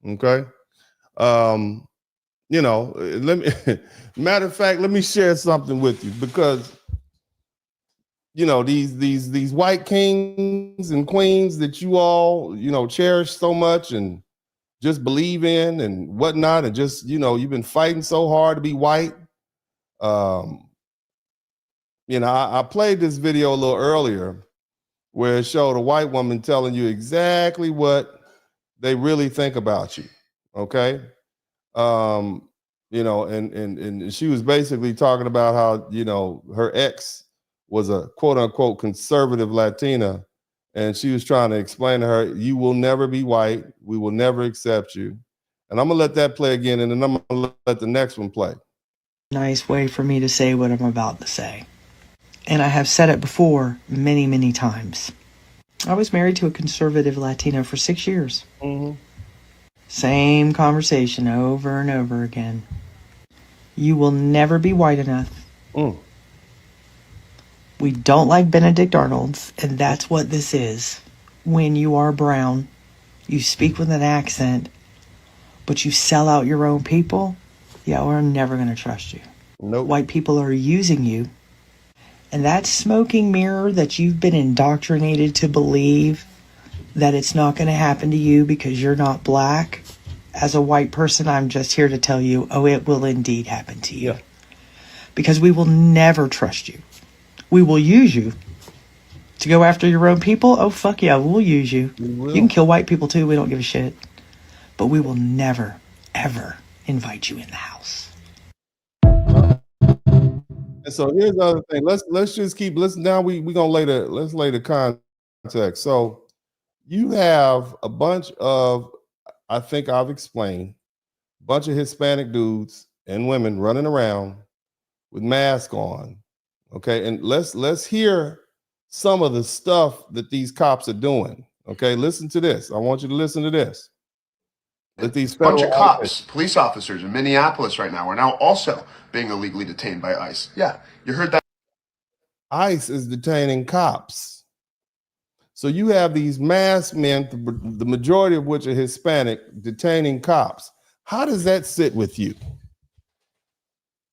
[SPEAKER 3] Okay. Let me matter of fact, let me share something with you, because these white kings and queens that you all, cherish so much and just believe in and whatnot, and just, you've been fighting so hard to be white. I played this video a little earlier where it showed a white woman telling you exactly what they really think about you. Okay. And she was basically talking about how, her ex was a quote unquote conservative Latina. And she was trying to explain to her, you will never be white. We will never accept you. And I'm going to let that play again. And then I'm going to let the next one play.
[SPEAKER 8] Nice way for me to say what I'm about to say. And I have said it before many, many times. I was married to a conservative Latina for 6 years.
[SPEAKER 3] Mm-hmm.
[SPEAKER 8] Same conversation over and over again. You will never be white enough. We don't like Benedict Arnolds, and that's what this is. When you are brown, you speak with an accent, but you sell out your own people, yeah, we're never going to trust you.
[SPEAKER 3] Nope.
[SPEAKER 8] White people are using you. And that smoking mirror that you've been indoctrinated to believe that it's not going to happen to you because you're not black, as a white person, I'm just here to tell you, it will indeed happen to you. Because we will never trust you. We will use you to go after your own people. Oh, fuck yeah, we'll use you. You can kill white people too. We don't give a shit. But we will never, ever invite you in the house.
[SPEAKER 3] And so here's the other thing. Let's just keep listening. Now we're gonna lay the context. So you have a bunch of, I think I've explained, a bunch of Hispanic dudes and women running around with masks on. Okay, and let's hear some of the stuff that these cops are doing. Okay, listen to this. I want you to listen to this. that these
[SPEAKER 9] bunch of
[SPEAKER 3] federal
[SPEAKER 9] cops, police officers in Minneapolis right now are now also being illegally detained by ICE. Yeah, you heard that.
[SPEAKER 3] ICE is detaining cops. So you have these masked men, the majority of which are Hispanic, detaining cops. How does that sit with you?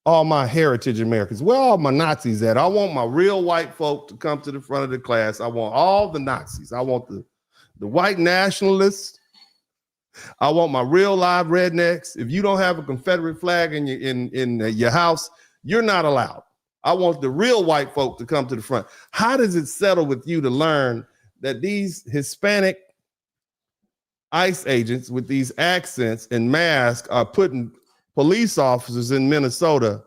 [SPEAKER 3] All my heritage Americans, where all my Nazis at? I want my real white folk to come to the front of the class. I want all the Nazis. I want the white nationalists. I want my real live rednecks. If you don't have a Confederate flag in your house, you're not allowed. I want the real white folk to come to the front. How does it settle with you to learn that these Hispanic ICE agents with these accents and masks are putting police officers in Minnesota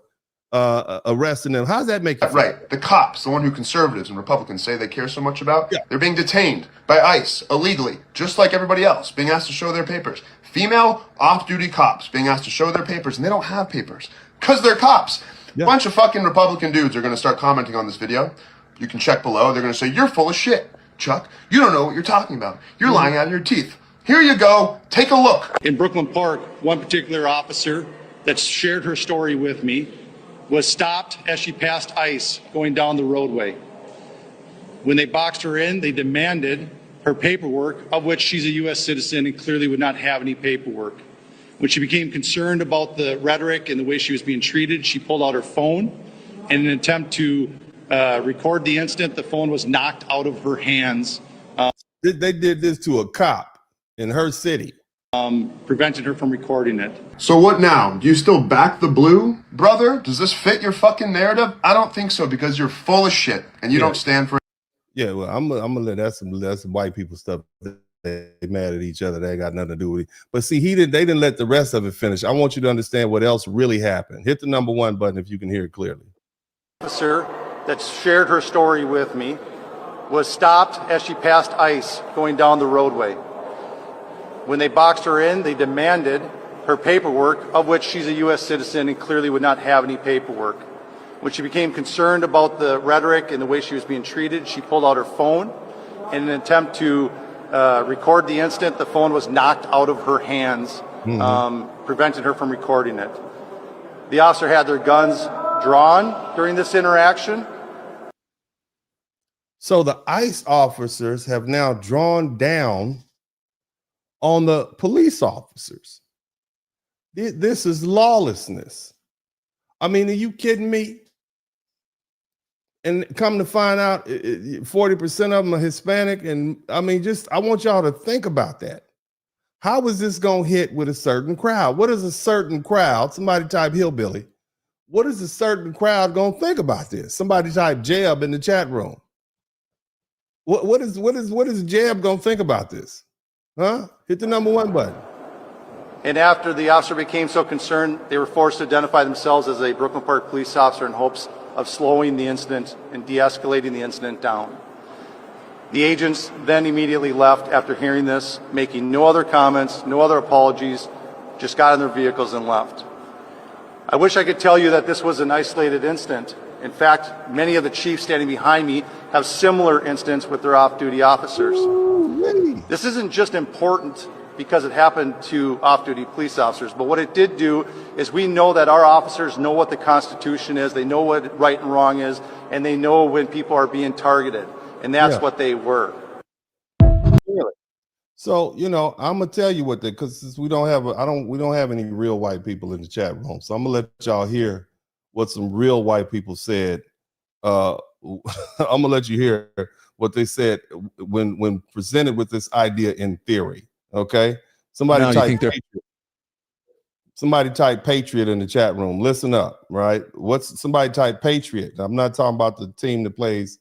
[SPEAKER 3] arresting them? How does that make you feel?
[SPEAKER 9] Right. The cops, the one who conservatives and Republicans say they care so much about, they're being detained by ICE illegally, just like everybody else, being asked to show their papers. Female off-duty cops being asked to show their papers, and they don't have papers because they're cops. A bunch of fucking Republican dudes are going to start commenting on this video. You can check below. They're going to say, "You're full of shit, Chuck. You don't know what you're talking about. You're lying out of your teeth." Here you go. Take a look.
[SPEAKER 11] In Brooklyn Park, one particular officer that shared her story with me was stopped as she passed ICE going down the roadway. When they boxed her in, they demanded her paperwork, of which she's a U.S. citizen and clearly would not have any paperwork. When she became concerned about the rhetoric and the way she was being treated, she pulled out her phone. In an attempt to record the incident, the phone was knocked out of her hands.
[SPEAKER 3] They did this to a cop in her city.
[SPEAKER 11] Prevented her from recording it.
[SPEAKER 9] So what now? Do you still back the blue, brother? Does this fit your fucking narrative? I don't think so, because you're full of shit and you don't stand for it.
[SPEAKER 3] Yeah, well, I'm gonna let that's some white people stuff. They mad at each other. They ain't got nothing to do with it. But see, they didn't let the rest of it finish. I want you to understand what else really happened. Hit the number 1 button if you can hear it clearly.
[SPEAKER 11] Officer that shared her story with me was stopped as she passed ICE going down the roadway. When they boxed her in, they demanded her paperwork, of which she's a U.S. citizen and clearly would not have any paperwork. When she became concerned about the rhetoric and the way she was being treated, she pulled out her phone. In an attempt to record the incident, the phone was knocked out of her hands, preventing her from recording it. The officer had their guns drawn during this interaction.
[SPEAKER 3] So the ICE officers have now drawn down on the police officers. This is lawlessness. I mean, are you kidding me? And come to find out 40% of them are Hispanic. And I mean, I want y'all to think about that. How is this going to hit with a certain crowd? What is a certain crowd? Somebody type hillbilly. What is a certain crowd going to think about this? Somebody type Jeb in the chat room. What is Jeb going to think about this? Huh? Hit the number 1 button.
[SPEAKER 11] And after the officer became so concerned, they were forced to identify themselves as a Brooklyn Park police officer in hopes of slowing the incident and de-escalating the incident down. The agents then immediately left after hearing this, making no other comments, no other apologies, just got in their vehicles and left. I wish I could tell you that this was an isolated incident. In fact, many of the chiefs standing behind me have similar incidents with their off-duty officers. This isn't just important because it happened to off-duty police officers, but what it did do is we know that our officers know what the Constitution is, they know what right and wrong is, and they know when people are being targeted, and that's what they were.
[SPEAKER 3] Really? So, I'm gonna tell you what because we don't have any real white people in the chat room, so I'm gonna let y'all hear what some real white people said. I'm gonna let you hear what they said when presented with this idea in theory. Okay, somebody type patriot in the chat room. Listen up, right? Somebody type patriot? I'm not talking about the team that plays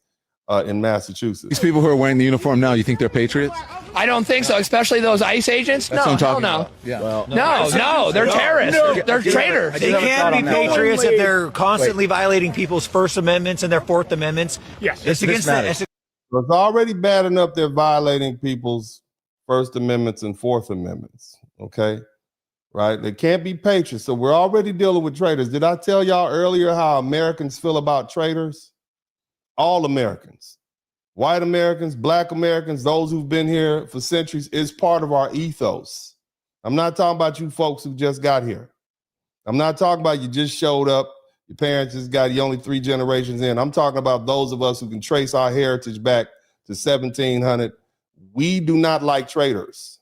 [SPEAKER 3] in Massachusetts.
[SPEAKER 13] These people who are wearing the uniform now, you think they're patriots?
[SPEAKER 24] I don't think so, especially those ICE agents.
[SPEAKER 13] That's what I'm talking about.
[SPEAKER 24] Yeah. Well, no, they're terrorists. They're traitors.
[SPEAKER 25] They can't be patriots if they're constantly violating people's First Amendments and their Fourth Amendments.
[SPEAKER 3] Yes,
[SPEAKER 25] it's against that.
[SPEAKER 3] It's already bad enough they're violating people's First Amendments and Fourth Amendments. Okay, right? They can't be patriots. So we're already dealing with traitors. Did I tell y'all earlier how Americans feel about traitors? All Americans. White Americans, Black Americans, those who've been here for centuries, is part of our ethos. I'm not talking about you folks who just got here. I'm not talking about you just showed up. Your parents just got you only 3 generations in. I'm talking about those of us who can trace our heritage back to 1700. We do not like traitors.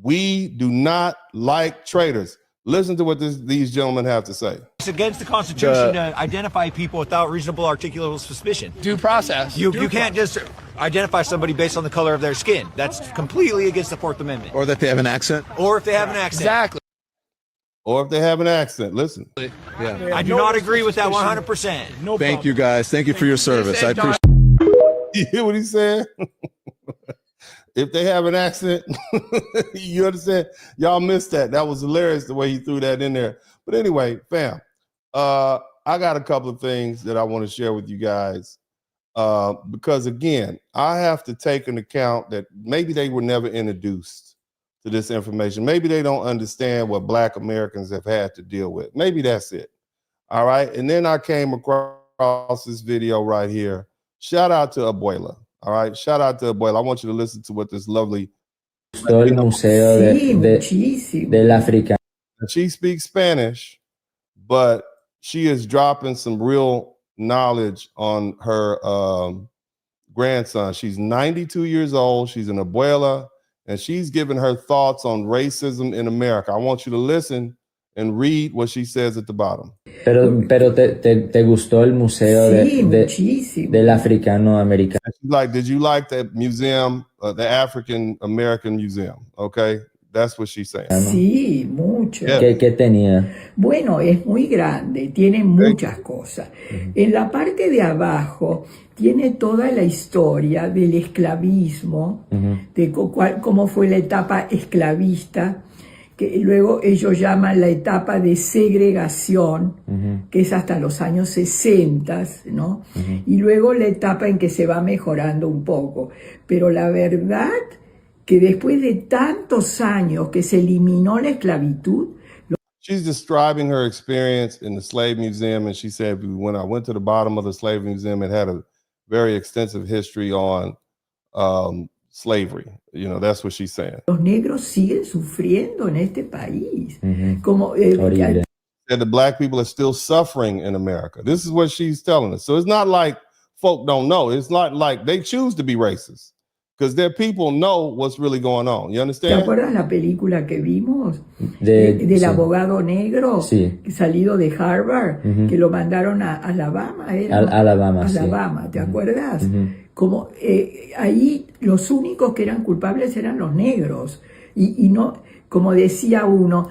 [SPEAKER 3] We do not like traitors. Listen to what these gentlemen have to say.
[SPEAKER 25] It's against the Constitution to identify people without reasonable articulable suspicion.
[SPEAKER 24] Due process.
[SPEAKER 25] You can't just identify somebody based on the color of their skin. That's completely against the 4th Amendment.
[SPEAKER 13] Or that they have an accent.
[SPEAKER 25] Or if they have an accent.
[SPEAKER 24] Exactly.
[SPEAKER 3] Or if they have an accent. Listen.
[SPEAKER 13] Yeah.
[SPEAKER 25] I do not agree with that 100%.
[SPEAKER 13] Thank you, guys. Thank you for your service. I appreciate.
[SPEAKER 3] You hear what he said? If they have an accent, you understand? Y'all missed that. That was hilarious the way he threw that in there. But anyway, fam, I got a couple of things that I want to share with you guys. Because again, I have to take into account that maybe they were never introduced to this information. Maybe they don't understand what Black Americans have had to deal with. Maybe that's it. All right. And then I came across this video right here. Shout out to Abuela. All right, shout out to Abuela. I want you to listen to what this lovely.
[SPEAKER 1] Todo el museo del africano.
[SPEAKER 3] She speaks Spanish, but she is dropping some real knowledge on her grandson. She's 92 years old. She's an abuela, and she's giving her thoughts on racism in America. I want you to listen and read what she says at the bottom.
[SPEAKER 1] Pero te gustó el museo del africano americano.
[SPEAKER 3] Like, did you like that museum, the African American Museum? Okay, that's what she's saying.
[SPEAKER 14] Sí, mucho.
[SPEAKER 3] Yeah.
[SPEAKER 1] ¿Qué tenía?
[SPEAKER 14] Bueno, es muy grande, tiene muchas cosas. En la parte de abajo tiene toda la historia del esclavismo, de cómo fue la etapa esclavista, que luego ellos llaman la etapa de segregación, que es hasta los años 60, ¿no? Y luego la etapa en que se va mejorando un poco. Pero la verdad que después de tantos años que se eliminó la esclavitud.
[SPEAKER 3] She's describing her experience in the slave museum, and she said, when I went to the bottom of the slave museum, it had a very extensive history on slavery. You know, that's what she's saying.
[SPEAKER 14] Los negros siguen sufriendo en este país. Como,
[SPEAKER 3] and the Black people are still suffering in America. This is what she's telling us. So it's not like folk don't know. It's not like they choose to be racist, because their people know what's really going on. You
[SPEAKER 14] ¿Te
[SPEAKER 3] understand?
[SPEAKER 14] acuerdas la película que vimos? Del abogado negro salido de Harvard, que lo mandaron a Alabama. Alabama, ¿te acuerdas? Como ahí los únicos que eran culpables eran los negros. Y no, como decía uno,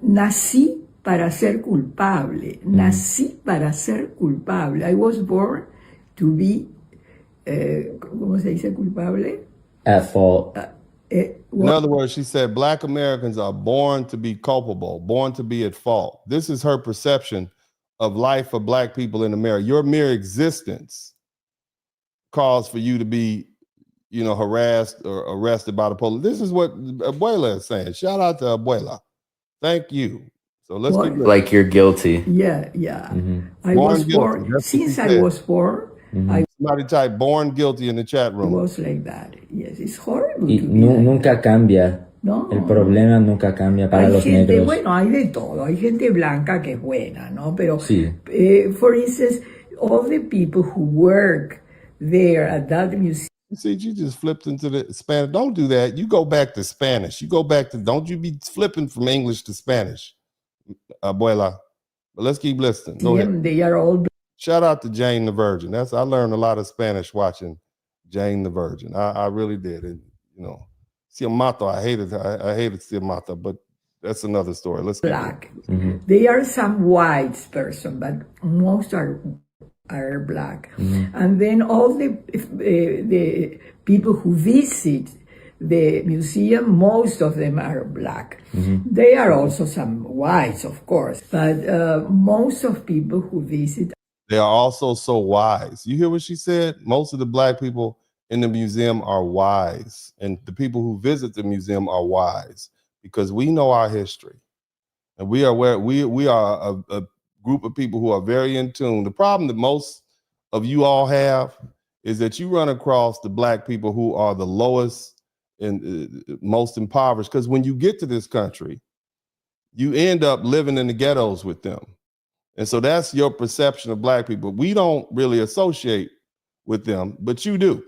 [SPEAKER 14] nací para ser culpable. Nací para ser culpable. I was born to be, ¿cómo se dice culpable?
[SPEAKER 1] At fault.
[SPEAKER 3] In other words, she said Black Americans are born to be culpable, born to be at fault. This is her perception of life for Black people in America. Your mere existence cause for you to be, you know, harassed or arrested by the police. This is what Abuela is saying. Shout out to Abuela. Thank you. So let's keep
[SPEAKER 1] like you're guilty.
[SPEAKER 14] Yeah. I was born, since I was born,
[SPEAKER 3] somebody type born guilty in the chat room.
[SPEAKER 14] It was like that. Yes, it's horrible.
[SPEAKER 1] Y nunca cambia. No. El problema nunca cambia para los negros.
[SPEAKER 14] Bueno, hay de todo. Hay gente blanca que es buena, ¿no? Pero, for instance, all the people who work there at that museum.
[SPEAKER 3] You see, you just flipped into the Spanish. Don't do that. You go back to Spanish. You go back to, don't you be flipping from English to Spanish, Abuela. But let's keep listening. Go ahead.
[SPEAKER 14] They are all.
[SPEAKER 3] Shout out to Jane the Virgin. I learned a lot of Spanish watching Jane the Virgin. I really did. And, you know, Ciamato, I hated Ciamato, but that's another story. Let's
[SPEAKER 14] black. They are some white person, but most are black. And then all the people who visit the museum, most of them are black. They are also some whites, of course, but most of people who visit.
[SPEAKER 3] They are also so wise. You hear what she said? Most of the Black people in the museum are wise, and the people who visit the museum are wise because we know our history, and we are a group of people who are very in tune. The problem that most of you all have is that you run across the Black people who are the lowest most impoverished. Because when you get to this country, you end up living in the ghettos with them. And so that's your perception of black people. We don't really associate with them, but you do.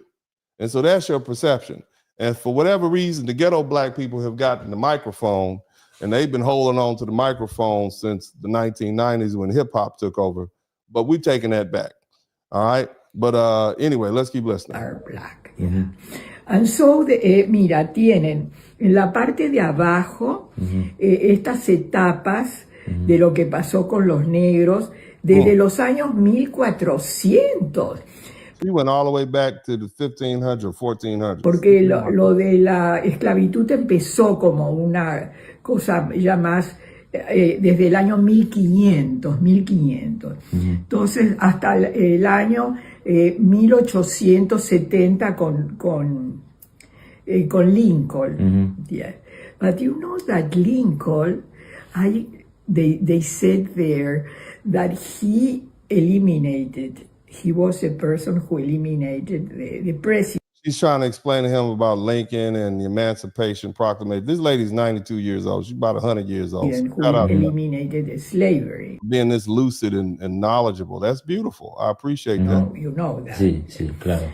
[SPEAKER 3] And so that's your perception. And for whatever reason, the ghetto black people have gotten the microphone, and they've been holding on to the microphone since the 1990s when hip hop took over. But we've taken that back. All right. But anyway, let's keep listening.
[SPEAKER 14] Are black. Yeah. And so, mira, tienen en la parte de abajo estas etapas de lo que pasó con los negros desde los años 1400.
[SPEAKER 3] We went all the way back to the 1500s, 1400s.
[SPEAKER 14] Porque lo de la esclavitud empezó como una cosa ya más desde el año 1500. Entonces, hasta el año 1870 con Lincoln. Yeah. But you know that Lincoln, they said there that he was a person who eliminated the president.
[SPEAKER 3] She's trying to explain to him about Lincoln and the Emancipation Proclamation. This lady's 92 years old. She's about 100 years old.
[SPEAKER 14] And who eliminated slavery.
[SPEAKER 3] Being this lucid and knowledgeable. That's beautiful. I appreciate that.
[SPEAKER 14] You know that.
[SPEAKER 1] Sí, claro.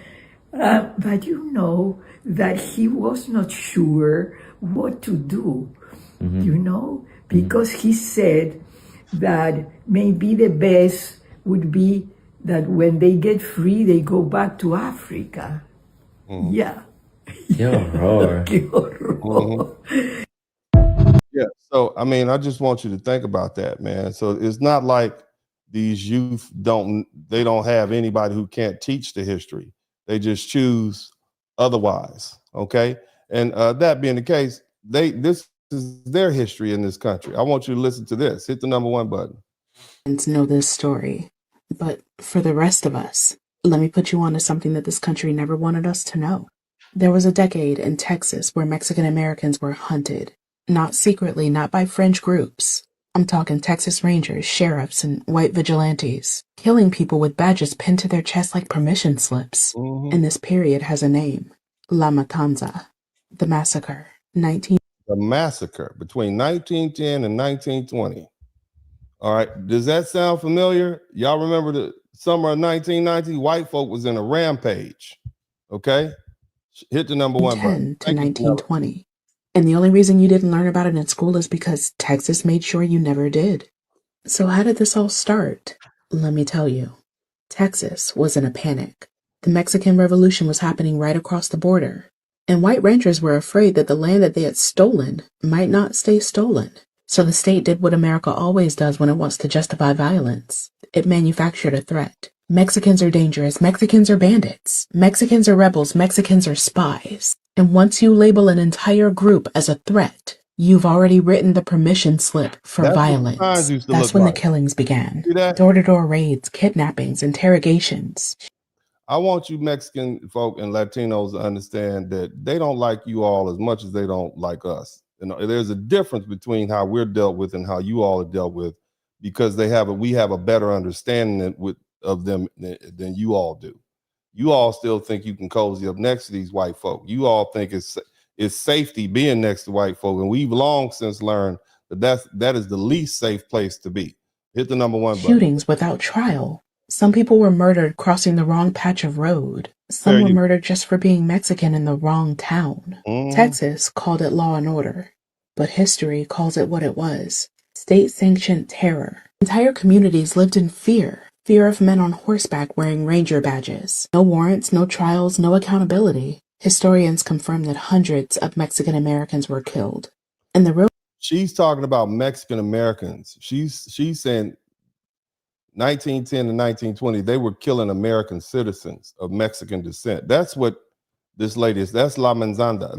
[SPEAKER 14] But you know that he was not sure what to do, you know, because he said that maybe the best would be that when they get free, they go back to Africa. Yeah.
[SPEAKER 1] Qué horror.
[SPEAKER 14] Qué horror.
[SPEAKER 3] Yeah. So, I mean, I just want you to think about that, man. So it's not like these youth don't have anybody who can't teach the history. They just choose otherwise. Okay. And that being the case, this is their history in this country. I want you to listen to this. Hit the number 1 button.
[SPEAKER 6] Know this story, but for the rest of us, let me put you on to something that this country never wanted us to know. There was a decade in Texas where Mexican Americans were hunted, not secretly, not by fringe groups. I'm talking Texas Rangers, sheriffs, and white vigilantes, killing people with badges pinned to their chests like permission slips. And this period has a name: La Matanza, the massacre. The
[SPEAKER 3] massacre between 1910 and 1920. All right. Does that sound familiar? Y'all remember the summer of 1990? White folk was in a rampage. Okay. Hit the number 1 button.
[SPEAKER 6] To 1920. And the only reason you didn't learn about it in school is because Texas made sure you never did. So how did this all start? Let me tell you. Texas was in a panic. The Mexican Revolution was happening right across the border. And white ranchers were afraid that the land that they had stolen might not stay stolen. So the state did what America always does when it wants to justify violence. It manufactured a threat. Mexicans are dangerous. Mexicans are bandits. Mexicans are rebels. Mexicans are spies. And once you label an entire group as a threat, you've already written the permission slip for violence. That's when the killings began. Door-to-door raids, kidnappings, interrogations.
[SPEAKER 3] I want you Mexican folk and Latinos to understand that they don't like you all as much as they don't like us. You know, there's a difference between how we're dealt with and how you all are dealt with, because we have a better understanding of them than you all do. You all still think you can cozy up next to these white folk. You all think it's safety being next to white folk, and we've long since learned that is the least safe place to be. Hit the number 1 button.
[SPEAKER 6] Shootings without trial. Some people were murdered crossing the wrong patch of road. Some were murdered just for being Mexican in the wrong town. Texas called it law and order, but history calls it what it was: state-sanctioned terror. Entire communities lived in fear of men on horseback wearing ranger badges. No warrants, no trials, no accountability. Historians confirm that hundreds of Mexican Americans were killed. And the real...
[SPEAKER 3] She's talking about Mexican Americans. She's saying 1910 to 1920, they were killing American citizens of Mexican descent. That's what this lady is. That's La Manzanda.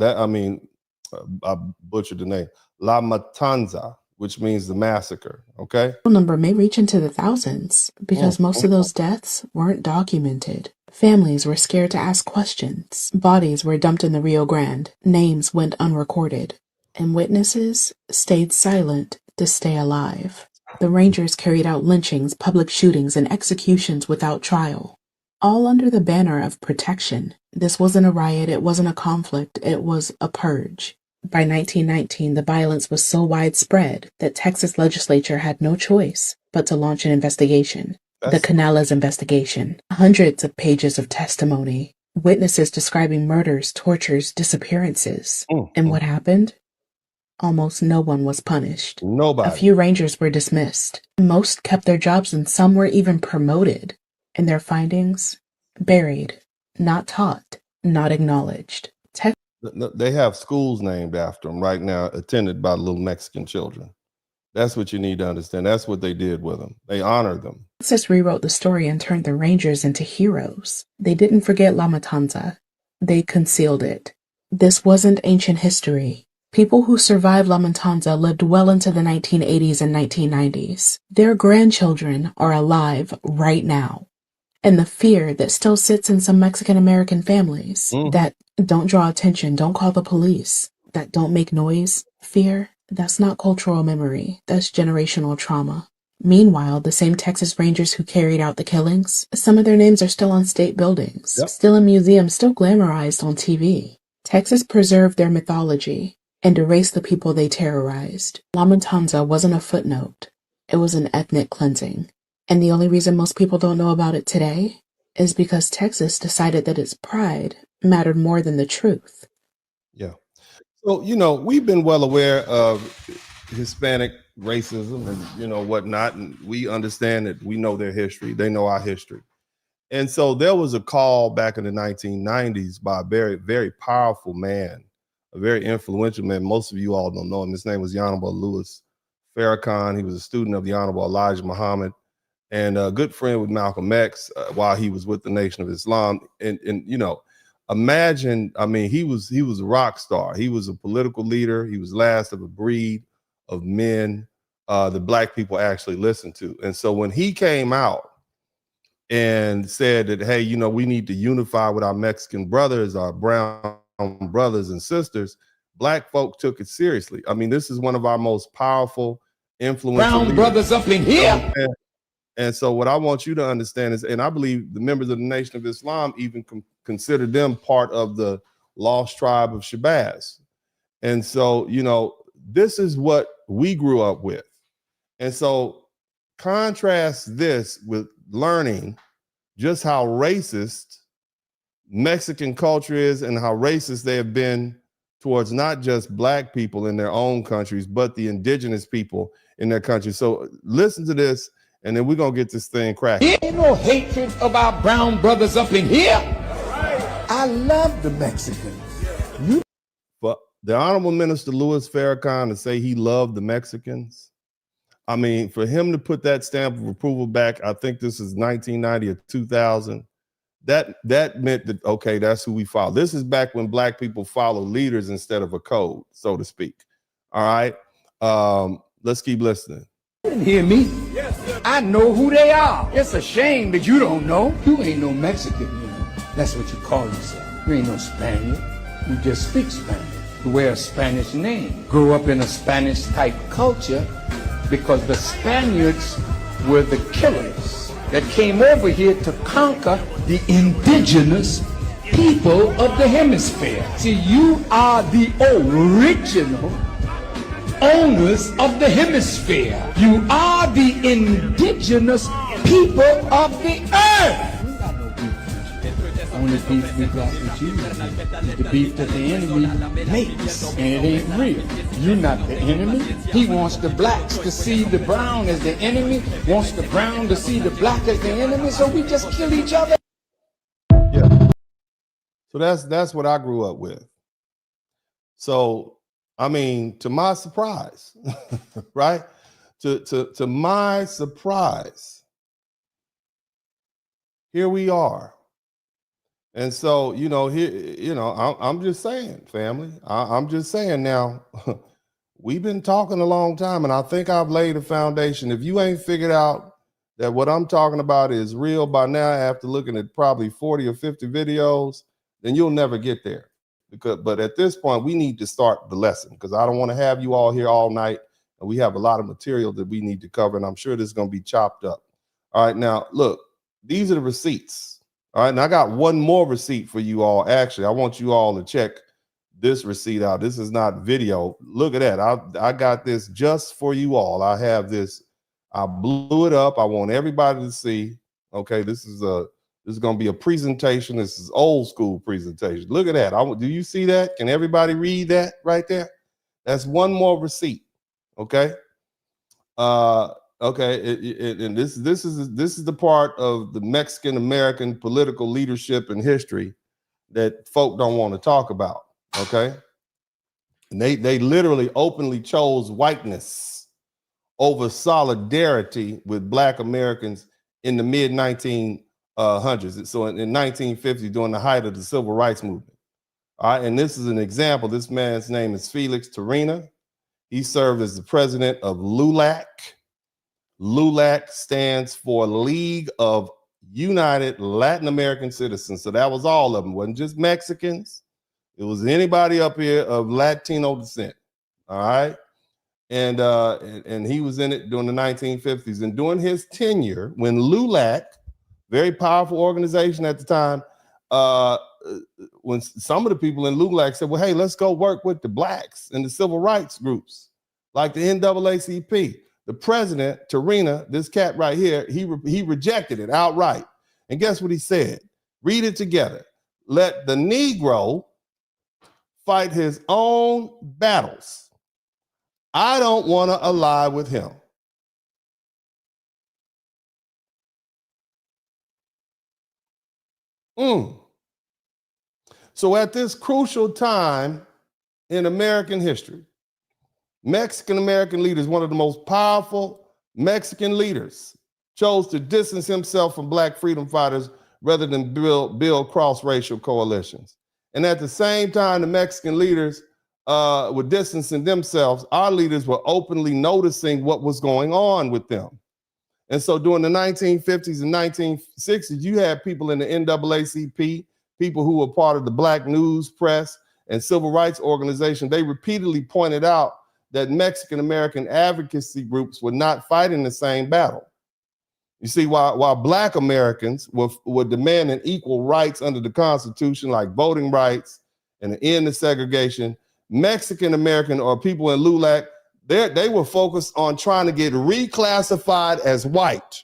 [SPEAKER 3] I butchered the name. La Matanza, which means the massacre. Okay.
[SPEAKER 6] The number may reach into the thousands because most of those deaths weren't documented. Families were scared to ask questions. Bodies were dumped in the Rio Grande. Names went unrecorded. And witnesses stayed silent to stay alive. The Rangers carried out lynchings, public shootings, and executions without trial. all under the banner of protection. This wasn't a riot, it wasn't a conflict, it was a purge. By 1919, the violence was so widespread that Texas legislature had no choice but to launch an investigation. The Canales investigation. Hundreds of pages of testimony. Witnesses describing murders, tortures, disappearances. And what happened? Almost no one was punished.
[SPEAKER 3] Nobody.
[SPEAKER 6] A few rangers were dismissed. Most kept their jobs and some were even promoted. And their findings? Buried. Not taught. Not acknowledged.
[SPEAKER 3] They have schools named after them right now, attended by little Mexican children. That's what you need to understand. That's what they did with them. They honored them.
[SPEAKER 6] Texas rewrote the story and turned the Rangers into heroes. They didn't forget La Matanza. They concealed it. This wasn't ancient history. People who survived La Matanza lived well into the 1980s and 1990s. Their grandchildren are alive right now. And the fear that still sits in some Mexican-American families that don't draw attention, don't call the police, that don't make noise, fear, that's not cultural memory, that's generational trauma. Meanwhile, the same Texas Rangers who carried out the killings, some of their names are still on state buildings, still in museums, still glamorized on TV. Texas preserved their mythology and erased the people they terrorized. La Matanza wasn't a footnote, it was an ethnic cleansing. And the only reason most people don't know about it today is because Texas decided that its pride mattered more than the truth.
[SPEAKER 3] Yeah. So, we've been well aware of Hispanic racism and, whatnot. And we understand that we know their history. They know our history. And so there was a call back in the 1990s by a very, very powerful man, a very influential man. Most of you all don't know him. His name was the Honorable Louis Farrakhan. He was a student of the Honorable Elijah Muhammad, and a good friend with Malcolm X while he was with the Nation of Islam. And imagine, he was a rock star. He was a political leader. He was last of a breed of men that Black people actually listened to. And so when he came out and said that, hey, we need to unify with our Mexican brothers, our brown brothers and sisters, Black folk took it seriously. This is one of our most powerful, influential
[SPEAKER 5] brown brothers up in here.
[SPEAKER 3] And so what I want you to understand is, and I believe the members of the Nation of Islam even consider them part of the lost tribe of Shabazz. And so, this is what we grew up with. And so contrast this with learning just how racist Mexican culture is and how racist they have been towards not just Black people in their own countries, but the indigenous people in their country. So listen to this, and then we're going to get this thing cracking.
[SPEAKER 5] Ain't no hatred of our brown brothers up in here. I love the Mexicans.
[SPEAKER 3] But the Honorable Minister Louis Farrakhan to say he loved the Mexicans, for him to put that stamp of approval back, I think this is 1990 or 2000, that meant that, okay, that's who we follow. This is back when Black people follow leaders instead of a code, so to speak. All right. Let's keep listening.
[SPEAKER 5] You didn't hear me? Yes, sir. I know who they are. It's a shame that you don't know. You ain't no Mexican, That's what you call yourself. You ain't no Spaniard. You just speak Spanish. You wear a Spanish name. Grew up in a Spanish type culture because the Spaniards were the killers that came over here to conquer the indigenous people of the hemisphere. See, you are the original owners of the hemisphere. You are the indigenous people of the earth. Only beef we got with you is the beef that the enemy makes, and it ain't real. You're not the enemy. He wants the blacks to see the brown as the enemy, wants the brown to see the black as the enemy, so we just kill each other.
[SPEAKER 3] Yeah. So that's what I grew up with. So, to my surprise, right? To my surprise, here we are. And so, I'm just saying, family, I'm just saying now, we've been talking a long time, and I think I've laid a foundation. If you ain't figured out that what I'm talking about is real by now, after looking at probably 40 or 50 videos, then you'll never get there. But at this point, we need to start the lesson, because I don't want to have you all here all night, and we have a lot of material that we need to cover, and I'm sure this is going to be chopped up. All right, now, look, these are the receipts. All right, and I got one more receipt for you all. Actually, I want you all to check this receipt out. This is not video. Look at that. I got this just for you all. I have this. I blew it up. I want everybody to see. Okay, this is going to be a presentation. This is old school presentation. Look at that. Do you see that? Can everybody read that right there? That's one more receipt. Okay. Okay. And this is the part of the Mexican American political leadership and history that folk don't want to talk about. Okay. And they literally openly chose whiteness over solidarity with Black Americans in the mid 1900s. So in 1950, during the height of the Civil Rights Movement. All right, and this is an example. This man's name is Felix Terena. He served as the president of LULAC. LULAC stands for League of United Latin American Citizens. So that was all of them. It wasn't just Mexicans. It was anybody up here of Latino descent. All right. And he was in it during the 1950s. And during his tenure, when LULAC, very powerful organization at the time, when some of the people in LULAC said, well, hey, let's go work with the Blacks and the civil rights groups, like the NAACP. The president, Terena, this cat right here, he rejected it outright. And guess what he said? Read it together. Let the Negro fight his own battles. I don't want to ally with him. So at this crucial time in American history, Mexican American leaders, one of the most powerful Mexican leaders, chose to distance himself from Black freedom fighters rather than build cross-racial coalitions. And at the same time, the Mexican leaders were distancing themselves, our leaders were openly noticing what was going on with them. And so during the 1950s and 1960s, you had people in the NAACP, people who were part of the Black News Press and civil rights organization. They repeatedly pointed out that Mexican American advocacy groups were not fighting the same battle. You see, while Black Americans were demanding equal rights under the Constitution, like voting rights and the end of segregation, Mexican American or people in LULAC, they were focused on trying to get reclassified as white.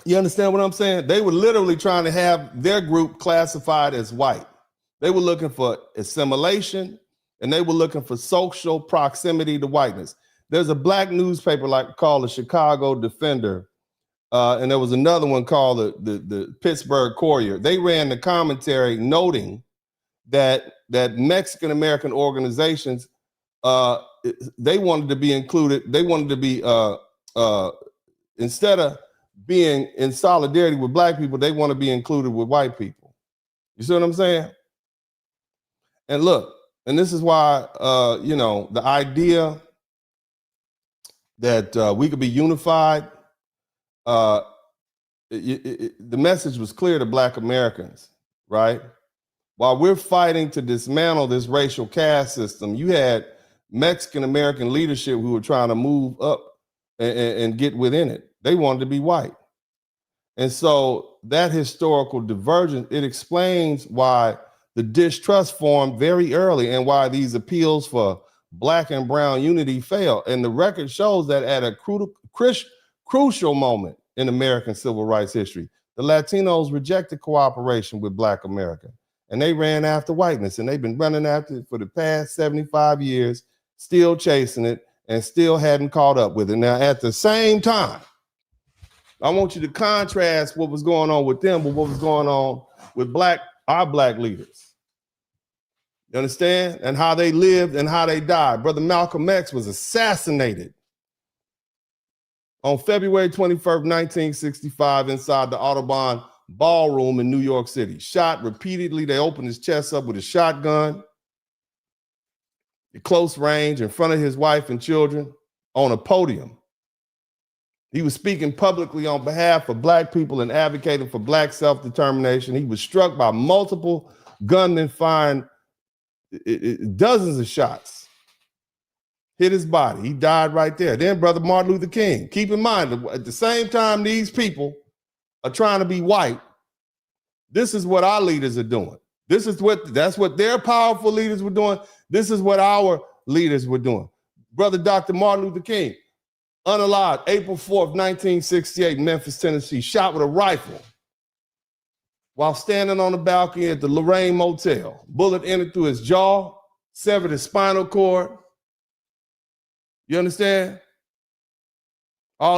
[SPEAKER 3] You understand what I'm saying? They were literally trying to have their group classified as white. They were looking for assimilation, and they were looking for social proximity to whiteness. There's a Black newspaper called the Chicago Defender, and there was another one called the Pittsburgh Courier. They ran the commentary noting that Mexican American organizations, they wanted to be included. They wanted to be, instead of being in solidarity with Black people, they want to be included with white people. You see what I'm saying? And look, and this is why, the idea that we could be unified, the message was clear to Black Americans, right? While we're fighting to dismantle this racial caste system, you had Mexican American leadership who were trying to move up and get within it. They wanted to be white. And so that historical divergence, it explains why the distrust formed very early and why these appeals for Black and brown unity failed. And the record shows that at a crucial moment in American civil rights history, the Latinos rejected cooperation with Black America. And they ran after whiteness, and they've been running after it for the past 75 years, still chasing it, and still hadn't caught up with it. Now, at the same time, I want you to contrast what was going on with them with what was going on with our Black leaders. You understand? And how they lived and how they died. Brother Malcolm X was assassinated on February 21st, 1965, inside the Audubon Ballroom in New York City. Shot repeatedly. They opened his chest up with a shotgun at close range in front of his wife and children on a podium. He was speaking publicly on behalf of Black people and advocating for Black self-determination. He was struck by multiple gunmen firing dozens of shots. hit his body. He died right there. Then Brother Martin Luther King. Keep in mind, at the same time these people are trying to be white, this is what our leaders are doing. That's what their powerful leaders were doing. This is what our leaders were doing. Brother Dr. Martin Luther King, unalived, April 4th, 1968, Memphis, Tennessee, shot with a rifle while standing on the balcony at the Lorraine Motel. Bullet entered through his jaw, severed his spinal cord. You understand?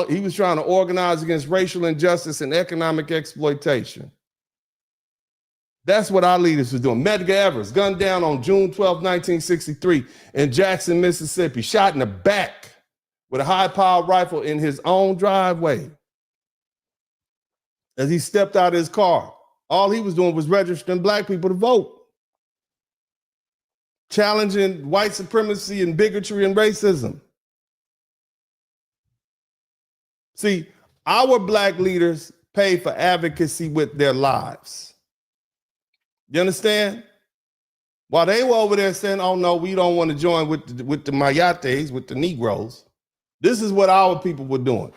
[SPEAKER 3] He was trying to organize against racial injustice and economic exploitation. That's what our leaders were doing. Medgar Evers, gunned down on June 12, 1963 in Jackson, Mississippi, shot in the back with a high-powered rifle in his own driveway. As he stepped out of his car, all he was doing was registering black people to vote, challenging white supremacy and bigotry and racism. See, our black leaders pay for advocacy with their lives. You understand? While they were over there saying, oh no, we don't want to join with the Mayates, with the Negroes, this is what our people were doing.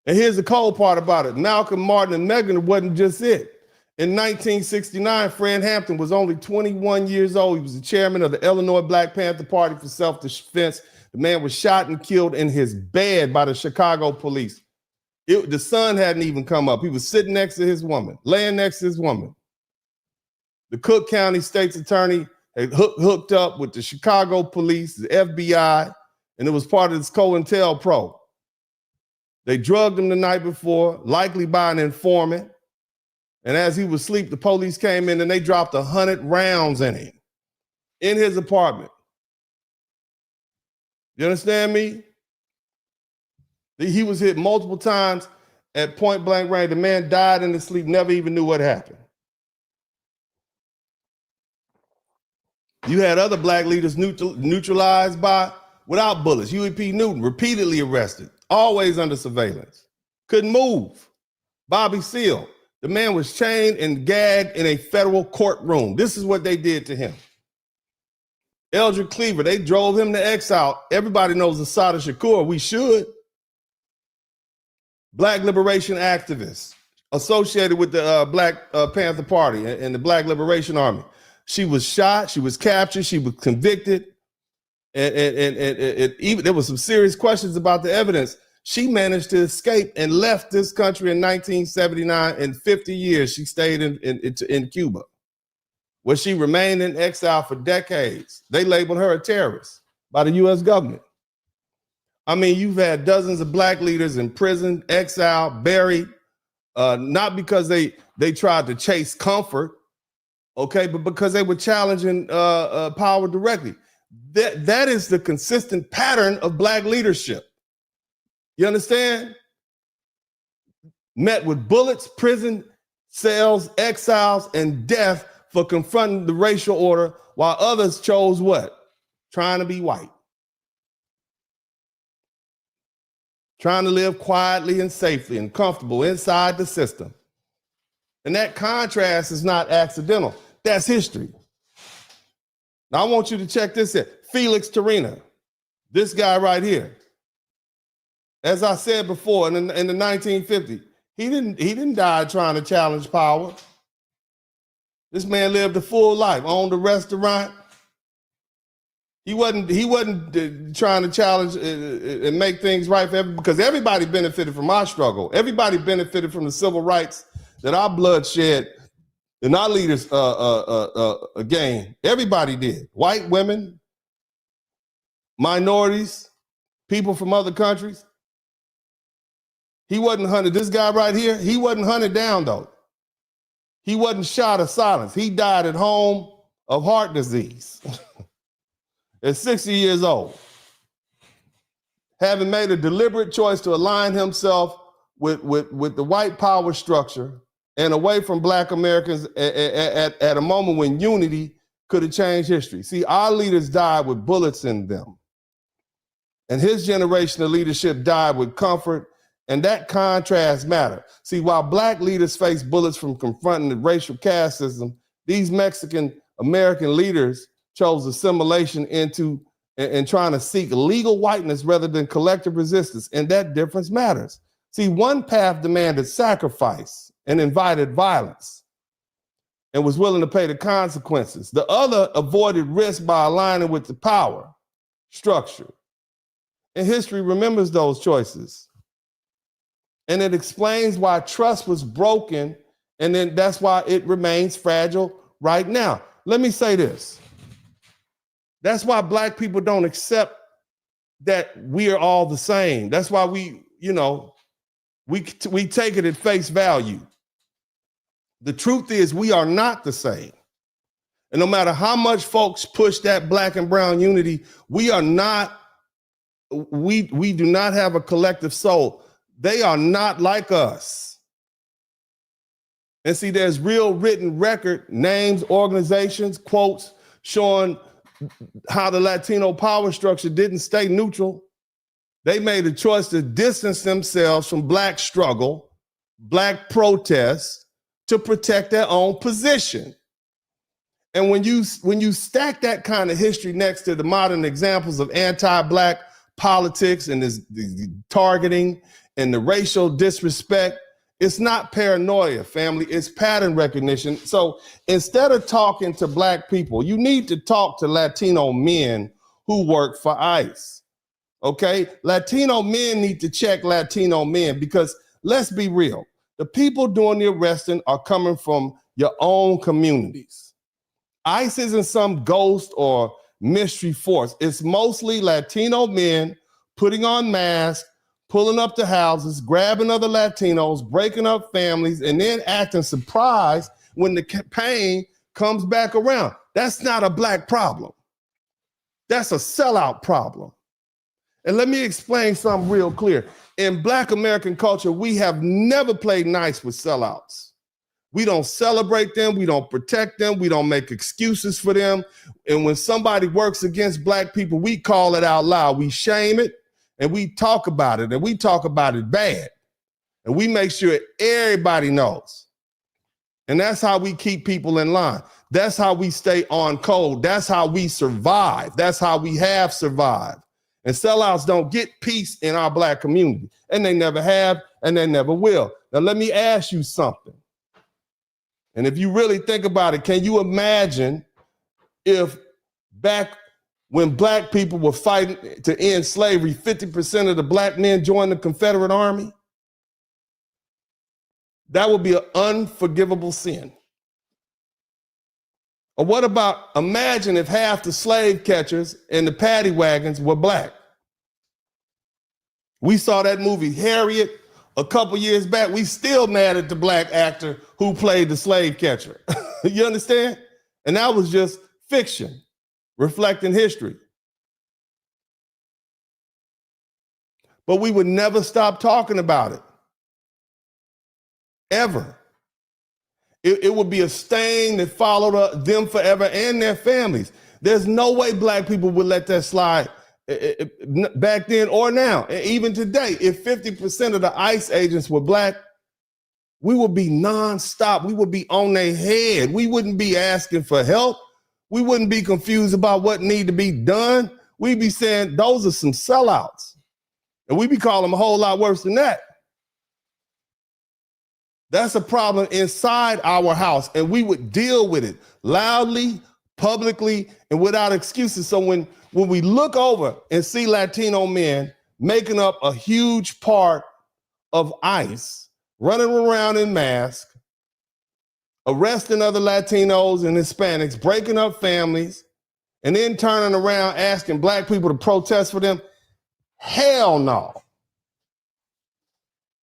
[SPEAKER 3] And here's the cold part about it. Malcolm, Martin, and Megan wasn't just it. In 1969, Fred Hampton was only 21 years old. He was the chairman of the Illinois Black Panther Party for self-defense. The man was shot and killed in his bed by the Chicago police. The sun hadn't even come up. He was sitting next to his woman, laying next to his woman. The Cook County State's Attorney had hooked up with the Chicago police, the FBI, and it was part of this COINTELPRO. They drugged him the night before, likely by an informant. And as he was asleep, the police came in and they dropped 100 rounds in him, in his apartment. You understand me? He was hit multiple times at point blank range. The man died in his sleep, never even knew what happened. You had other black leaders neutralized without bullets. Huey P. Newton, repeatedly arrested, always under surveillance, couldn't move. Bobby Seale, the man was chained and gagged in a federal courtroom. This is what they did to him. Eldridge Cleaver, they drove him to exile. Everybody knows Assata Shakur. We should. Black liberation activists associated with the Black Panther Party and the Black Liberation Army. She was shot, she was captured, she was convicted, and even there was some serious questions about the evidence. She managed to escape and left this country in 1979. In 50 years, she stayed in Cuba, where she remained in exile for decades. They labeled her a terrorist by the U.S. government. I mean, you've had dozens of black leaders in prison, exile, buried, not because they tried to chase comfort, okay, but because they were challenging power directly. That is the consistent pattern of black leadership. You understand? Met with bullets, prison cells, exiles, and death for confronting the racial order, while others chose what? Trying to be white. Trying to live quietly and safely and comfortable inside the system. And that contrast is not accidental. That's history. Now I want you to check this out. Felix Torina, this guy right here. As I said before, in the 1950s, he didn't die trying to challenge power. This man lived a full life, owned a restaurant. He wasn't trying to challenge and make things right for everybody, because everybody benefited from our struggle. Everybody benefited from the civil rights that our blood shed and our leaders gained. Everybody did. White women, minorities, people from other countries. He wasn't hunted. This guy right here, he wasn't hunted down though. He wasn't shot or silenced. He died at home of heart disease at 60 years old, having made a deliberate choice to align himself with the white power structure and away from black Americans at a moment when unity could have changed history. See, our leaders died with bullets in them. And his generation of leadership died with comfort, and that contrast mattered. See, while black leaders faced bullets from confronting the racial caste system, these Mexican American leaders chose assimilation into and trying to seek legal whiteness rather than collective resistance. And that difference matters. See, one path demanded sacrifice and invited violence and was willing to pay the consequences. The other avoided risk by aligning with the power structure. And history remembers those choices. And it explains why trust was broken, and then that's why it remains fragile right now. Let me say this. That's why Black people don't accept that we are all the same. That's why we take it at face value. The truth is we are not the same. And no matter how much folks push that Black and brown unity, we do not have a collective soul. They are not like us. And see, there's real written record, names, organizations, quotes showing how the Latino power structure didn't stay neutral. They made a choice to distance themselves from Black struggle, Black protests, to protect their own position. And when you stack that kind of history next to the modern examples of anti-Black politics and the targeting and the racial disrespect, it's not paranoia, family. It's pattern recognition. So instead of talking to Black people, you need to talk to Latino men who work for ICE. Okay? Latino men need to check Latino men because let's be real. The people doing the arresting are coming from your own communities. ICE isn't some ghost or mystery force. It's mostly Latino men putting on masks, pulling up to houses, grabbing other Latinos, breaking up families, and then acting surprised when the campaign comes back around. That's not a Black problem. That's a sellout problem. And let me explain something real clear. In Black American culture, we have never played nice with sellouts. We don't celebrate them. We don't protect them. We don't make excuses for them. And when somebody works against Black people, we call it out loud. We shame it. And we talk about it, and we talk about it bad. And we make sure everybody knows. And that's how we keep people in line. That's how we stay on code. That's how we survive. That's how we have survived. And sellouts don't get peace in our Black community. And they never have, and they never will. Now, let me ask you something. And if you really think about it, can you imagine if back when Black people were fighting to end slavery, 50% of the Black men joined the Confederate Army? That would be an unforgivable sin. Or what about, imagine if half the slave catchers and the paddy wagons were Black? We saw that movie Harriet a couple years back. We still mad at the Black actor who played the slave catcher. You understand? And that was just fiction, reflecting history. But we would never stop talking about it. Ever. It would be a stain that followed them forever and their families. There's no way Black people would let that slide back then or now. Even today, if 50% of the ICE agents were Black, we would be nonstop. We would be on their head. We wouldn't be asking for help. We wouldn't be confused about what need to be done. We'd be saying, those are some sellouts. And we'd be calling them a whole lot worse than that. That's a problem inside our house, and we would deal with it loudly, publicly, and without excuses. So when we look over and see Latino men making up a huge part of ICE, running around in masks, arresting other Latinos and Hispanics, breaking up families, and then turning around asking Black people to protest for them, hell no.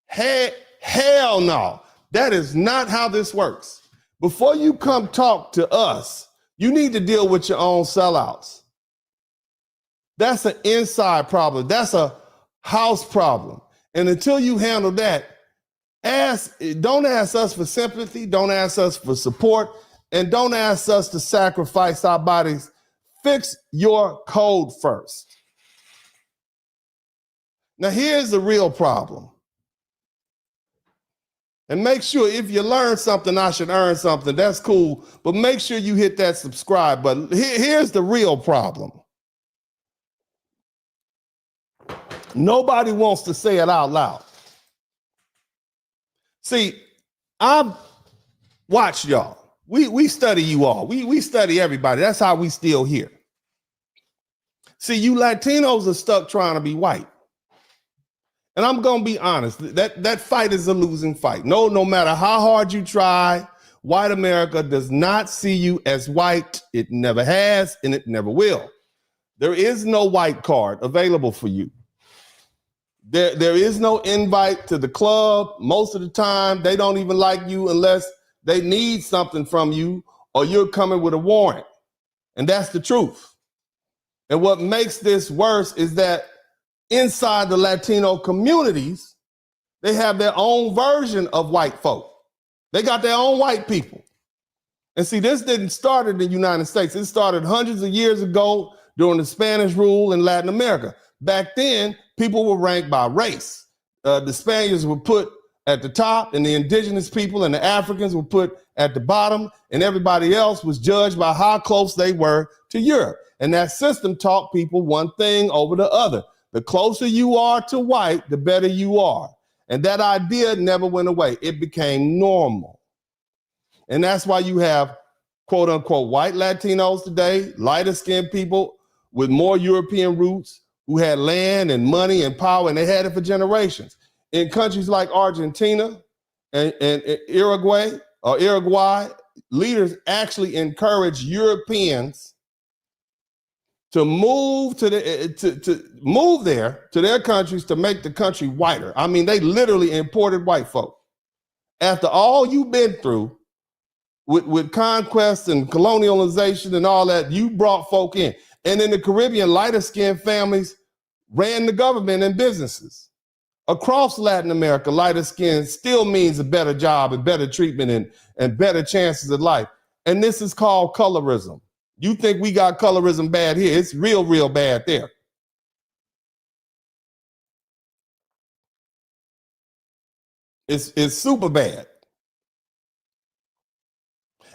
[SPEAKER 3] Hell no. That is not how this works. Before you come talk to us, you need to deal with your own sellouts. That's an inside problem. That's a house problem. And until you handle that, don't ask us for sympathy, don't ask us for support, and don't ask us to sacrifice our bodies. Fix your code first. Now, here's the real problem. And make sure if you learn something, I should earn something. That's cool. But make sure you hit that subscribe button. Here's the real problem. Nobody wants to say it out loud. See, I've watched y'all. We study you all. We study everybody. That's how we still here. See, you Latinos are stuck trying to be white. And I'm going to be honest, that fight is a losing fight. No matter how hard you try, white America does not see you as white. It never has, and it never will. There is no white card available for you. There is no invite to the club. Most of the time, they don't even like you unless they need something from you or you're coming with a warrant. And that's the truth. And what makes this worse is that inside the Latino communities, they have their own version of white folk. They got their own white people. And see, this didn't start in the United States. It started hundreds of years ago during the Spanish rule in Latin America. Back then, people were ranked by race. The Spaniards were put at the top, and the indigenous people and the Africans were put at the bottom, and everybody else was judged by how close they were to Europe. And that system taught people one thing over the other. The closer you are to white, the better you are. And that idea never went away. It became normal. And that's why you have, quote unquote, white Latinos today, lighter skinned people with more European roots who had land and money and power, and they had it for generations. In countries like Argentina and Uruguay, leaders actually encourage Europeans to move to move there to their countries to make the country whiter. I mean, they literally imported white folk. After all you've been through with conquest and colonialization and all that, you brought folk in. And in the Caribbean, lighter skinned families ran the government and businesses. Across Latin America, lighter skin still means a better job and better treatment and better chances of life. And this is called colorism. You think we got colorism bad here? It's real bad there. It's super bad.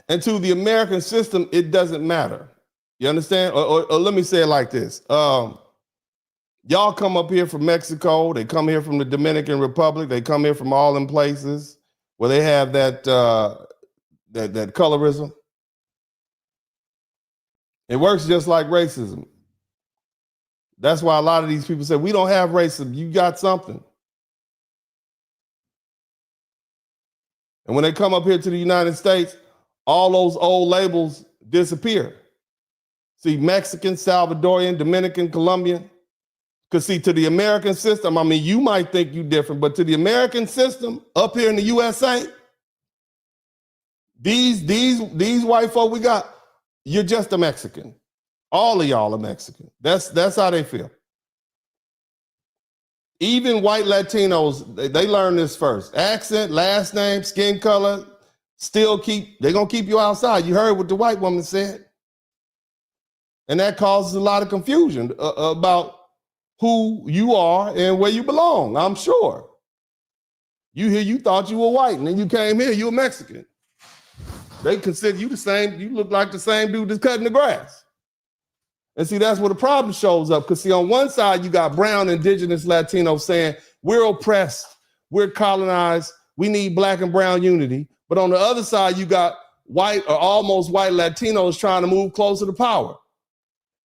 [SPEAKER 3] And to the American system, it doesn't matter. You understand? Or let me say it like this. Y'all come up here from Mexico. They come here from the Dominican Republic. They come here from all them places where they have that colorism. It works just like racism. That's why a lot of these people say, we don't have racism. You got something. And when they come up here to the United States, all those old labels disappear. See, Mexican, Salvadorian, Dominican, Colombian. Because see, to the American system, I mean, you might think you're different, but to the American system up here in the USA, these white folk we got, you're just a Mexican. All of y'all are Mexican. That's how they feel. Even white Latinos, they learn this first. Accent, last name, skin color, they're gonna keep you outside. You heard what the white woman said. And that causes a lot of confusion about who you are and where you belong, I'm sure. You thought you were white, and then you came here, you were Mexican. They consider you the same, you look like the same dude that's cutting the grass. And see, that's where the problem shows up. Because see, on one side, you got brown, indigenous Latinos saying, we're oppressed, we're colonized, we need black and brown unity. But on the other side, you got white or almost white Latinos trying to move closer to power.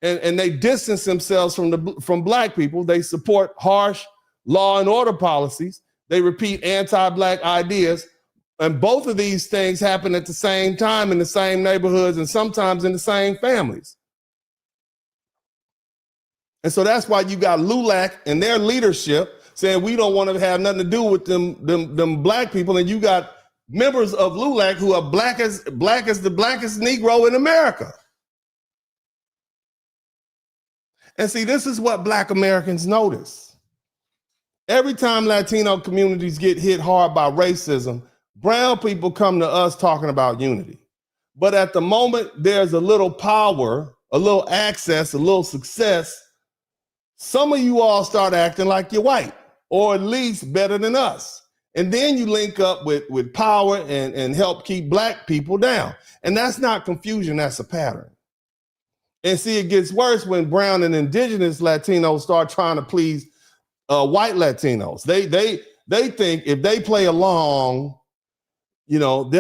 [SPEAKER 3] And they distance themselves from black people. They support harsh law and order policies. They repeat anti-black ideas. And both of these things happen at the same time in the same neighborhoods and sometimes in the same families. And so that's why you got LULAC and their leadership saying we don't want to have nothing to do with them black people. And you got members of LULAC who are black as the blackest Negro in America. And see, this is what Black Americans notice. Every time Latino communities get hit hard by racism, brown people come to us talking about unity. But at the moment there's a little power, a little access, a little success, some of you all start acting like you're white, or at least better than us. And then you link up with power and help keep black people down. And that's not confusion, that's a pattern. And see, it gets worse when brown and indigenous Latinos start trying to please white Latinos. They think if they play along, you know,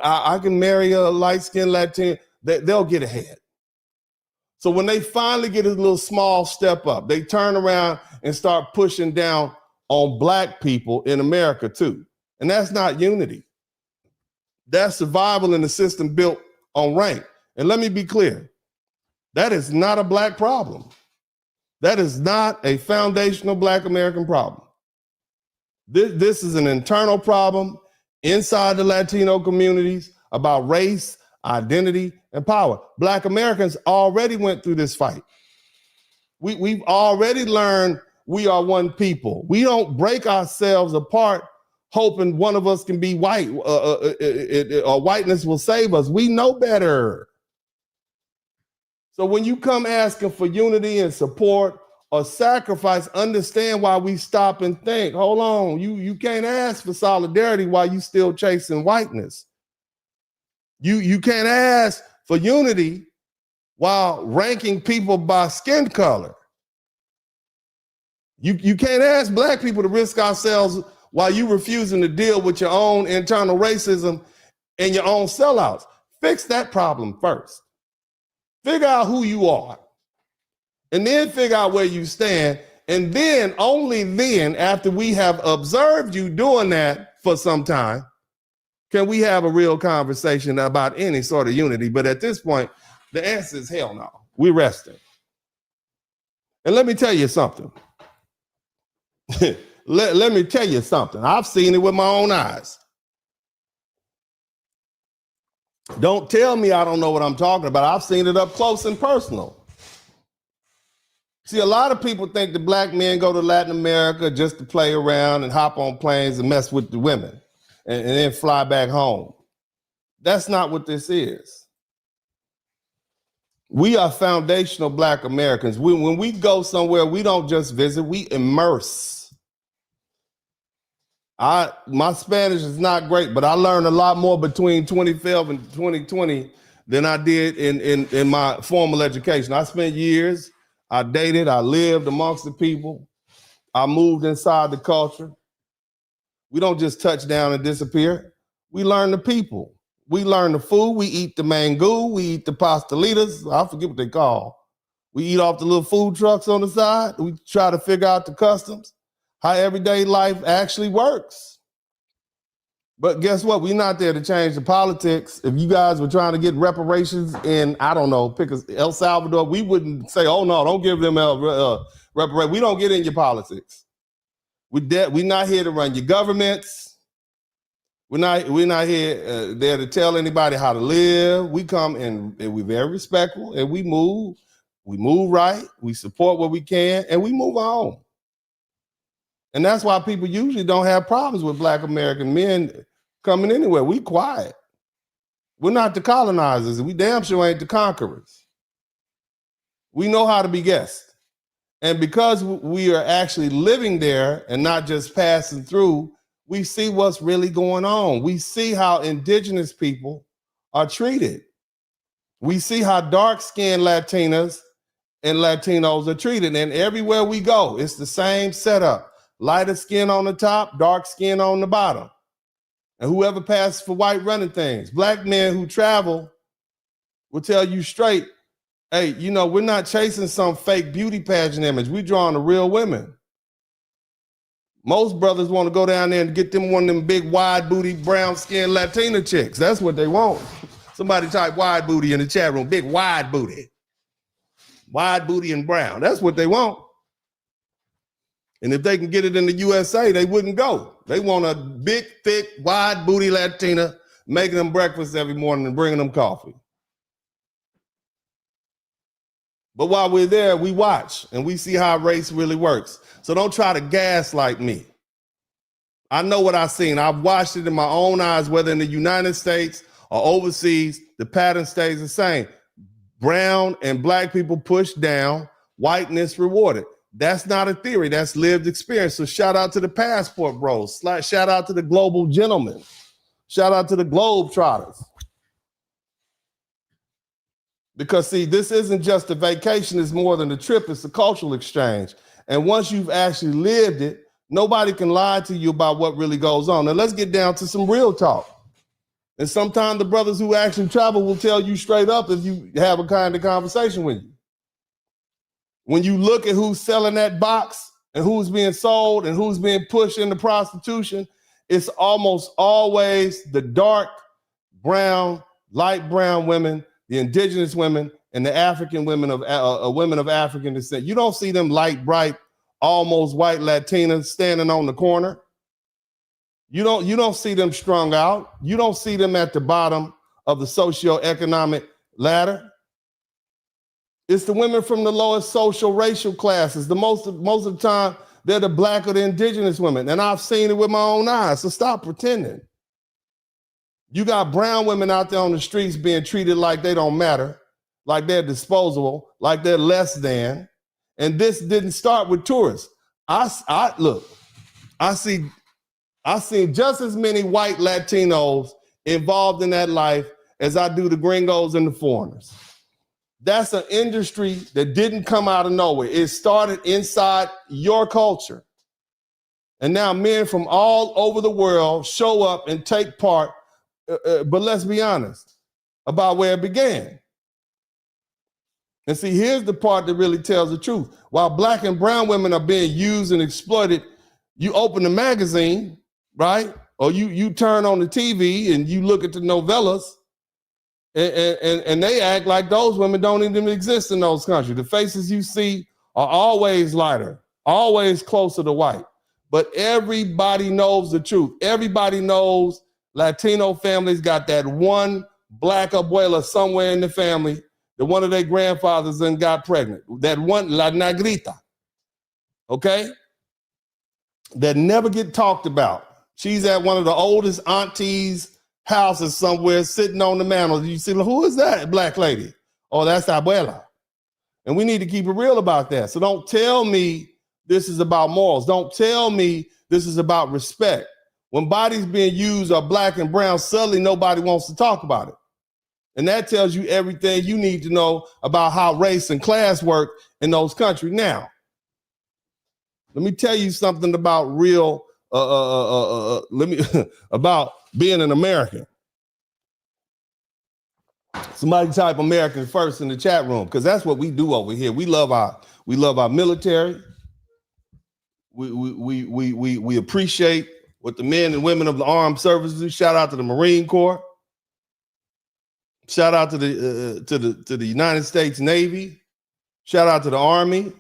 [SPEAKER 3] I can marry a light-skinned Latino, they'll get ahead. So when they finally get a little small step up, they turn around and start pushing down on black people in America too. And that's not unity. That's survival in a system built on rank. And let me be clear, that is not a black problem. That is not a foundational black American problem. This is an internal problem inside the Latino communities about race, identity, and power. Black Americans already went through this fight. We've already learned we are one people. We don't break ourselves apart hoping one of us can be white or whiteness will save us. We know better. So when you come asking for unity and support or sacrifice, understand why we stop and think, hold on, you can't ask for solidarity while you still chasing whiteness. You can't ask for unity while ranking people by skin color. You can't ask black people to risk ourselves while you refusing to deal with your own internal racism and your own sellouts. Fix that problem first. Figure out who you are, and then figure out where you stand. And then, only then, after we have observed you doing that for some time, can we have a real conversation about any sort of unity. But at this point, the answer is hell no. We're resting. And let me tell you something. let me tell you something. I've seen it with my own eyes. Don't tell me I don't know what I'm talking about. I've seen it up close and personal. See, a lot of people think the black men go to Latin America just to play around and hop on planes and mess with the women and then fly back home. That's not what this is. We are foundational black Americans. When we go somewhere, we don't just visit, we immerse. My Spanish is not great, but I learned a lot more between 2012 and 2020 than I did in my formal education. I spent years, I dated, I lived amongst the people, I moved inside the culture. We don't just touch down and disappear. We learn the people. We learn the food. We eat the mango. We eat the pastelitas. I forget what they call. We eat off the little food trucks on the side. We try to figure out the customs, how everyday life actually works. But guess what? We're not there to change the politics. If you guys were trying to get reparations in, I don't know, pick El Salvador, we wouldn't say, oh no, don't give them reparations. We don't get in your politics. We're not here to run your governments. We're not here there to tell anybody how to live. We come and we're very respectful and we move right, we support what we can, and we move on. And that's why people usually don't have problems with black American men coming anywhere. We quiet. We're not the colonizers. We damn sure ain't the conquerors. We know how to be guests. And because we are actually living there and not just passing through, we see what's really going on. We see how indigenous people are treated. We see how dark-skinned Latinas and Latinos are treated. And everywhere we go, it's the same setup. Lighter skin on the top, dark skin on the bottom. And whoever passes for white running things. Black men who travel will tell you straight, hey, you know, we're not chasing some fake beauty pageant image. We're drawing the real women. Most brothers want to go down there and get them one of them big wide booty brown skinned Latina chicks. That's what they want. Somebody type wide booty in the chat room, big wide booty. Wide booty and brown. That's what they want. And if they can get it in the USA, they wouldn't go. They want a big, thick, wide booty Latina making them breakfast every morning and bringing them coffee. But while we're there, we watch and we see how race really works. So don't try to gaslight me. I know what I've seen. I've watched it in my own eyes, whether in the United States or overseas, the pattern stays the same. Brown and black people pushed down, whiteness rewarded. That's not a theory. That's lived experience. So shout out to the passport bros. Shout out to the global gentlemen. Shout out to the globe trotters. Because see, this isn't just a vacation. It's more than a trip. It's a cultural exchange. And once you've actually lived it, nobody can lie to you about what really goes on. Now let's get down to some real talk. And sometimes the brothers who actually travel will tell you straight up if you have a kind of conversation with you. When you look at who's selling that box and who's being sold and who's being pushed into prostitution, it's almost always the dark brown, light brown women, the indigenous women, and the African women of African descent. You don't see them light, bright, almost white Latinas standing on the corner. You don't see them strung out. You don't see them at the bottom of the socioeconomic ladder. It's the women from the lowest social racial classes. Most of the time, they're the black or the indigenous women. And I've seen it with my own eyes. So stop pretending. You got brown women out there on the streets being treated like they don't matter, like they're disposable, like they're less than. And this didn't start with tourists. I see just as many white Latinos involved in that life as I do the gringos and the foreigners. That's an industry that didn't come out of nowhere. It started inside your culture. And now men from all over the world show up and take part. But let's be honest about where it began. And see, here's the part that really tells the truth. While black and brown women are being used and exploited, you open the magazine, right? Or you turn on the TV and you look at the novellas, and they act like those women don't even exist in those countries. The faces you see are always lighter, always closer to white. But everybody knows the truth. Everybody knows Latino families got that one black abuela somewhere in the family that one of their grandfathers then got pregnant. That one, La Negrita, okay? That never get talked about. She's at one of the oldest aunties' houses somewhere sitting on the mantle. You see, who is that black lady? Oh, that's abuela. And we need to keep it real about that. So don't tell me this is about morals. Don't tell me this is about respect. When bodies being used are black and brown, suddenly nobody wants to talk about it. And that tells you everything you need to know about how race and class work in those countries. Now, let me tell you something about real, about being an American. Somebody type American first in the chat room, because that's what we do over here. We love our military. We appreciate what the men and women of the armed services do. Shout out to the Marine Corps. Shout out to the United States Navy. Shout out to the Army.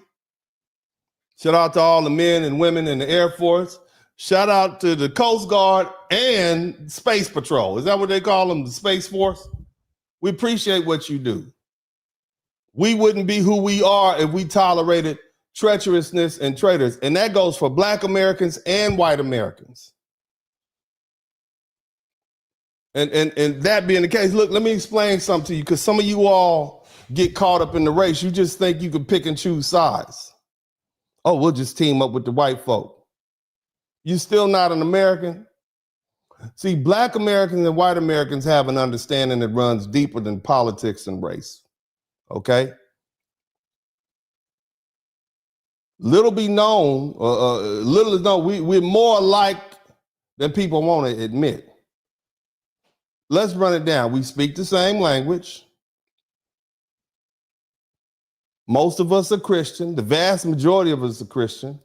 [SPEAKER 3] Shout out to all the men and women in the Air Force. Shout out to the Coast Guard and Space Patrol. Is that what they call them? The Space Force? We appreciate what you do. We wouldn't be who we are if we tolerated treacherousness and traitors. And that goes for black Americans and white Americans. And that being the case, look, let me explain something to you, because some of you all get caught up in the race. You just think you can pick and choose sides. Oh, we'll just team up with the white folk. You're still not an American. See, black Americans and white Americans have an understanding that runs deeper than politics and race. Okay? Little is known, we're more alike than people want to admit. Let's run it down. We speak the same language. Most of us are Christian. The vast majority of us are Christian.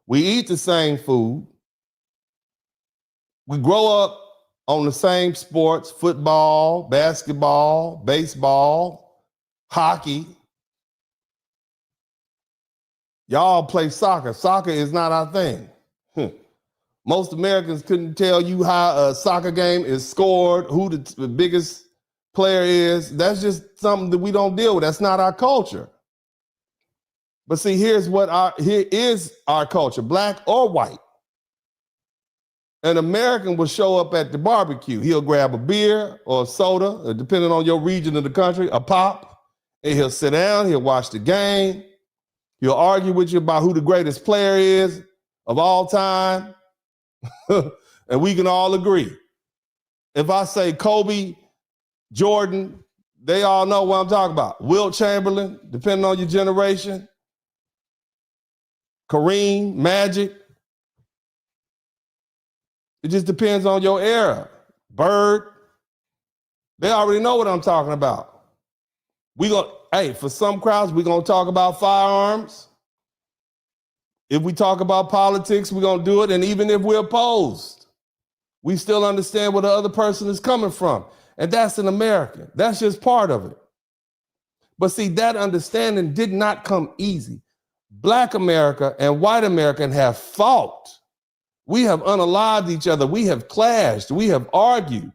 [SPEAKER 3] We eat the same food. We grow up on the same sports: football, basketball, baseball, hockey. Y'all play soccer. Soccer is not our thing. Most Americans couldn't tell you how a soccer game is scored, who the biggest player is. That's just something that we don't deal with. That's not our culture. But see, here is our culture, black or white. An American will show up at the barbecue. He'll grab a beer or a soda, depending on your region of the country, a pop, and he'll sit down, he'll watch the game. He'll argue with you about who the greatest player is of all time. And we can all agree. If I say Kobe, Jordan, they all know what I'm talking about. Wilt Chamberlain, depending on your generation. Kareem, Magic. It just depends on your era. Bird. They already know what I'm talking about. For some crowds, we're going to talk about firearms. If we talk about politics, we're going to do it. And even if we're opposed, we still understand where the other person is coming from. And that's an American. That's just part of it. But see, that understanding did not come easy. Black America and white America have fought. We have unalived each other. We have clashed. We have argued.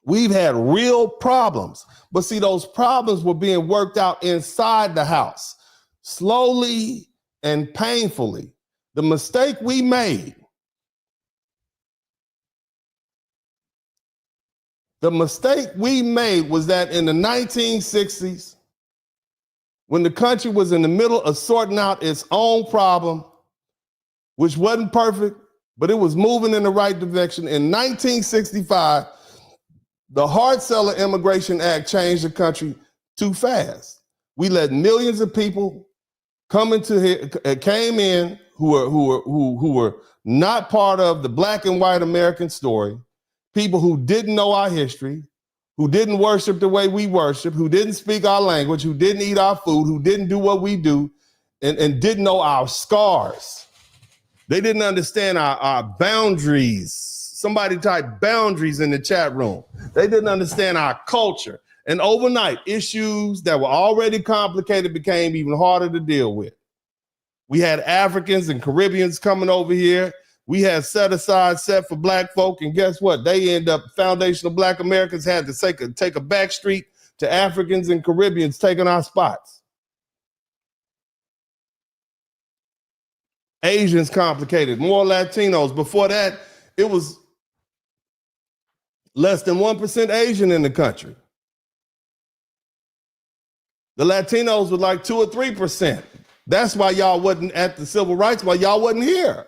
[SPEAKER 3] We've had real problems. But see, those problems were being worked out inside the house, slowly and painfully. The mistake we made was that in the 1960s, when the country was in the middle of sorting out its own problem, which wasn't perfect, but it was moving in the right direction. In 1965, the Hart-Celler Immigration Act changed the country too fast. We let millions of people came in who were not part of the black and white American story, people who didn't know our history, who didn't worship the way we worship, who didn't speak our language, who didn't eat our food, who didn't do what we do, and didn't know our scars. They didn't understand our boundaries. Somebody typed boundaries in the chat room. They didn't understand our culture. And overnight, issues that were already complicated became even harder to deal with. We had Africans and Caribbeans coming over here. We had set for black folk. And guess what? They end up, foundational black Americans had to take a back street to Africans and Caribbeans taking our spots. Asians complicated, more Latinos. Before that, it was less than 1% Asian in the country. The Latinos were like 2 or 3%. That's why y'all wasn't at the civil rights, why y'all wasn't here.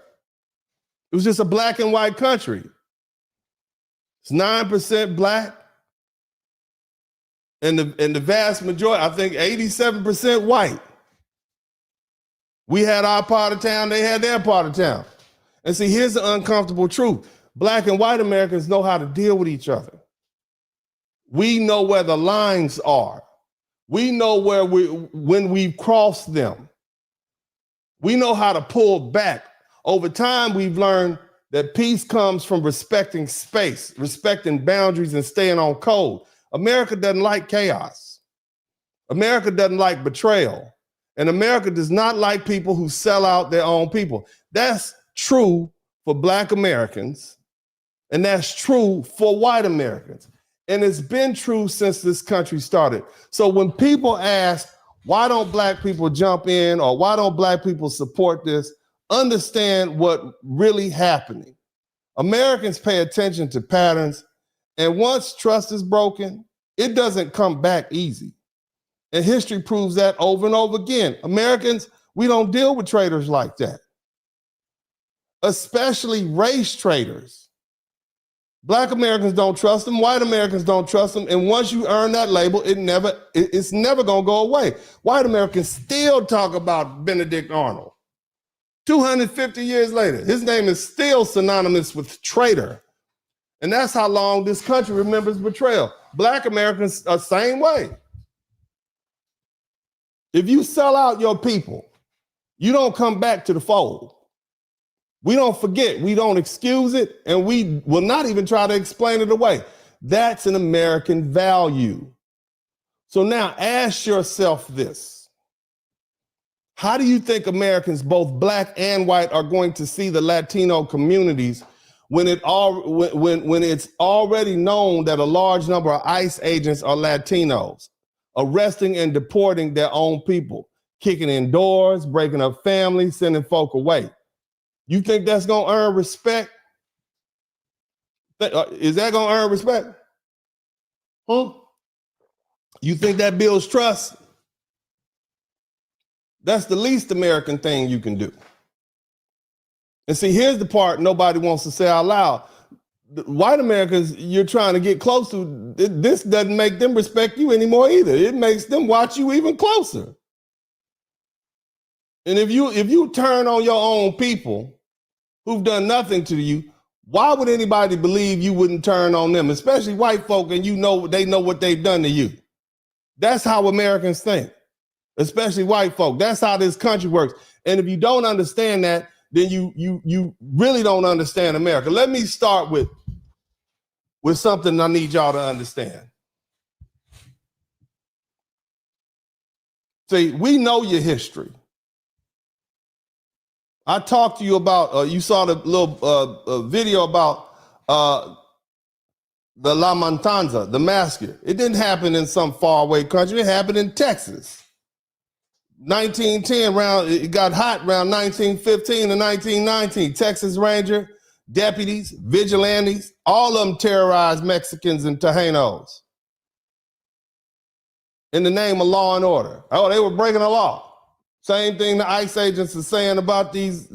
[SPEAKER 3] It was just a black and white country. It's 9% black. And the vast majority, I think 87% white. We had our part of town, they had their part of town. And see, here's the uncomfortable truth. Black and white Americans know how to deal with each other. We know where the lines are. We know when we've crossed them. We know how to pull back. Over time, we've learned that peace comes from respecting space, respecting boundaries, and staying on code. America doesn't like chaos. America doesn't like betrayal. And America does not like people who sell out their own people. That's true for Black Americans, and that's true for white Americans. And it's been true since this country started. So when people ask, why don't Black people jump in, or why don't Black people support this, understand what really happening. Americans pay attention to patterns, and once trust is broken, it doesn't come back easy. And history proves that over and over again. Americans, we don't deal with traitors like that, especially race traitors. Black Americans don't trust them. White Americans don't trust them. And once you earn that label, it's never going to go away. White Americans still talk about Benedict Arnold. 250 years later, his name is still synonymous with traitor. And that's how long this country remembers betrayal. Black Americans are the same way. If you sell out your people, you don't come back to the fold. We don't forget, we don't excuse it, and we will not even try to explain it away. That's an American value. So now ask yourself this. How do you think Americans, both Black and white, are going to see the Latino communities when it's already known that a large number of ICE agents are Latinos, arresting and deporting their own people, kicking in doors, breaking up families, sending folk away? You think that's going to earn respect? Is that going to earn respect? Huh? You think that builds trust? That's the least American thing you can do. And see, here's the part nobody wants to say out loud. The white Americans you're trying to get close to, this doesn't make them respect you anymore either. It makes them watch you even closer. And if you turn on your own people who've done nothing to you, why would anybody believe you wouldn't turn on them, especially white folk, and they know what they've done to you? That's how Americans think, especially white folk. That's how this country works. And if you don't understand that, then you really don't understand America. Let me start with something I need y'all to understand. See, we know your history. I talked to you about, you saw the little video about the La Matanza, the massacre. It didn't happen in some faraway country. It happened in Texas. 1910, it got hot around 1915 to 1919. Texas Ranger, deputies, vigilantes, all of them terrorized Mexicans and Tejanos in the name of law and order. Oh, they were breaking the law. Same thing the ICE agents are saying about these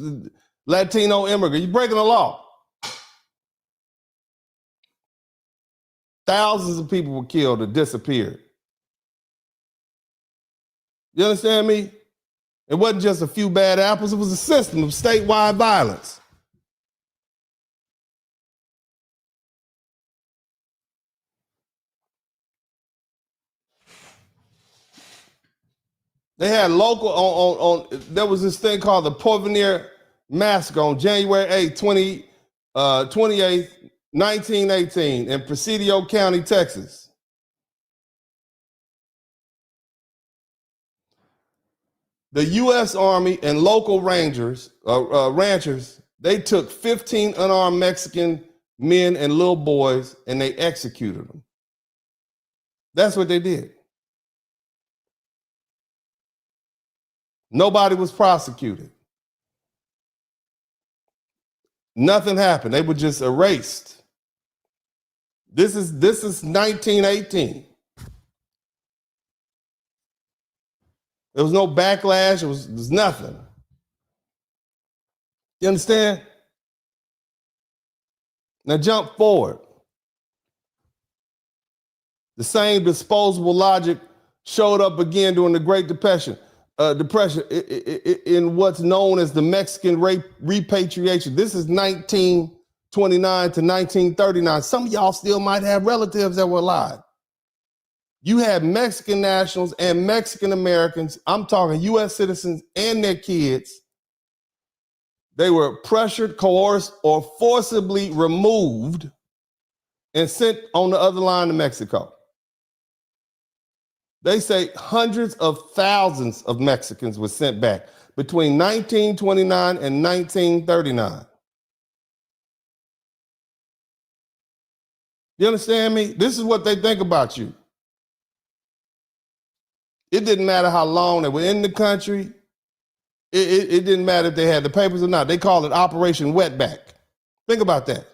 [SPEAKER 3] Latino immigrants. You're breaking the law. Thousands of people were killed or disappeared. You understand me? It wasn't just a few bad apples. It was a system of statewide violence. They had local there was this thing called the Porvenir Massacre on January 8, 28, 1918 in Presidio County, Texas. The U.S. Army and local ranchers, they took 15 unarmed Mexican men and little boys and they executed them. That's what they did. Nobody was prosecuted. Nothing happened. They were just erased. This is 1918. There was no backlash. It was nothing. You understand? Now jump forward. The same disposable logic showed up again during the Great Depression. In what's known as the Mexican repatriation. This is 1929 to 1939. Some of y'all still might have relatives that were alive. You had Mexican nationals and Mexican Americans, I'm talking U.S. citizens and their kids. They were pressured, coerced, or forcibly removed and sent on the other line to Mexico. They say hundreds of thousands of Mexicans were sent back between 1929 and 1939. You understand me? This is what they think about you. It didn't matter how long they were in the country. It didn't matter if they had the papers or not. They call it Operation Wetback. Think about that.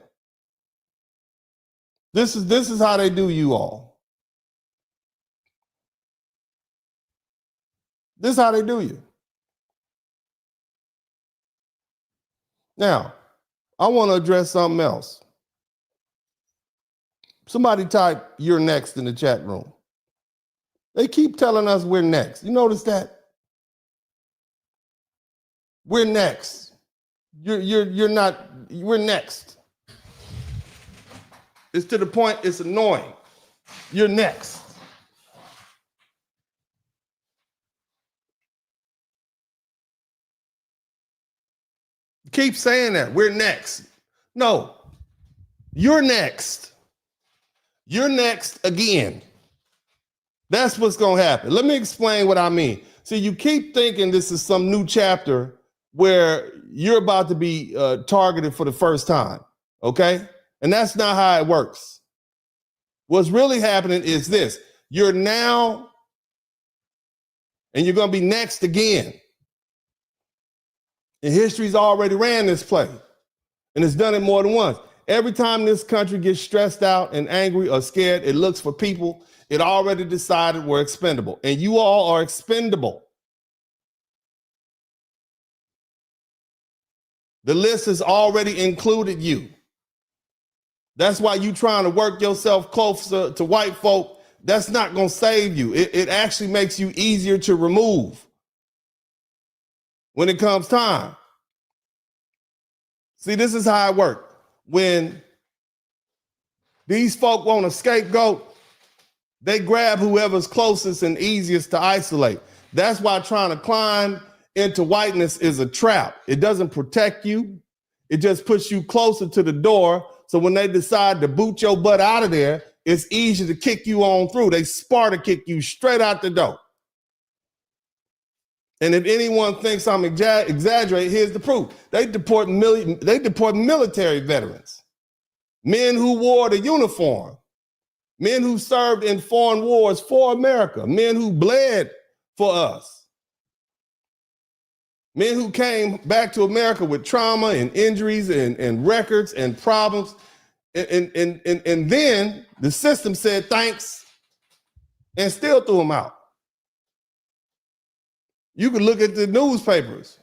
[SPEAKER 3] This is how they do you all. This is how they do you. Now, I want to address something else. Somebody type "you're next" in the chat room. They keep telling us we're next. You notice that? We're next. You're not, we're next. It's to the point it's annoying. You're next. Keep saying that. We're next. No. You're next. You're next again. That's what's going to happen. Let me explain what I mean. See, you keep thinking this is some new chapter where you're about to be targeted for the first time, okay? And that's not how it works. What's really happening is this. You're now, and you're going to be next again. And history's already ran this play, and it's done it more than once. Every time this country gets stressed out and angry or scared, it looks for people it already decided were expendable. And you all are expendable. The list has already included you. That's why you trying to work yourself closer to white folk. That's not going to save you. It actually makes you easier to remove when it comes time. See, this is how it works. When these folk want a scapegoat, they grab whoever's closest and easiest to isolate. That's why trying to climb into whiteness is a trap. It doesn't protect you. It just puts you closer to the door. So when they decide to boot your butt out of there, it's easy to kick you on through. They Sparta kick you straight out the door. And if anyone thinks I'm exaggerating, here's the proof. They deport military veterans, men who wore the uniform, men who served in foreign wars for America, men who bled for us, men who came back to America with trauma and injuries and records and problems. And then the system said thanks and still threw them out. You can look at the newspapers.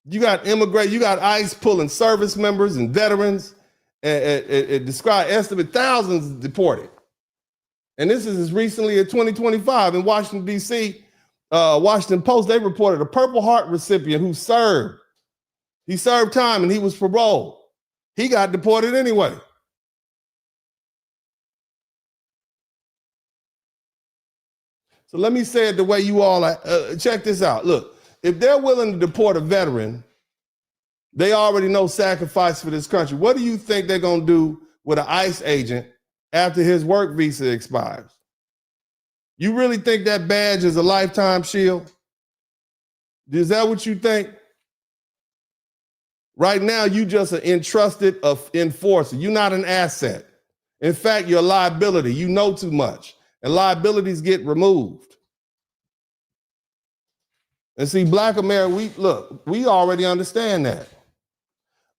[SPEAKER 3] You got ICE pulling service members and veterans and estimate thousands deported. And this is as recently as 2025 in Washington, D.C. Washington Post, they reported a Purple Heart recipient who served. He served time and he was paroled. He got deported anyway. So let me say it the way you all check this out. Look, if they're willing to deport a veteran, they already know sacrifice for this country. What do you think they're going to do with an ICE agent after his work visa expires? You really think that badge is a lifetime shield? Is that what you think? Right now, you just an entrusted enforcer. You're not an asset. In fact, you're a liability. You know too much. And liabilities get removed. And see, Black America, we already understand that.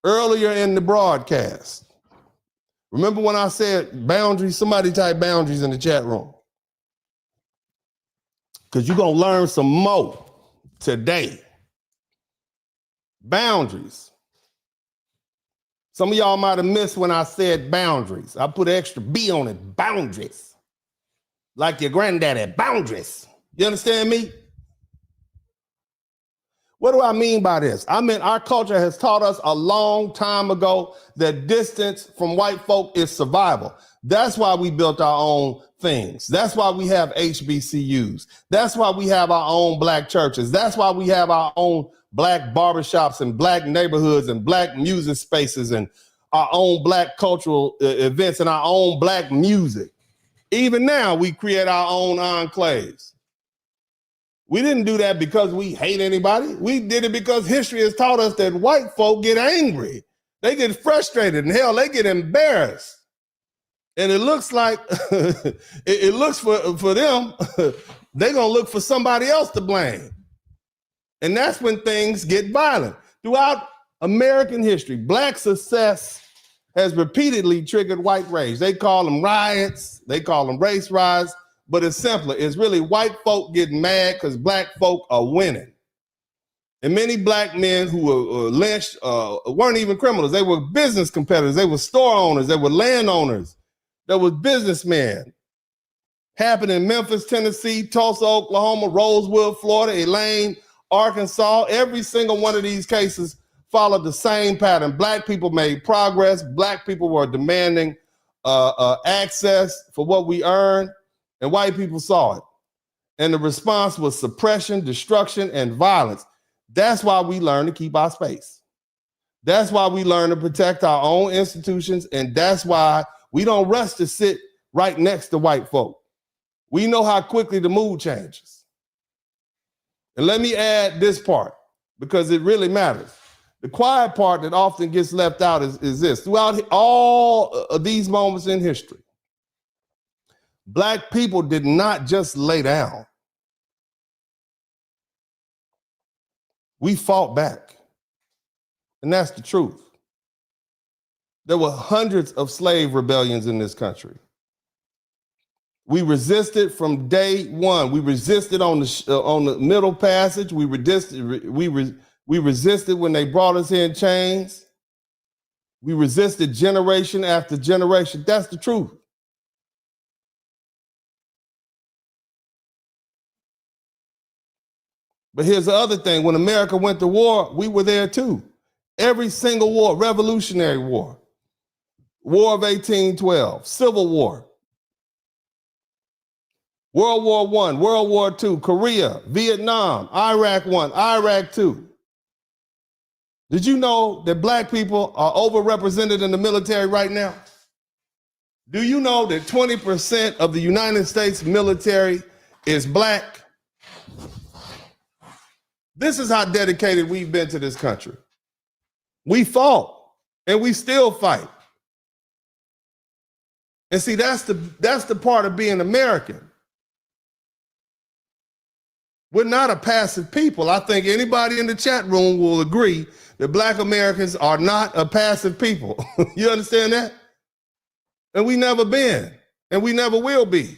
[SPEAKER 3] Earlier in the broadcast, remember when I said boundaries? Somebody type boundaries in the chat room. Because you're going to learn some more today. Boundaries. Some of y'all might have missed when I said boundaries. I put an extra B on it, boundaries. Like your granddaddy, boundaries. You understand me? What do I mean by this? I mean, our culture has taught us a long time ago that distance from white folk is survival. That's why we built our own things. That's why we have HBCUs. That's why we have our own Black churches. That's why we have our own Black barbershops and Black neighborhoods and Black music spaces and our own Black cultural events and our own Black music. Even now, we create our own enclaves. We didn't do that because we hate anybody. We did it because history has taught us that white folk get angry. They get frustrated, and hell, they get embarrassed. And it looks like, it looks for them, they're going to look for somebody else to blame. And that's when things get violent. Throughout American history, Black success has repeatedly triggered white rage. They call them riots. They call them race riots. But it's simpler. It's really white folk getting mad because Black folk are winning. And many Black men who were lynched weren't even criminals. They were business competitors. They were store owners. They were landowners. There was businessmen. Happened in Memphis, Tennessee, Tulsa, Oklahoma, Rosewood, Florida, Elaine, Arkansas. Every single one of these cases followed the same pattern. Black people made progress. Black people were demanding access for what we earned, and white people saw it. And the response was suppression, destruction, and violence. That's why we learn to keep our space. That's why we learn to protect our own institutions, and that's why we don't rush to sit right next to white folk. We know how quickly the mood changes. And let me add this part, because it really matters. The quiet part that often gets left out is this. Throughout all of these moments in history, Black people did not just lay down. We fought back. And that's the truth. There were hundreds of slave rebellions in this country. We resisted from day one. We resisted on the Middle Passage. We We resisted when they brought us in chains. We resisted generation after generation. That's the truth. But here's the other thing. When America went to war, we were there too. Every single war, Revolutionary War, War of 1812, Civil War, World War I, World War II, Korea, Vietnam, Iraq I, Iraq II. Did you know that black people are overrepresented in the military right now? Do you know that 20% of the United States military is black? This is how dedicated we've been to this country. We fought and we still fight. And see, that's the part of being American. We're not a passive people. I think anybody in the chat room will agree that black Americans are not a passive people. You understand that? And we never been, and we never will be.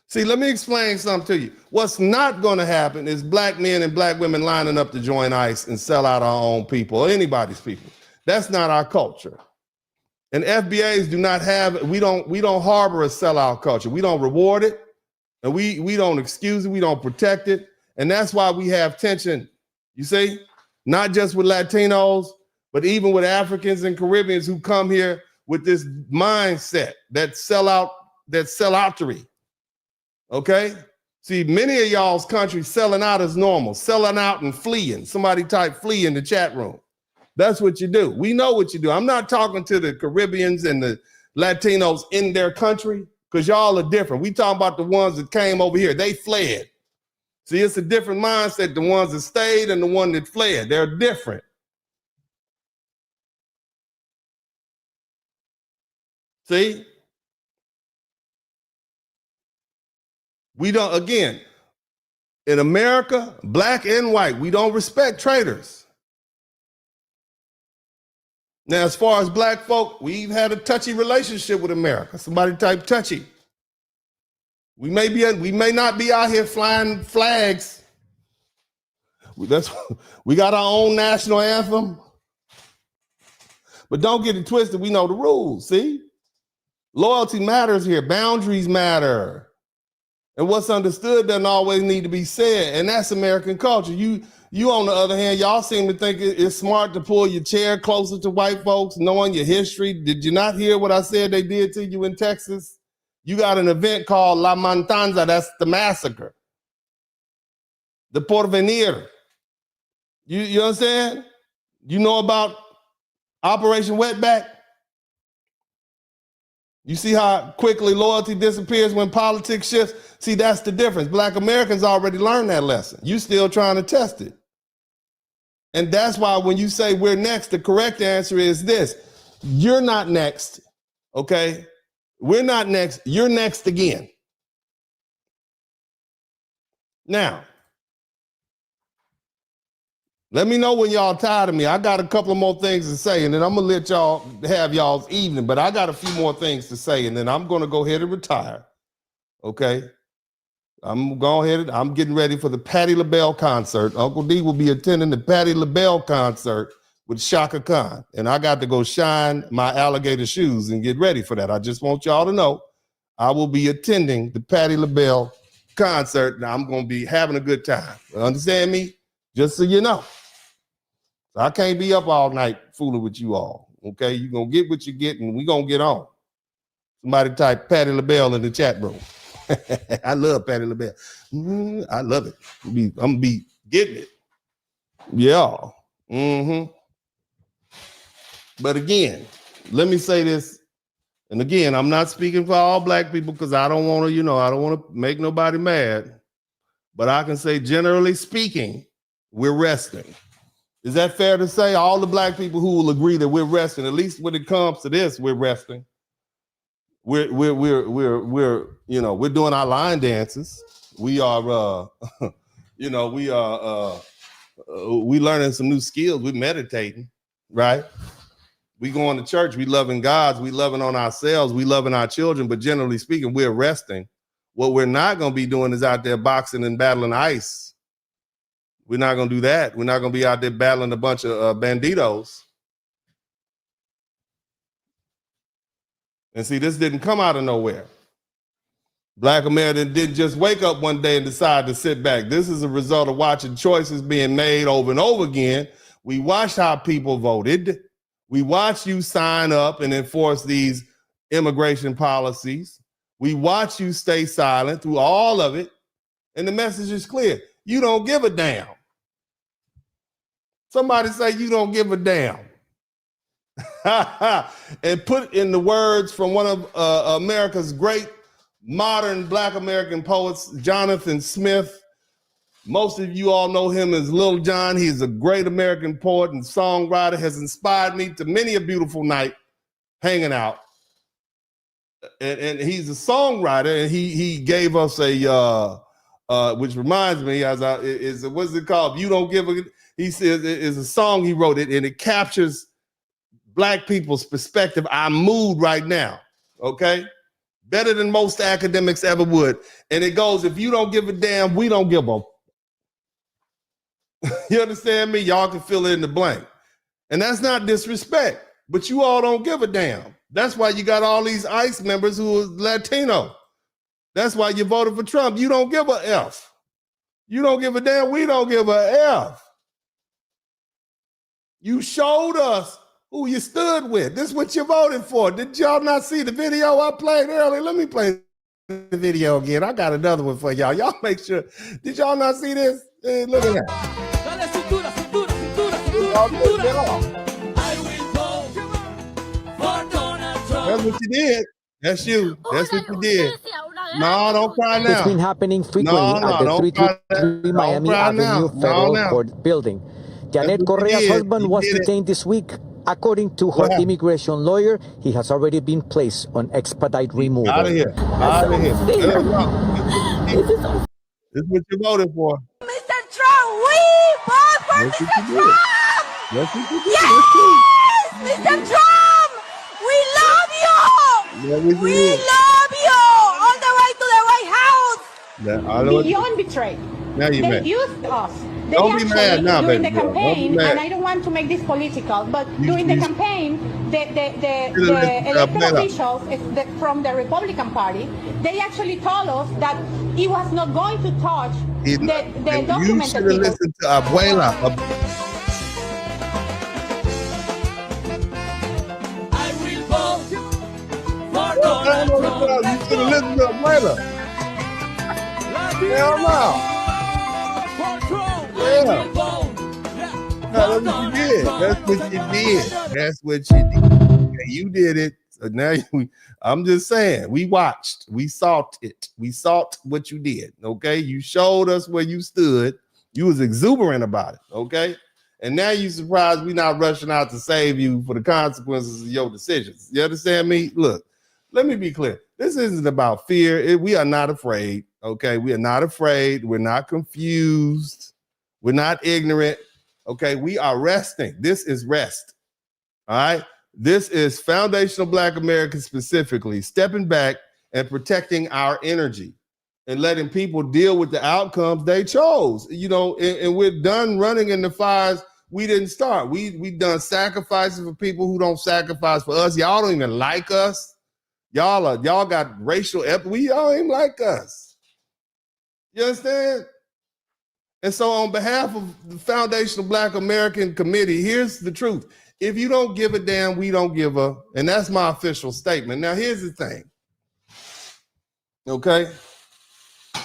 [SPEAKER 3] See, let me explain something to you. What's not going to happen is black men and black women lining up to join ICE and sell out our own people or anybody's people. That's not our culture. And FBAs do not have, we don't harbor a sellout culture. We don't reward it, and we don't excuse it, we don't protect it. And that's why we have tension, you see, not just with Latinos, but even with Africans and Caribbeans who come here with this mindset, that selloutery. Okay? See, many of y'all's countries selling out is normal, selling out and fleeing. Somebody type flee in the chat room. That's what you do. We know what you do. I'm not talking to the Caribbeans and the Latinos in their country, because y'all are different. We talking about the ones that came over here. They fled. See, it's a different mindset, the ones that stayed and the one that fled. They're different. See? We don't, again, in America, black and white, we don't respect traitors. Now, as far as black folk, we've had a touchy relationship with America. Somebody type touchy. We may not be out here flying flags. We got our own national anthem. But don't get it twisted. We know the rules, see? Loyalty matters here. Boundaries matter. And what's understood doesn't always need to be said. And that's American culture. You on the other hand, y'all seem to think it's smart to pull your chair closer to white folks, knowing your history. Did you not hear what I said they did to you in Texas? You got an event called La Matanza, that's the massacre. The Porvenir. You understand? You know about Operation Wetback? You see how quickly loyalty disappears when politics shifts? See, that's the difference. Black Americans already learned that lesson. You still trying to test it. And that's why when you say we're next, the correct answer is this. You're not next, okay? We're not next. You're next again. Now, let me know when y'all tired of me. I got a couple of more things to say, and then I'm going to let y'all have y'all's evening, but I got a few more things to say, and then I'm going to go ahead and retire, okay? I'm getting ready for the Patti LaBelle concert. Uncle D will be attending the Patti LaBelle concert with Shaka Khan, and I got to go shine my alligator shoes and get ready for that. I just want y'all to know I will be attending the Patti LaBelle concert, and I'm going to be having a good time. Understand me? Just so you know. I can't be up all night fooling with you all, okay? You're going to get what you get, and we're going to get on. Somebody type Patti LaBelle in the chat room. I love Patti LaBelle. I love it. I'm going to be getting it. Yeah. But again, let me say this. And again, I'm not speaking for all black people because I don't want to, I don't want to make nobody mad. But I can say, generally speaking, we're resting. Is that fair to say? All the black people who will agree that we're resting, at least when it comes to this, we're resting. We're doing our line dances. We are, we learning some new skills. We're meditating, right? We going to church. We loving God. We loving on ourselves. We loving our children. But generally speaking, we're resting What we're not going to be doing is out there boxing and battling ICE. We're not going to do that. We're not going to be out there battling a bunch of banditos. And see, this didn't come out of nowhere. Black America didn't just wake up one day and decide to sit back. This is a result of watching choices being made over and over again. We watched how people voted. We watched you sign up and enforce these immigration policies. We watch you stay silent through all of it. And the message is clear. You don't give a damn. Somebody say you don't give a damn. And put in the words from one of America's great modern Black American poets, Jonathan Smith. Most of you all know him as Lil Jon. He's a great American poet and songwriter, has inspired me to many a beautiful night hanging out. And he's a songwriter, and he gave us a which reminds me, what's it called? You Don't Give a. He says it's a song he wrote it, and it captures Black people's perspective, our mood right now. Okay, better than most academics ever would. And it goes, if you don't give a damn, we don't give a. You understand me? Y'all can fill in the blank. And that's not disrespect, but you all don't give a damn. That's why you got all these ICE members who are Latino. That's why you voted for Trump. You don't give a F. You don't give a damn. We don't give a F. You showed us who you stood with. This is what you voted for. Did y'all not see the video I played earlier? Let me play the video again. I got another one for y'all. Y'all make sure. Did y'all not see this? Hey, look at that. That's what you did. That's you. That's what you did. No, don't cry now.
[SPEAKER 10] It's been happening frequently at the 323 Miami Avenue Federal Court building. Janet Correa's husband was detained this week. According to her immigration lawyer, he has already been placed on expedite removal.
[SPEAKER 3] Out of here. Out of here. This is what you voted for.
[SPEAKER 15] Mr. Trump, we vote for Mr. Trump!
[SPEAKER 3] That's what you did.
[SPEAKER 15] Yes! Mr. Trump! We love you! We love you! All the way to the White House!
[SPEAKER 16] Beyond betrayed.
[SPEAKER 3] Now you
[SPEAKER 16] They
[SPEAKER 3] mad.
[SPEAKER 16] used us. They
[SPEAKER 3] Don't be mad now,
[SPEAKER 16] during
[SPEAKER 3] baby
[SPEAKER 16] the
[SPEAKER 3] girl. Don't be
[SPEAKER 16] campaign,
[SPEAKER 3] mad.
[SPEAKER 16] and I don't want to make this political, but during the campaign, the
[SPEAKER 3] Bella.
[SPEAKER 16] elected officials from the Republican Party, they actually told us that he was not going to touch the
[SPEAKER 3] You
[SPEAKER 16] documented
[SPEAKER 3] should have
[SPEAKER 16] people.
[SPEAKER 3] listened to Abuela. You should have listened to Abuela. Hell no. Yeah. No, that's what you did. That's what you did. That's what you did. And you did it. So now I'm just saying, we watched, we saw it. We saw what you did. Okay. You showed us where you stood. You was exuberant about it. Okay. And now you surprised we not rushing out to save you for the consequences of your decisions. You understand me? Look, let me be clear. This isn't about fear. We are not afraid. Okay. We are not afraid. We're not confused. We're not ignorant. Okay. We are resting. This is rest. All right. This is foundational Black Americans specifically stepping back and protecting our energy and letting people deal with the outcomes they chose. You know, and we're done running in the fires we didn't start. We done sacrifices for people who don't sacrifice for us. Y'all don't even like us. Y'all got racial y'all ain't like us. You understand? And so on behalf of the Foundational Black American Committee, here's the truth. If you don't give a damn, we don't give a, and that's my official statement. Now, here's the thing. Okay?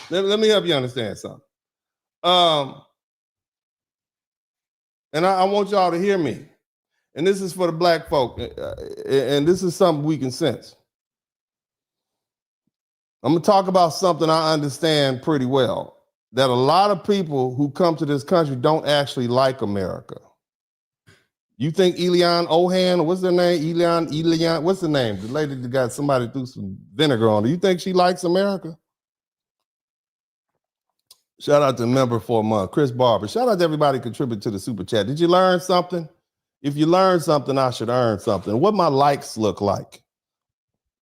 [SPEAKER 3] Let me help you understand something. And I want y'all to hear me. And this is for the Black folk. And this is something we can sense. I'm going to talk about something I understand pretty well. That a lot of people who come to this country don't actually like America. You think Elian Ohan, what's her name? Elian, what's her name? The lady that got somebody threw some vinegar on her. You think she likes America? Shout out to member for a month, Chris Barber. Shout out to everybody contribute to the super chat. Did you learn something? If you learned something, I should earn something. What my likes look like.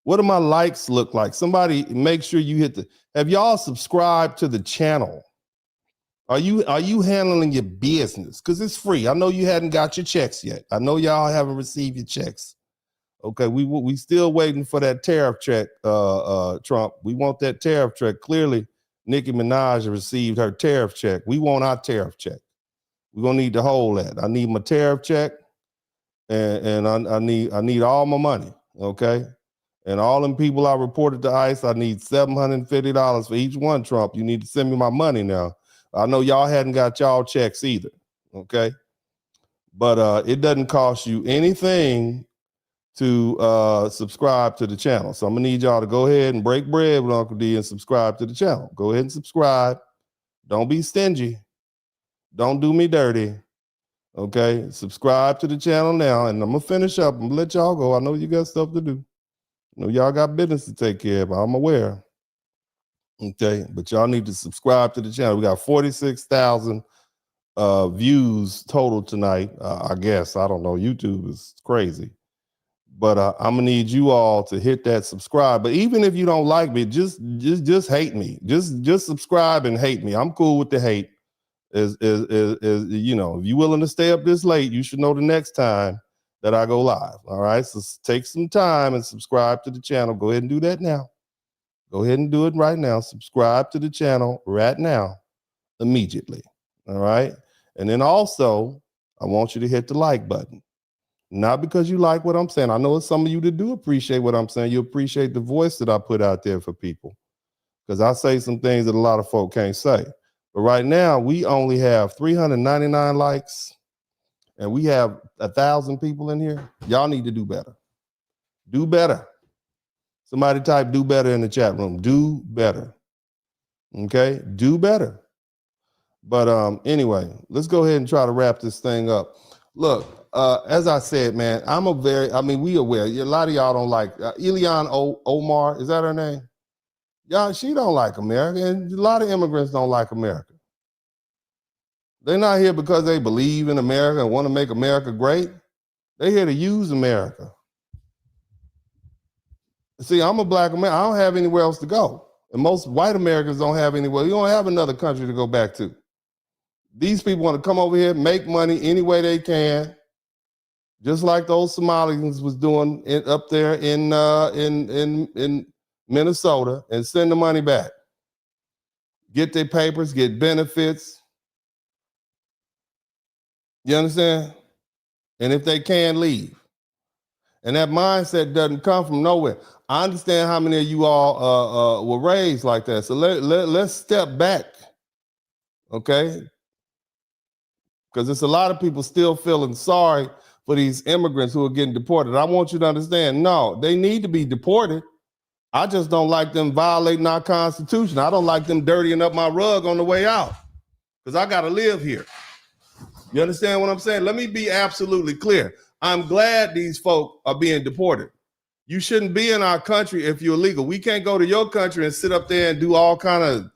[SPEAKER 3] What do my likes look like? Somebody make sure you hit the, have y'all subscribed to the channel? Are you handling your business? Because it's free. I know you hadn't got your checks yet. I know y'all haven't received your checks. Okay, we still waiting for that tariff check, Trump. We want that tariff check. Clearly, Nicki Minaj received her tariff check. We want our tariff check. We're gonna need to hold that. I need my tariff check, and I need all my money. Okay, and all them people I reported to ICE, I need $750 for each one. Trump, you need to send me my money now. I know y'all hadn't got y'all checks either, okay? But it doesn't cost you anything to subscribe to the channel. So I'm gonna need y'all to go ahead and break bread with Uncle D and subscribe to the channel. Go ahead and subscribe. Don't be stingy. Don't do me dirty, okay? Subscribe to the channel now, and I'm gonna finish up. I'm gonna let y'all go. I know you got stuff to do. I know y'all got business to take care of, I'm aware. Okay, but y'all need to subscribe to the channel. We got 46,000 views total tonight. I guess, I don't know, YouTube is crazy. But I'm gonna need you all to hit that subscribe. But even if you don't like me, just hate me. Just subscribe and hate me. I'm cool with the hate. Is you know, if you're willing to stay up this late, you should know the next time that I go live. All right, so take some time and subscribe to the channel. Go ahead and do that now. Go ahead and do it right now. Subscribe to the channel right now, immediately. All right. And then also, I want you to hit the like button. Not because you like what I'm saying. I know it's some of you that do appreciate what I'm saying. You appreciate the voice that I put out there for people. Because I say some things that a lot of folk can't say. But right now, we only have 399 likes. And we have 1,000 people in here. Y'all need to do better. Do better. Somebody type do better in the chat room. Do better. Okay? Do better. But anyway, let's go ahead and try to wrap this thing up. Look, as I said, man, we aware. A lot of y'all don't like Elian Omar. Is that her name? Y'all, she don't like America. And a lot of immigrants don't like America. They're not here because they believe in America and want to make America great. They're here to use America. See, I'm a black American. I don't have anywhere else to go. And most white Americans don't have anywhere. You don't have another country to go back to. These people want to come over here, make money any way they can, just like those Somalians was doing up there in Minnesota, and send the money back. Get their papers, get benefits. You understand? And if they can, leave. And that mindset doesn't come from nowhere. I understand how many of you all were raised like that. So let's step back, okay? Because there's a lot of people still feeling sorry for these immigrants who are getting deported. I want you to understand, no, they need to be deported. I just don't like them violating our Constitution. I don't like them dirtying up my rug on the way out, because I got to live here. You understand what I'm saying? Let me be absolutely clear. I'm glad these folk are being deported. You shouldn't be in our country if you're illegal. We can't go to your country and sit up there and do all kind of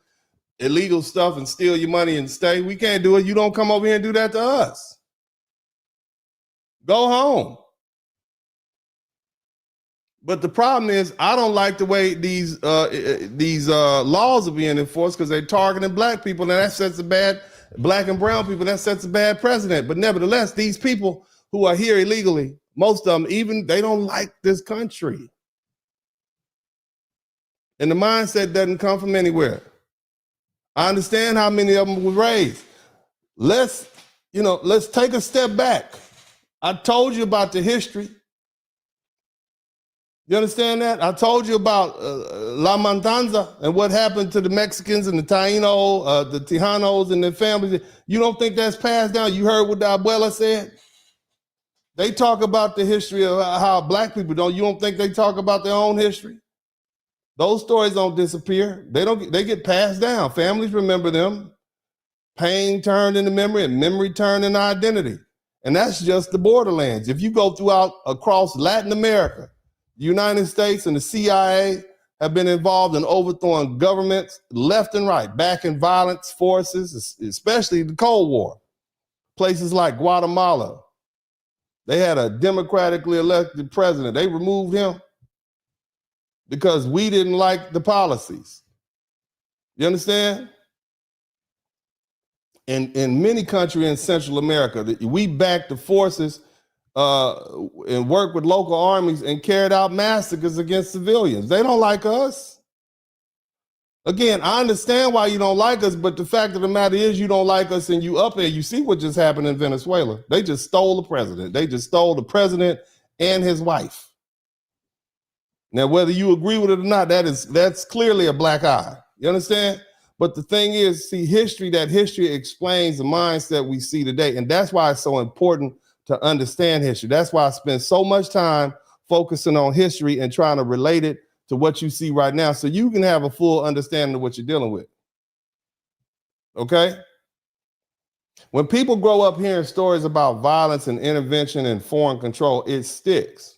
[SPEAKER 3] illegal stuff and steal your money and stay. We can't do it. You don't come over here and do that to us. Go home. But the problem is, I don't like the way these laws are being enforced, because they're targeting black people, and that sets a bad, black and brown people, that sets a bad precedent. But nevertheless, these people who are here illegally, most of them, even they don't like this country. And the mindset doesn't come from anywhere. I understand how many of them were raised. Let's take a step back. I told you about the history. You understand that? I told you about La Matanza and what happened to the Mexicans and the Tejanos and their families. You don't think that's passed down? You heard what the abuela said? They talk about the history of how black people don't. You don't think they talk about their own history? Those stories don't disappear. They get passed down. Families remember them. Pain turned into memory, and memory turned into identity. And that's just the borderlands. If you go across Latin America, the United States and the CIA have been involved in overthrowing governments left and right, backing violence forces, especially the Cold War. Places like Guatemala, they had a democratically elected president. They removed him. because we didn't like the policies. You understand? In many countries in Central America, we backed the forces and worked with local armies and carried out massacres against civilians. They don't like us. Again, I understand why you don't like us, but the fact of the matter is you don't like us and you up there. You see what just happened in Venezuela. They just stole the president. They just stole the president and his wife. Now, whether you agree with it or not, that's clearly a black eye. You understand? But the thing is, see, that history explains the mindset we see today. And that's why it's so important to understand history. That's why I spend so much time focusing on history and trying to relate it to what you see right now so you can have a full understanding of what you're dealing with. Okay? When people grow up hearing stories about violence and intervention and foreign control, it sticks.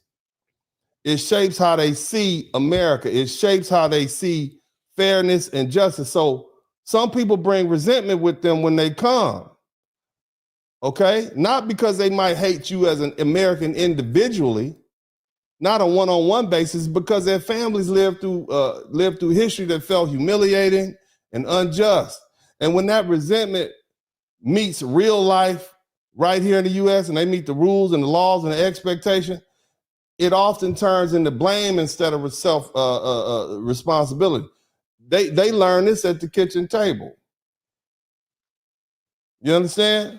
[SPEAKER 3] It shapes how they see America. It shapes how they see fairness and justice. So some people bring resentment with them when they come. Okay? Not because they might hate you as an American individually, not on one-on-one basis, because their families lived through history that felt humiliating and unjust. And when that resentment meets real life right here in the U.S. and they meet the rules and the laws and the expectation, it often turns into blame instead of responsibility. They learn this at the kitchen table. You understand?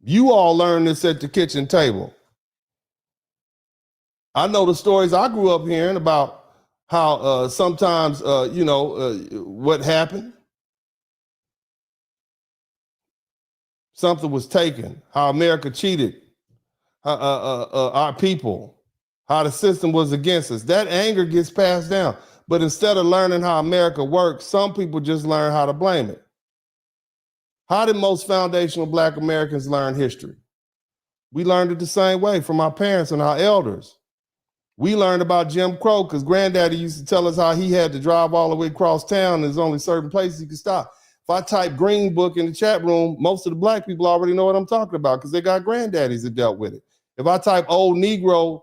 [SPEAKER 3] You all learn this at the kitchen table. I know the stories I grew up hearing about how sometimes, what happened. Something was taken, how America cheated our people, how the system was against us. That anger gets passed down. But instead of learning how America works, some people just learn how to blame it. How did most foundational Black Americans learn history? We learned it the same way from our parents and our elders. We learned about Jim Crow because Granddaddy used to tell us how he had to drive all the way across town and there's only certain places he could stop. If I type Green Book in the chat room, most of the Black people already know what I'm talking about because they got granddaddies that dealt with it. If I type Old Negro,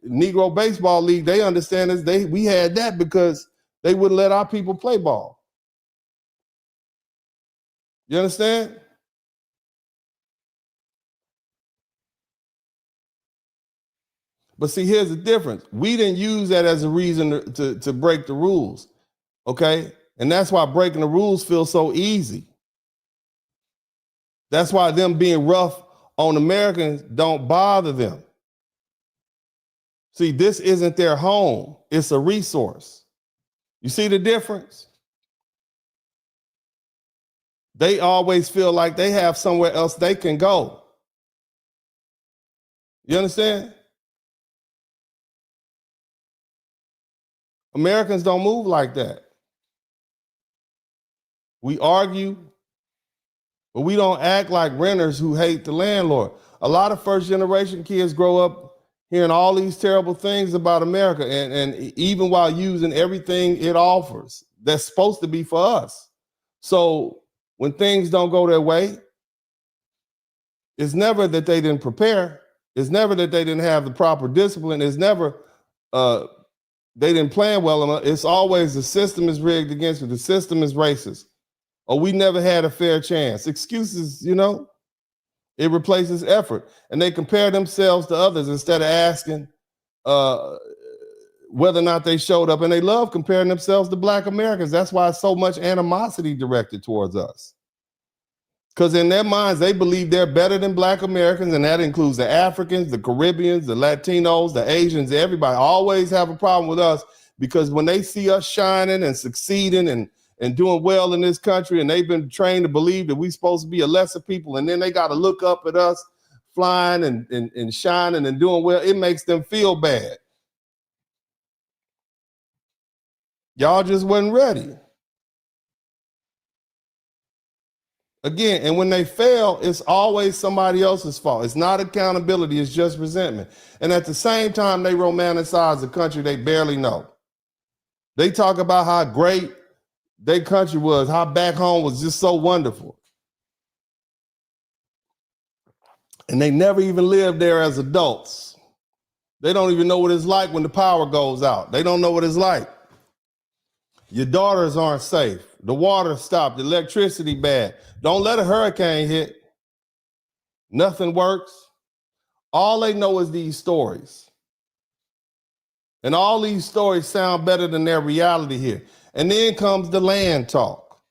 [SPEAKER 3] Negro Baseball League, they understand this. We had that because they wouldn't let our people play ball. You understand? But see, here's the difference. We didn't use that as a reason to break the rules, okay? And that's why breaking the rules feels so easy. That's why them being rough on Americans don't bother them. See, this isn't their home. It's a resource. You see the difference? They always feel like they have somewhere else they can go. You understand? Americans don't move like that. We argue, but we don't act like renters who hate the landlord. A lot of first generation kids grow up hearing all these terrible things about America and even while using everything it offers that's supposed to be for us. So when things don't go their way, it's never that they didn't prepare. It's never that they didn't have the proper discipline. It's never they didn't plan well enough. It's always the system is rigged against you. The system is racist. Or we never had a fair chance. Excuses, it replaces effort. And they compare themselves to others instead of asking whether or not they showed up. And they love comparing themselves to Black Americans. That's why so much animosity directed towards us. Because in their minds, they believe they're better than Black Americans, and that includes the Africans, the Caribbeans, the Latinos, the Asians, everybody always have a problem with us because when they see us shining and succeeding and doing well in this country, and they've been trained to believe that we're supposed to be a lesser people, and then they got to look up at us flying and shining and doing well, it makes them feel bad. Y'all just wasn't ready. Again, and when they fail, it's always somebody else's fault. It's not accountability, it's just resentment. And at the same time, they romanticize a country they barely know. They talk about how great their country was, how back home was just so wonderful. And they never even lived there as adults. They don't even know what it's like when the power goes out. They don't know what it's like. Your daughters aren't safe. The water stopped. The electricity bad. Don't let a hurricane hit. Nothing works. All they know is these stories. And all these stories sound better than their reality here. And then comes the land talk.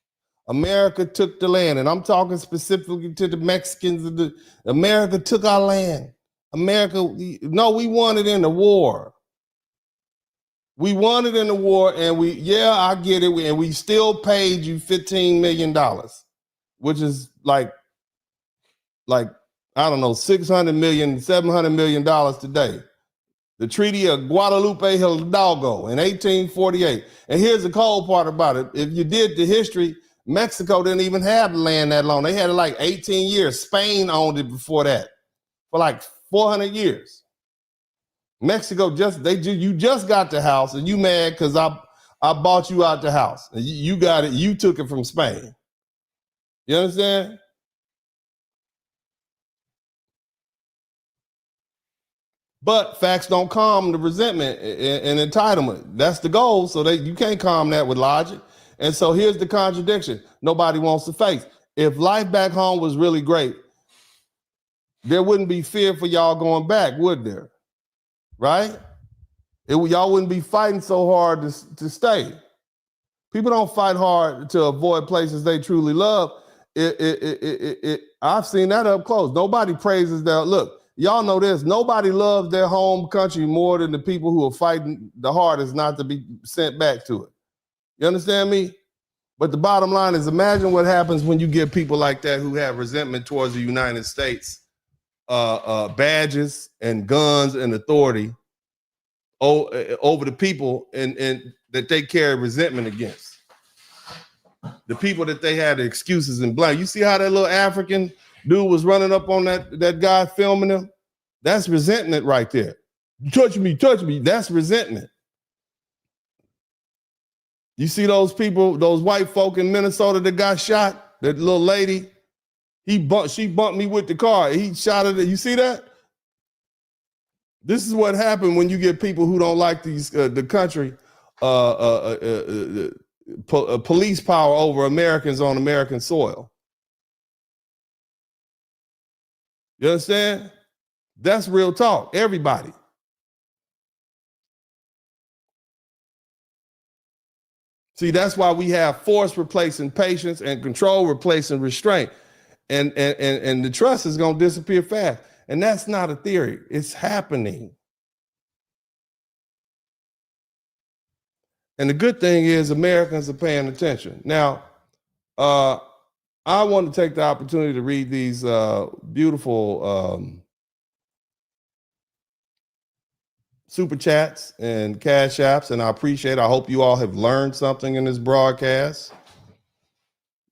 [SPEAKER 3] America took the land. And I'm talking specifically to the Mexicans. America took our land. America, no, we won it in the war. We won it in the war, and I get it, and we still paid you $15 million, which is like, I don't know, $600 million, $700 million today. The Treaty of Guadalupe Hidalgo in 1848. And here's the cold part about it. If you did the history, Mexico didn't even have land that long. They had it like 18 years. Spain owned it before that for like 400 years. Mexico you just got the house, and you mad because I bought you out the house. And you got it, you took it from Spain. You understand? But facts don't calm the resentment and entitlement. That's the goal. So you can't calm that with logic. And so here's the contradiction nobody wants to face. If life back home was really great, there wouldn't be fear for y'all going back, would there? Right? Y'all wouldn't be fighting so hard to stay. People don't fight hard to avoid places they truly love. I've seen that up close. Nobody praises their, look, y'all know this, nobody loves their home country more than the people who are fighting the hardest not to be sent back to it. You understand me? But the bottom line is, imagine what happens when you get people like that who have resentment towards the United States, badges and guns and authority over the people and that they carry resentment against. The people that they had the excuses and blame. You see how that little African dude was running up on that guy filming him? That's resentment right there. Touch me. That's resentment. You see those people, those white folk in Minnesota that got shot? That little lady, she bumped me with the car. He shot her. You see that? This is what happened when you get people who don't like the country, police power over Americans on American soil. You understand? That's real talk. Everybody. See, that's why we have force replacing patience and control replacing restraint. And the trust is going to disappear fast. And that's not a theory. It's happening. And the good thing is Americans are paying attention. Now, I want to take the opportunity to read these beautiful super chats and cash apps, and I appreciate it. I hope you all have learned something in this broadcast.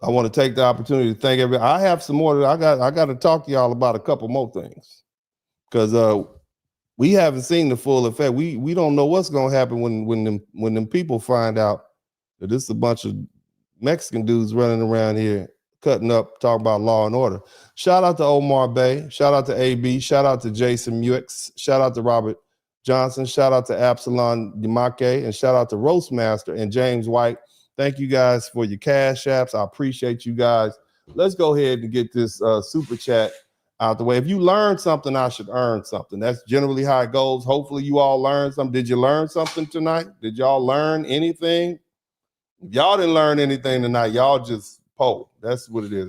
[SPEAKER 3] I want to take the opportunity to thank everybody. I have some more. I got to talk to y'all about a couple more things because we haven't seen the full effect. We don't know what's going to happen when them people find out that this is a bunch of Mexican dudes running around here cutting up, talking about law and order. Shout out to Omar Bay. Shout out to AB. Shout out to Jason Muix. Shout out to Robert Johnson. Shout out to Absalon Yamake. And shout out to Roastmaster and James White. Thank you guys for your cash apps. I appreciate you guys. Let's go ahead and get this super chat out the way. If you learn something, I should earn something. That's generally how it goes. Hopefully you all learned something. Did you learn something tonight? Did y'all learn anything? If y'all didn't learn anything tonight, y'all just po. That's what it is.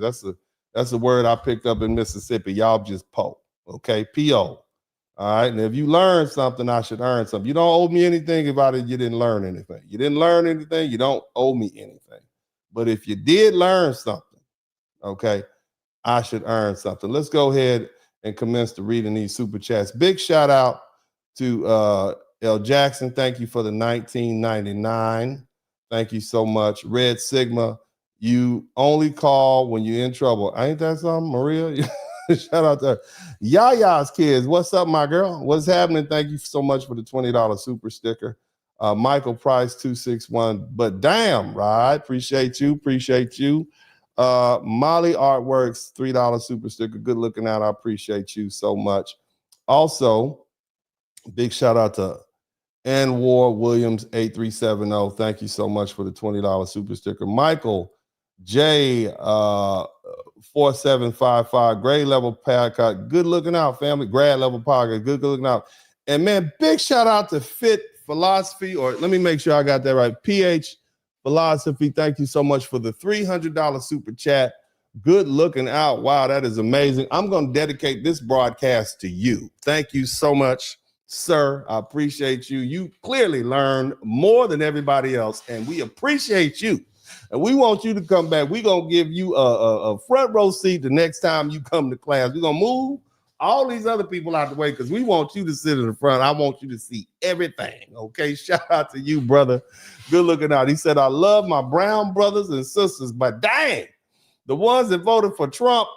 [SPEAKER 3] That's a word I picked up in Mississippi. Y'all just po. Okay, P-O. All right, and if you learn something, I should earn something. You don't owe me anything about it. You didn't learn anything. You didn't learn anything. You don't owe me anything. But if you did learn something, okay, I should earn something. Let's go ahead and commence to reading these super chats. Big shout out to L. Jackson. Thank you for the 1999. Thank you so much. Red Sigma, you only call when you're in trouble. Ain't that something, Maria? Shout out to her. Yaya's kids. What's up, my girl? What's happening? Thank you so much for the $20 super sticker. Michael Price 261. But damn, right? Appreciate you. Molly Artworks, $3 super sticker. Good looking out. I appreciate you so much. Also, Big shout out to Anwar Williams 8370. Thank you so much for the $20 super sticker. Michael J 4755, grade level podcast. Good looking out, family. Grad level podcast. Good looking out. And man, big shout out to Fit Philosophy, or let me make sure I got that right. PH Philosophy. Thank you so much for the $300 super chat. Good looking out. Wow, that is amazing. I'm going to dedicate this broadcast to you. Thank you so much, sir. I appreciate you. You clearly learned more than everybody else, and we appreciate you. And we want you to come back. We're going to give you a front row seat the next time you come to class. We're going to move all these other people out the way because we want you to sit in the front. I want you to see everything. Okay, shout out to you, brother. Good looking out. He said, I love my brown brothers and sisters, but dang, the ones that voted for Trump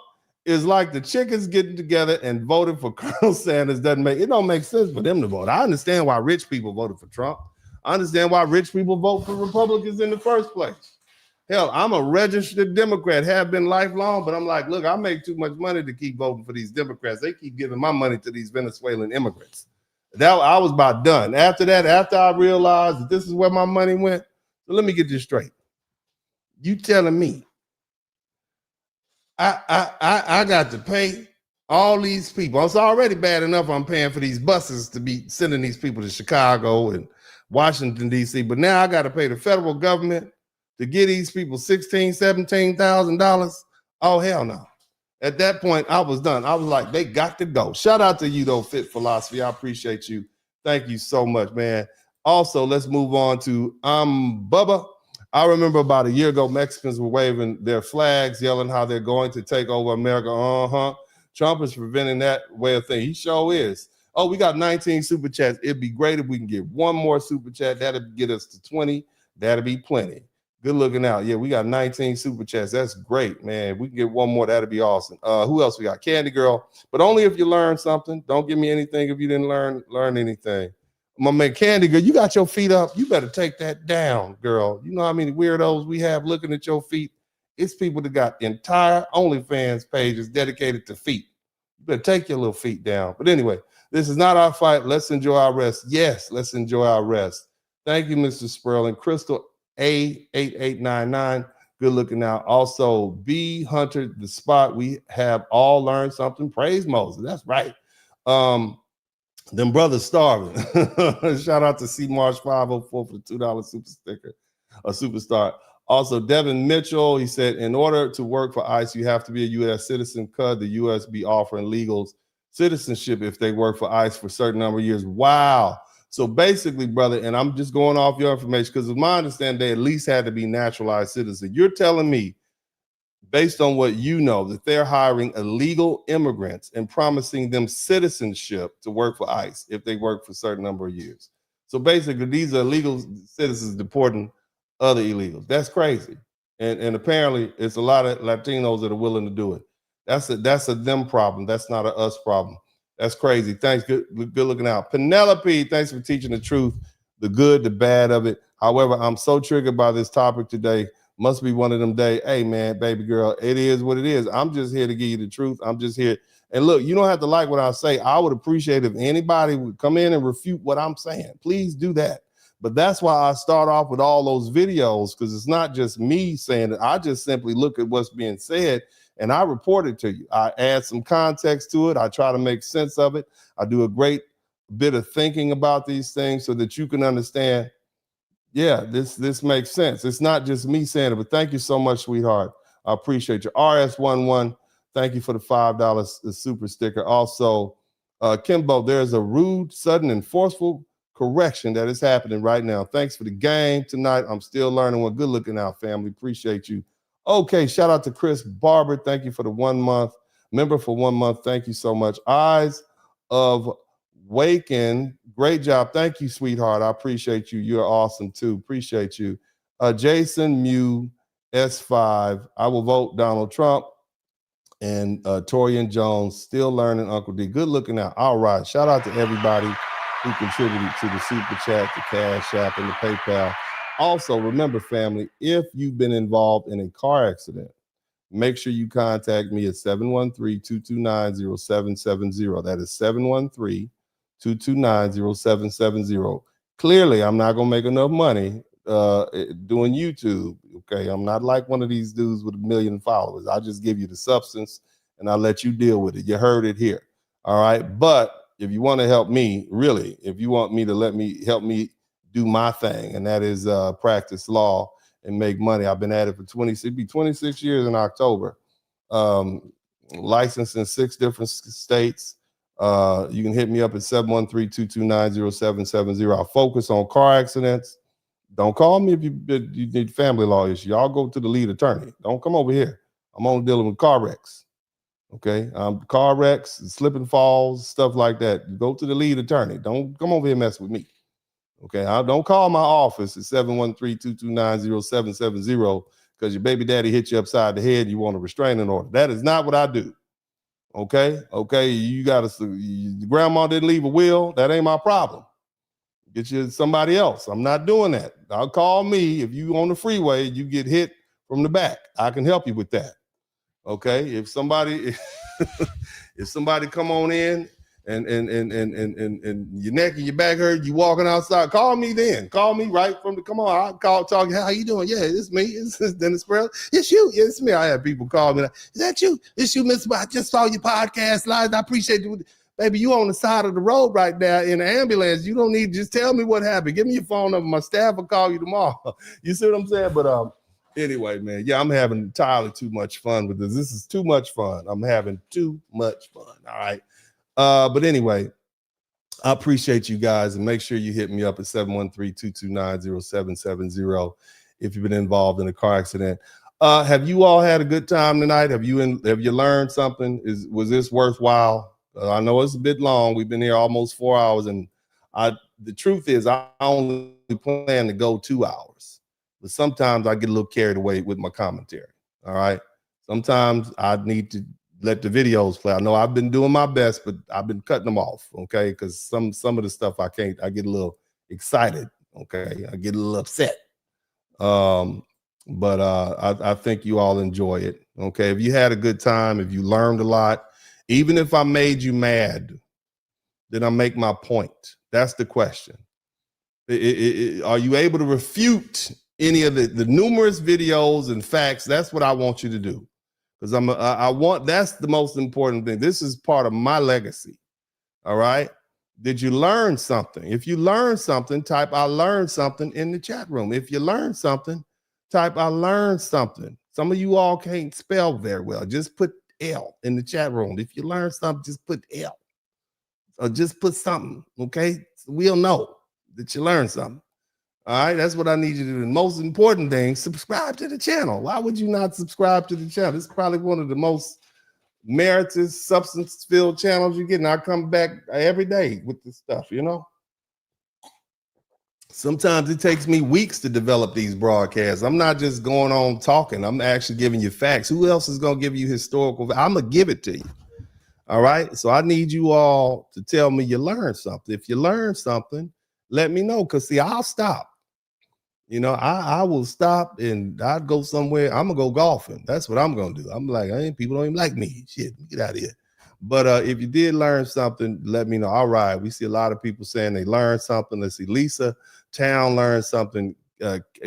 [SPEAKER 3] is like the chickens getting together and voting for Colonel Sanders. It don't make sense for them to vote. I understand why rich people voted for Trump. I understand why rich people vote for Republicans in the first place. Hell, I'm a registered Democrat, have been lifelong, but I'm like, look, I make too much money to keep voting for these Democrats. They keep giving my money to these Venezuelan immigrants. I was about done. After that, after I realized that this is where my money went, so let me get this straight. You telling me I got to pay all these people. It's already bad enough I'm paying for these buses to be sending these people to Chicago and Washington, D.C., but now I got to pay the federal government to get these people $16,000, $17,000. Oh, hell no. At that point, I was done. I was like, they got to go. Shout out to you, though, Fit Philosophy. I appreciate you. Thank you so much, man. Also, let's move on to Bubba. I remember about a year ago, Mexicans were waving their flags, yelling how they're going to take over America. Trump is preventing that way of thinking. He sure is. Oh, we got 19 super chats. It'd be great if we can get one more super chat. That'll get us to 20. That'll be plenty. Good looking out. Yeah, we got 19 super chats. That's great, man. We can get one more. That'd be awesome. Who else we got? Candy Girl. But only if you learn something. Don't give me anything if you didn't learn anything. My man, Candy Girl, you got your feet up. You better take that down, girl. You know how many weirdos we have looking at your feet? It's people that got entire OnlyFans pages dedicated to feet. You better take your little feet down. But anyway, this is not our fight. Let's enjoy our rest. Yes, let's enjoy our rest. Thank you, Mr. Sperling. Crystal A8899. Good looking out. Also, B Hunter, the spot. We have all learned something. Praise Moses. That's right. Them brothers starving. Shout out to C Marsh 504 for the $2 super sticker, a superstar. Also, Devin Mitchell, he said, in order to work for ICE, you have to be a U.S. citizen. Could the U.S. be offering legals citizenship if they work for ICE for a certain number of years? Wow. So basically, brother, and I'm just going off your information because of my understanding, they at least had to be naturalized citizens. You're telling me, based on what you know, that they're hiring illegal immigrants and promising them citizenship to work for ICE if they work for a certain number of years. So basically, these are illegal citizens deporting other illegals. That's crazy. And apparently, it's a lot of Latinos that are willing to do it. That's a them problem. That's not a us problem. That's crazy. Thanks. Good looking out. Penelope, thanks for teaching the truth, the good, the bad of it. However, I'm so triggered by this topic today. Must be one of them days. Hey, man, baby girl, it is what it is. I'm just here to give you the truth. I'm just here. And look, you don't have to like what I say. I would appreciate if anybody would come in and refute what I'm saying. Please do that. But that's why I start off with all those videos, because it's not just me saying it. I just simply look at what's being said and I report it to you. I add some context to it. I try to make sense of it. I do a great bit of thinking about these things so that you can understand, yeah, this makes sense. It's not just me saying it, but thank you so much, sweetheart. I appreciate you. RS11, thank you for the $5 super sticker. Also, Kimbo, there's a rude, sudden, and forceful correction that is happening right now. Thanks for the game tonight. I'm still learning. Well, good looking out, family. Appreciate you. Okay, shout out to Chris Barber. Thank you for the 1 month. Member for 1 month. Thank you so much. Eyes of Waken, great job. Thank you, sweetheart. I appreciate you. You're awesome too. Appreciate you. Jason Mew, S5. I will vote Donald Trump. And Torian Jones, still learning, Uncle D. Good looking out. All right. Shout out to everybody who contributed to the super chat, the Cash App, and the PayPal. Also, remember, family, if you've been involved in a car accident, make sure you contact me at 713-229-0770. That is 229-0770. Clearly, I'm not gonna make enough money doing YouTube. Okay, I'm not like one of these dudes with 1 million followers. I just give you the substance and I'll let you deal with it. You heard it here. All right. But if you want to help me, really, if you want me to help me do my thing, and that is practice law and make money. I've been at it for 26 years in October. Licensed in 6 different states. You can hit me up at 713-229-0770. I'll focus on car accidents. Don't call me if you need family law issue. Y'all go to the lead attorney. Don't come over here. I'm only dealing with car wrecks. Okay, car wrecks, slip and falls, stuff like that. Go to the lead attorney. Don't come over here and mess with me. Okay, don't call my office at 713-229-0770 because your baby daddy hit you upside the head and you want a restraining order. That is not what I do. Okay, you grandma didn't leave a will. That ain't my problem. Get you somebody else. I'm not doing that. I'll call me if you on the freeway, you get hit from the back. I can help you with that. Okay, if somebody come on in and your neck and your back hurt, you walking outside, call me then. Call me right from the I'll talk. How you doing? Yeah, it's me. It's Dennis Sproul. It's you. Yeah, it's me. I have people call me. Like, is that you? It's you, Mr. I just saw your podcast live. I appreciate you. Baby, you on the side of the road right now in the ambulance. You don't need, just tell me what happened. Give me your phone number. My staff will call you tomorrow. You see what I'm saying? But anyway, man, yeah, I'm having entirely too much fun with this. This is too much fun. I'm having too much fun. All right. But anyway, I appreciate you guys, and make sure you hit me up at 713-229-0770 if you've been involved in a car accident. Have you all had a good time tonight? Have you learned something? Was this worthwhile? I know it's a bit long. We've been here almost 4 hours, and the truth is I only plan to go 2 hours, but sometimes I get a little carried away with my commentary. All right. Sometimes I need to let the videos play. I know I've been doing my best, but I've been cutting them off. Okay. Cause some of the stuff I get a little excited. Okay. I get a little upset. But I think you all enjoy it. Okay. If you had a good time, if you learned a lot, even if I made you mad, then I make my point. That's the question. Are you able to refute any of the numerous videos and facts? That's what I want you to do. Because that's the most important thing. This is part of my legacy. All right. Did you learn something? If you learned something, type I learned something in the chat room. If you learned something, type I learned something. Some of you all can't spell very well. Just put L in the chat room. If you learn something, just put L. Or just put something. Okay. So we'll know that you learned something. All right, that's what I need you to do. The most important thing, subscribe to the channel. Why would you not subscribe to the channel? It's probably one of the most meritorious, substance-filled channels you get. And I come back every day with this stuff, you know? Sometimes it takes me weeks to develop these broadcasts. I'm not just going on talking. I'm actually giving you facts. Who else is going to give you historical? I'm going to give it to you. All right, so I need you all to tell me you learned something. If you learned something, let me know, because, see, I'll stop. You know, I will stop and I'd go somewhere. I'm gonna go golfing. That's what I'm gonna do. I'm like, people don't even like me. Shit, get out of here. But if you did learn something, let me know. All right, we see a lot of people saying they learned something. Let's see, Lisa Town learned something.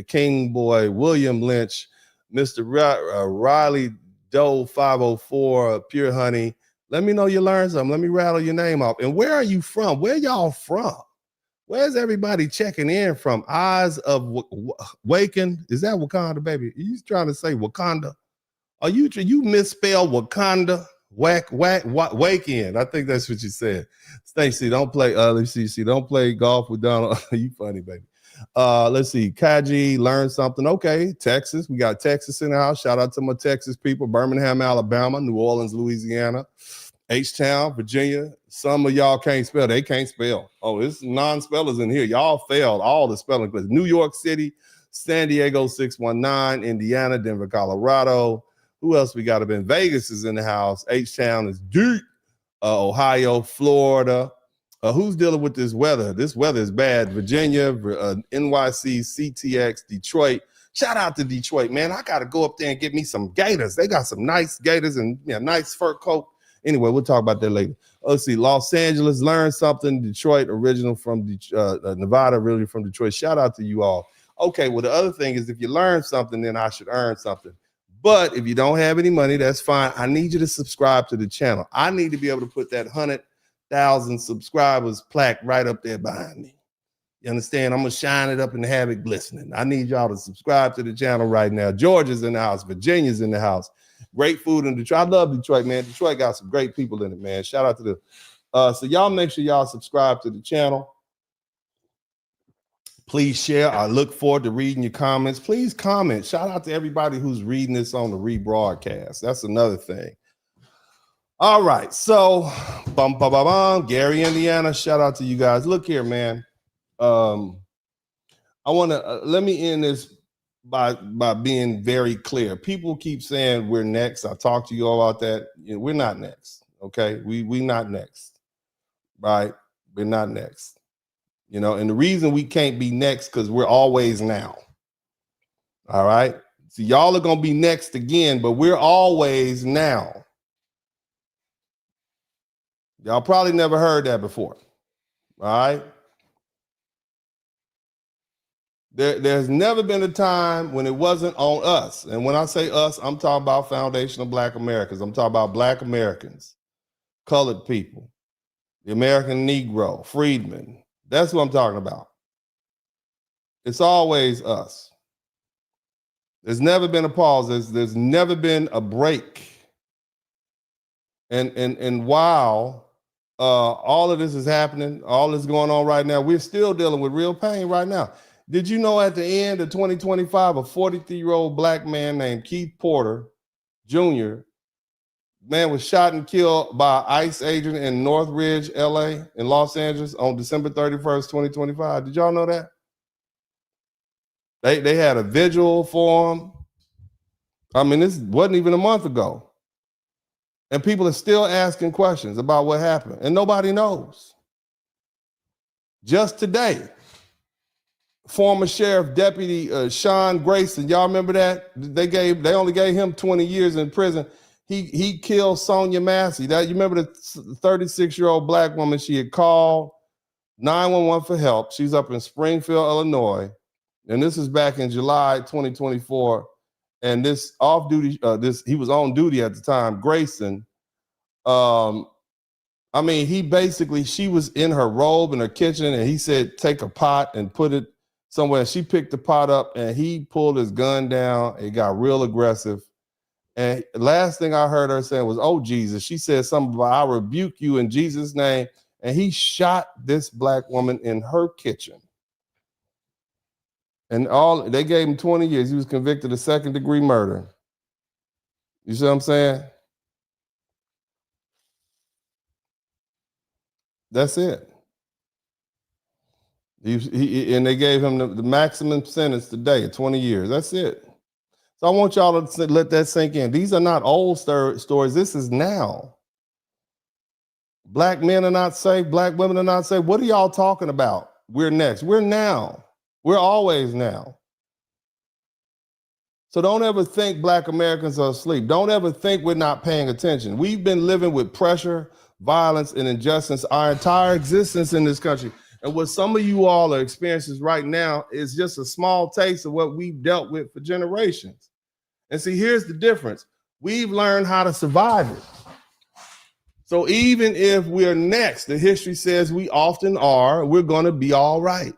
[SPEAKER 3] King Boy, William Lynch, Mr. Riley Doe 504, Pure Honey. Let me know you learned something. Let me rattle your name off. And where are you from? Where y'all from? Where's everybody checking in from? Eyes of Waken. Is that Wakanda, baby? Are you trying to say Wakanda? Are you misspell Wakanda? Waken. I think that's what you said. Stacy, don't play. Let's see. Don't play golf with Donald. You funny, baby. Let's see. Kaji learned something. Okay, Texas. We got Texas in the house. Shout out to my Texas people. Birmingham, Alabama. New Orleans, Louisiana. H-Town, Virginia. Some of y'all can't spell. They can't spell. Oh, it's non-spellers in here. Y'all failed all the spelling classes. New York City, San Diego 619, Indiana, Denver, Colorado. Who else we got up in? Vegas is in the house. H-Town is deep. Ohio, Florida. Who's dealing with this weather? This weather is bad. Virginia, NYC, CTX, Detroit. Shout out to Detroit, man. I got to go up there and get me some gators. They got some nice gators and nice fur coat. Anyway, we'll talk about that later. Let's see. Los Angeles, learn something. Detroit, original from Nevada, originally from Detroit. Shout out to you all. Okay, well, the other thing is if you learn something, then I should earn something. But if you don't have any money, that's fine. I need you to subscribe to the channel. I need to be able to put that 100,000 subscribers plaque right up there behind me. You understand? I'm going to shine it up and have it glistening. I need y'all to subscribe to the channel right now. Georgia's in the house. Virginia's in the house. Great food in Detroit. I love Detroit, man. Detroit got some great people in it, man. Shout out to them. So y'all make sure y'all subscribe to the channel. Please share. I look forward to reading your comments. Please comment. Shout out to everybody who's reading this on the rebroadcast. That's another thing. All right. So, Gary, Indiana. Shout out to you guys. Look here, man. I want to let me end this by being very clear. People keep saying we're next. I talked to you all about that. You know, we're not next. Okay, we not next, right? We're not next. You know, and the reason we can't be next because we're always now. All right. So y'all are gonna be next again, but we're always now. Y'all probably never heard that before. All right. There's never been a time when it wasn't on us. And when I say us, I'm talking about foundational Black Americans. I'm talking about Black Americans, colored people, the American Negro, freedmen. That's what I'm talking about. It's always us. There's never been a pause. There's never been a break. And while all of this is happening, all this going on right now, we're still dealing with real pain right now. Did you know at the end of 2025, a 43-year-old Black man named Keith Porter Jr., man was shot and killed by an ICE agent in Northridge, LA, in Los Angeles on December 31st, 2025. Did y'all know that? They had a vigil for him. I mean, this wasn't even a month ago. And people are still asking questions about what happened, and nobody knows. Just today, former Sheriff Deputy Sean Grayson, y'all remember that? They only gave him 20 years in prison. He killed Sonia Massey. You remember the 36-year-old Black woman? She had called 911 for help. She's up in Springfield, Illinois, and this is back in July 2024. And this off-duty, he was on duty at the time, Grayson. I mean, she was in her robe in her kitchen, and he said, take a pot and put it somewhere. She picked the pot up, and he pulled his gun down. It got real aggressive. And last thing I heard her saying was, oh, Jesus. She said something about, I rebuke you in Jesus' name. And he shot this Black woman in her kitchen. And they gave him 20 years. He was convicted of second-degree murder. You see what I'm saying? That's it. And they gave him the maximum sentence today, 20 years. That's it. So I want y'all to let that sink in. These are not old stories. This is now. Black men are not safe. Black women are not safe. What are y'all talking about? We're next. We're now. We're always now. So don't ever think Black Americans are asleep. Don't ever think we're not paying attention. We've been living with pressure, violence, and injustice our entire existence in this country. And what some of you all are experiencing right now is just a small taste of what we've dealt with for generations. And see, here's the difference. We've learned how to survive it. So even if we're next, the history says we often are, we're going to be all right.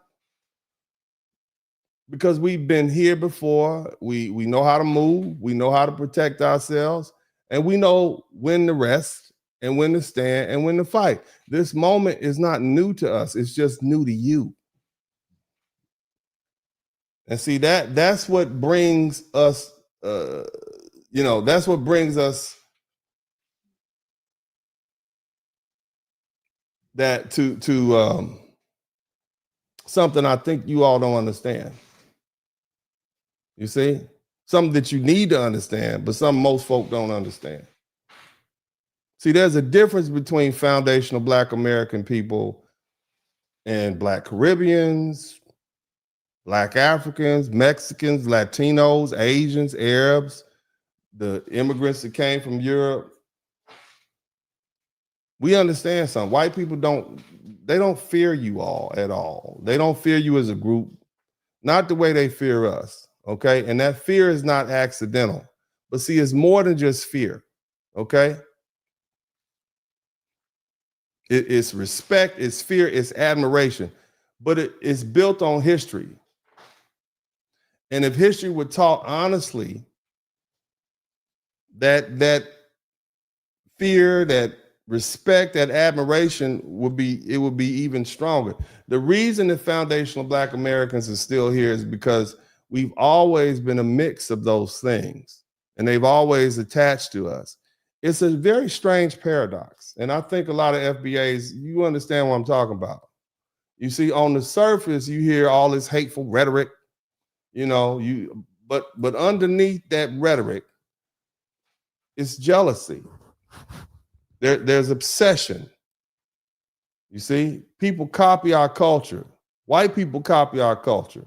[SPEAKER 3] Because we've been here before, we know how to move, we know how to protect ourselves, and we know when to rest and when to stand and when to fight. This moment is not new to us, it's just new to you. And see, that's what brings us, that's what brings us that to something I think you all don't understand. You see, something that you need to understand, but some most folk don't understand. See, there's a difference between foundational Black American people and Black Caribbeans, Black Africans, Mexicans, Latinos, Asians, Arabs, the immigrants that came from Europe. We understand something. White people don't fear you all at all. They don't fear you as a group, not the way they fear us, okay? And that fear is not accidental. But see, it's more than just fear, okay? It's respect, it's fear, it's admiration, but it's built on history. And if history would talk honestly, that fear, that respect, that admiration would be even stronger. The reason that foundational Black Americans is still here is because we've always been a mix of those things, and they've always attached to us. It's a very strange paradox. And I think a lot of FBAs, you understand what I'm talking about. You see, on the surface, you hear all this hateful rhetoric, but underneath that rhetoric, it's jealousy. There's obsession. You see, people copy our culture. White people copy our culture.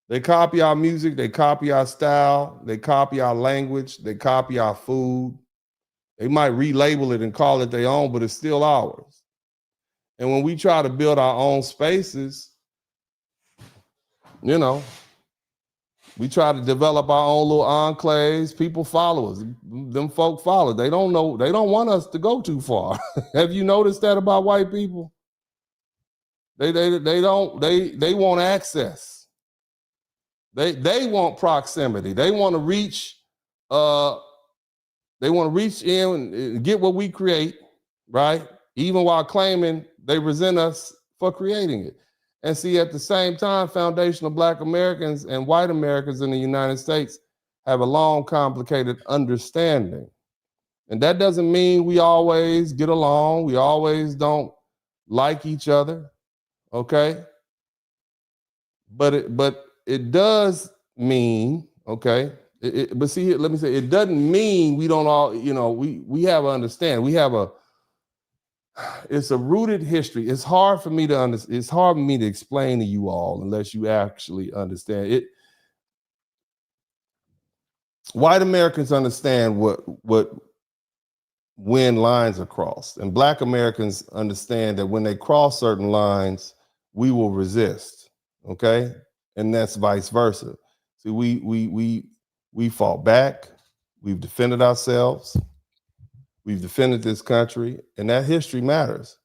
[SPEAKER 3] They copy our music, they copy our style, they copy our language, they copy our food. They might relabel it and call it their own, but it's still ours. And when we try to build our own spaces, we try to develop our own little enclaves. People follow us. Them folk follow. They don't know. They don't want us to go too far. Have you noticed that about white people? They want access. They want proximity. They want to reach. They want to reach in and get what we create, right? Even while claiming they resent us for creating it. And see, at the same time, foundational Black Americans and white Americans in the United States have a long, complicated understanding. And that doesn't mean we always get along. We always don't like each other, okay? But it does mean, okay? But see, let me say, it doesn't mean we don't all, we have an understanding. It's a rooted history. It's hard for me to understand. It's hard for me to explain to you all unless you actually understand it. White Americans understand when lines are crossed, and Black Americans understand that when they cross certain lines, we will resist. Okay, and that's vice versa. See, we fought back. We've defended ourselves. We've defended this country, and that history matters.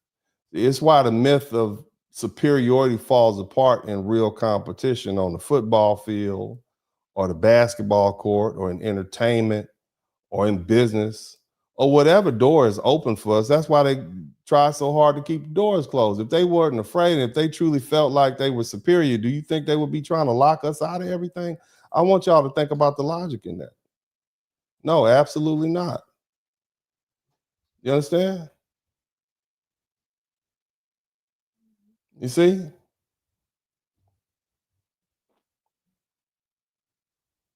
[SPEAKER 3] It's why the myth of superiority falls apart in real competition on the football field or the basketball court or in entertainment or in business or whatever door is open for us. That's why they try so hard to keep the doors closed. If they weren't afraid, and if they truly felt like they were superior, do you think they would be trying to lock us out of everything? I want y'all to think about the logic in that. No, absolutely not. You understand? You see?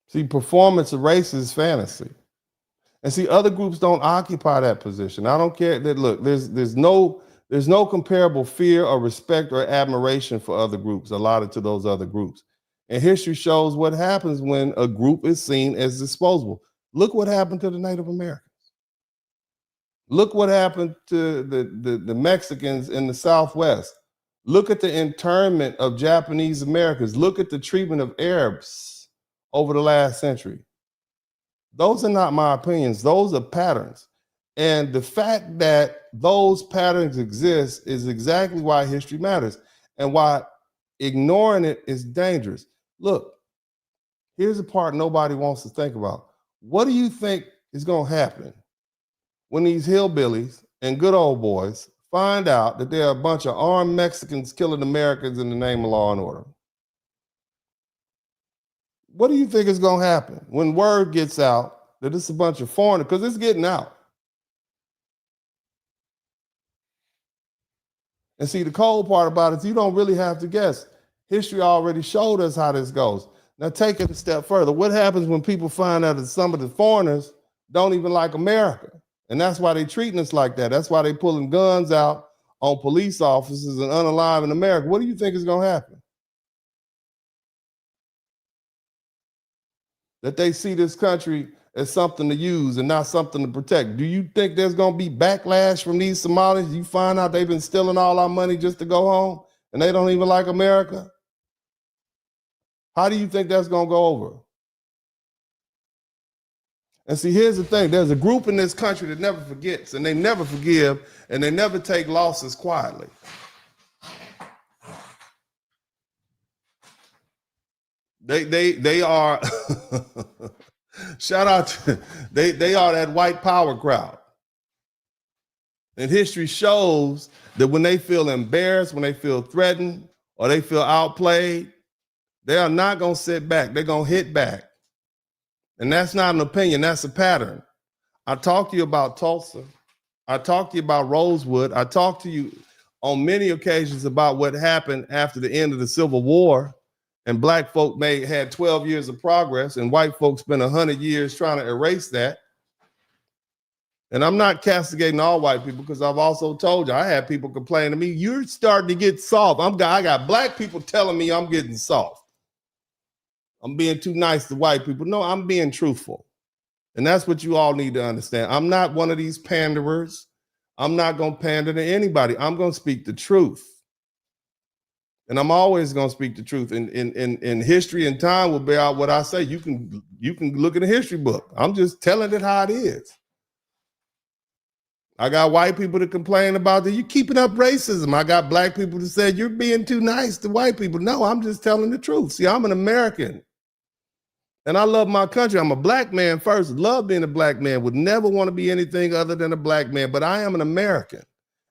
[SPEAKER 3] See, performance of race is fantasy. And see, other groups don't occupy that position. I don't care that, look, there's no comparable fear or respect or admiration for other groups allotted to those other groups. And history shows what happens when a group is seen as disposable. Look what happened to the Native Americans. Look what happened to the Mexicans in the Southwest. Look at the internment of Japanese Americans. Look at the treatment of Arabs over the last century. Those are not my opinions. Those are patterns. And the fact that those patterns exist is exactly why history matters and why ignoring it is dangerous. Look, here's the part nobody wants to think about. What do you think is going to happen when these hillbillies and good old boys find out that there are a bunch of armed Mexicans killing Americans in the name of law and order? What do you think is going to happen when word gets out that it's a bunch of foreigners? Because it's getting out. And see, the cold part about it is you don't really have to guess. History already showed us how this goes. Now take it a step further. What happens when people find out that some of the foreigners don't even like America? And that's why they're treating us like that. That's why they're pulling guns out on police officers and unaliving America. What do you think is going to happen? That they see this country as something to use and not something to protect. Do you think there's going to be backlash from these Somalis? You find out they've been stealing all our money just to go home and they don't even like America? How do you think that's going to go over? And see, here's the thing. There's a group in this country that never forgets, and they never forgive, and they never take losses quietly. They are shout out to they are that white power crowd. And history shows that when they feel embarrassed, when they feel threatened, or they feel outplayed, they are not going to sit back. They're going to hit back. And that's not an opinion, that's a pattern. I talked to you about Tulsa. I talked to you about Rosewood. I talked to you on many occasions about what happened after the end of the Civil War, and black folk had 12 years of progress, and white folks spent 100 years trying to erase that. And I'm not castigating all white people, because I've also told you, I had people complain to me, you're starting to get soft. I got black people telling me I'm getting soft. I'm being too nice to white people. No, I'm being truthful. And that's what you all need to understand. I'm not one of these panderers. I'm not going to pander to anybody. I'm going to speak the truth. And I'm always going to speak the truth. In history and time will bear out what I say. You can look in the history book. I'm just telling it how it is. I got white people to complain about that. You keeping up racism. I got black people that said you're being too nice to white people. No, I'm just telling the truth. See, I'm an American. And I love my country. I'm a black man first. Love being a black man. Would never want to be anything other than a black man. But I am an American.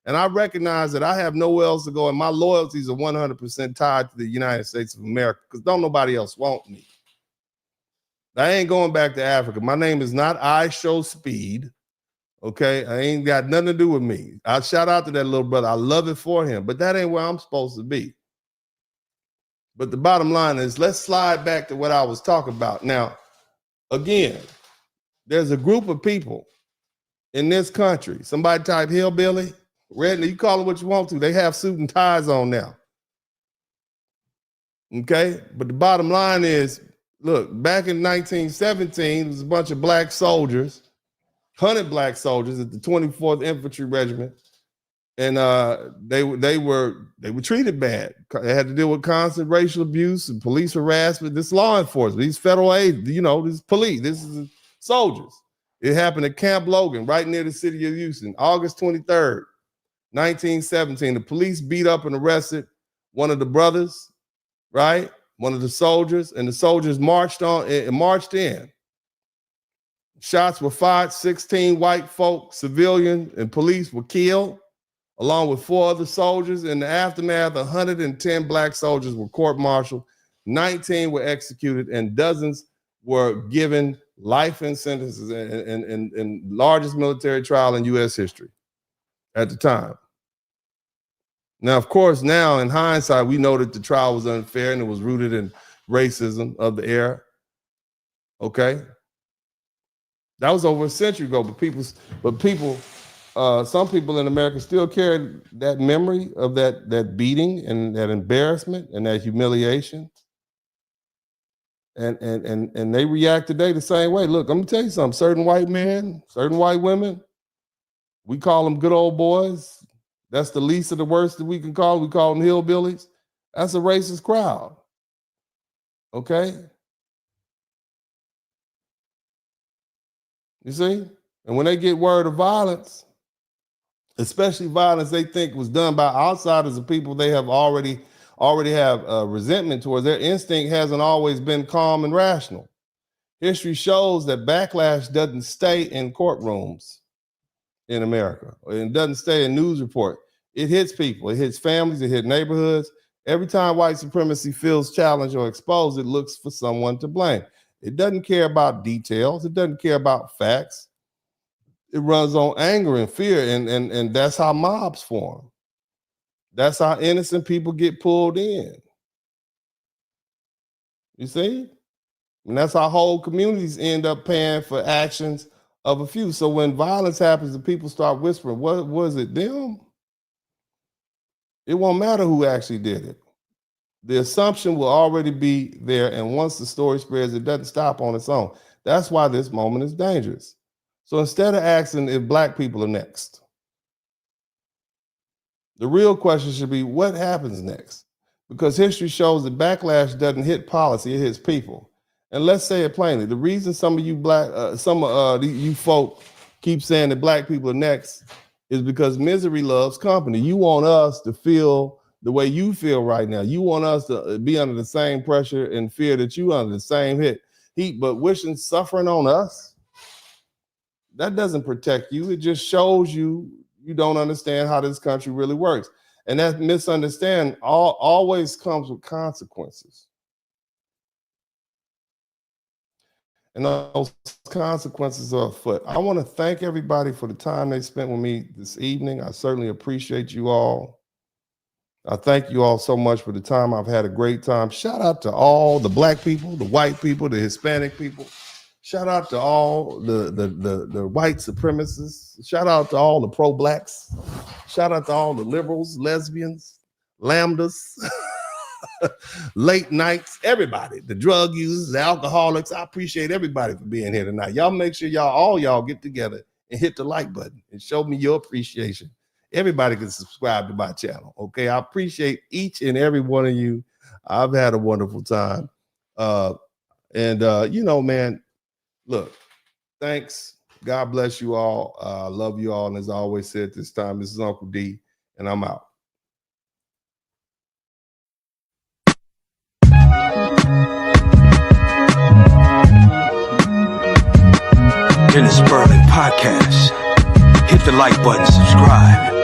[SPEAKER 3] And I recognize that I have nowhere else to go. And my loyalties are 100% tied to the United States of America, because don't nobody else want me. I ain't going back to Africa. My name is not I Show Speed. Okay, I ain't got nothing to do with me. I shout out to that little brother. I love it for him, but that ain't where I'm supposed to be. But the bottom line is, let's slide back to what I was talking about. Now, again, there's a group of people in this country. Somebody type hillbilly, redneck, you call it what you want to. They have suit and ties on now. Okay, but the bottom line is, look, back in 1917, there was a bunch of black soldiers, 100 black soldiers at the 24th Infantry Regiment, and they were treated bad. They had to deal with constant racial abuse and police harassment. This law enforcement, these federal agents, this police, this is soldiers. It happened at Camp Logan, right near the city of Houston, August 23rd, 1917. The police beat up and arrested one of the brothers, right? One of the soldiers, and the soldiers marched in. Shots were fired, 16 white folk, civilians, and police were killed, along with 4 other soldiers. In the aftermath, 110 black soldiers were court-martialed, 19 were executed, and dozens were given life sentences in largest military trial in U.S. history at the time. Now, of course, now in hindsight, we know that the trial was unfair and it was rooted in racism of the era. Okay? That was over a century ago, some people in America still carry that memory of that beating and that embarrassment and that humiliation. And they react today the same way. Look, I'm gonna tell you something. Certain white men, certain white women, we call them good old boys. That's the least of the worst that we can call them. We call them hillbillies. That's a racist crowd. Okay? You see? And when they get word of violence, especially violence they think was done by outsiders of people they have already have resentment towards, their instinct hasn't always been calm and rational. History shows that backlash doesn't stay in courtrooms in America. It doesn't stay in news reports. It hits people. It hits families. It hits neighborhoods. Every time white supremacy feels challenged or exposed, it looks for someone to blame. It doesn't care about details. It doesn't care about facts. It runs on anger and fear, and that's how mobs form. That's how innocent people get pulled in. You see? And that's how whole communities end up paying for actions of a few. So when violence happens and people start whispering, what was it, them? It won't matter who actually did it. The assumption will already be there, and once the story spreads, it doesn't stop on its own. That's why this moment is dangerous. So instead of asking if black people are next, the real question should be what happens next? Because history shows that backlash doesn't hit policy, it hits people. And let's say it plainly, the reason some of you you folk keep saying that black people are next is because misery loves company. You want us to feel the way you feel right now. You want us to be under the same pressure and fear that you under the same heat, but wishing suffering on us. That doesn't protect you. It just shows you don't understand how this country really works. And that misunderstanding always comes with consequences. And those consequences are afoot. I want to thank everybody for the time they spent with me this evening. I certainly appreciate you all. I thank you all so much for the time. I've had a great time. Shout out to all the black people, the white people, the Hispanic people. Shout out to all the white supremacists. Shout out to all the pro-blacks. Shout out to all the liberals, lesbians, lambdas, late nights, everybody, the drug users, the alcoholics. I appreciate everybody for being here tonight. Y'all make sure all y'all get together and hit the like button and show me your appreciation. Everybody can subscribe to my channel, okay? I appreciate each and every one of you. I've had a wonderful time. You know, man, look, thanks. God bless you all. I love you all. And as I always said this time, this is Uncle D, and I'm out.
[SPEAKER 7] Dennis Berlin Podcast. Hit the like button, subscribe.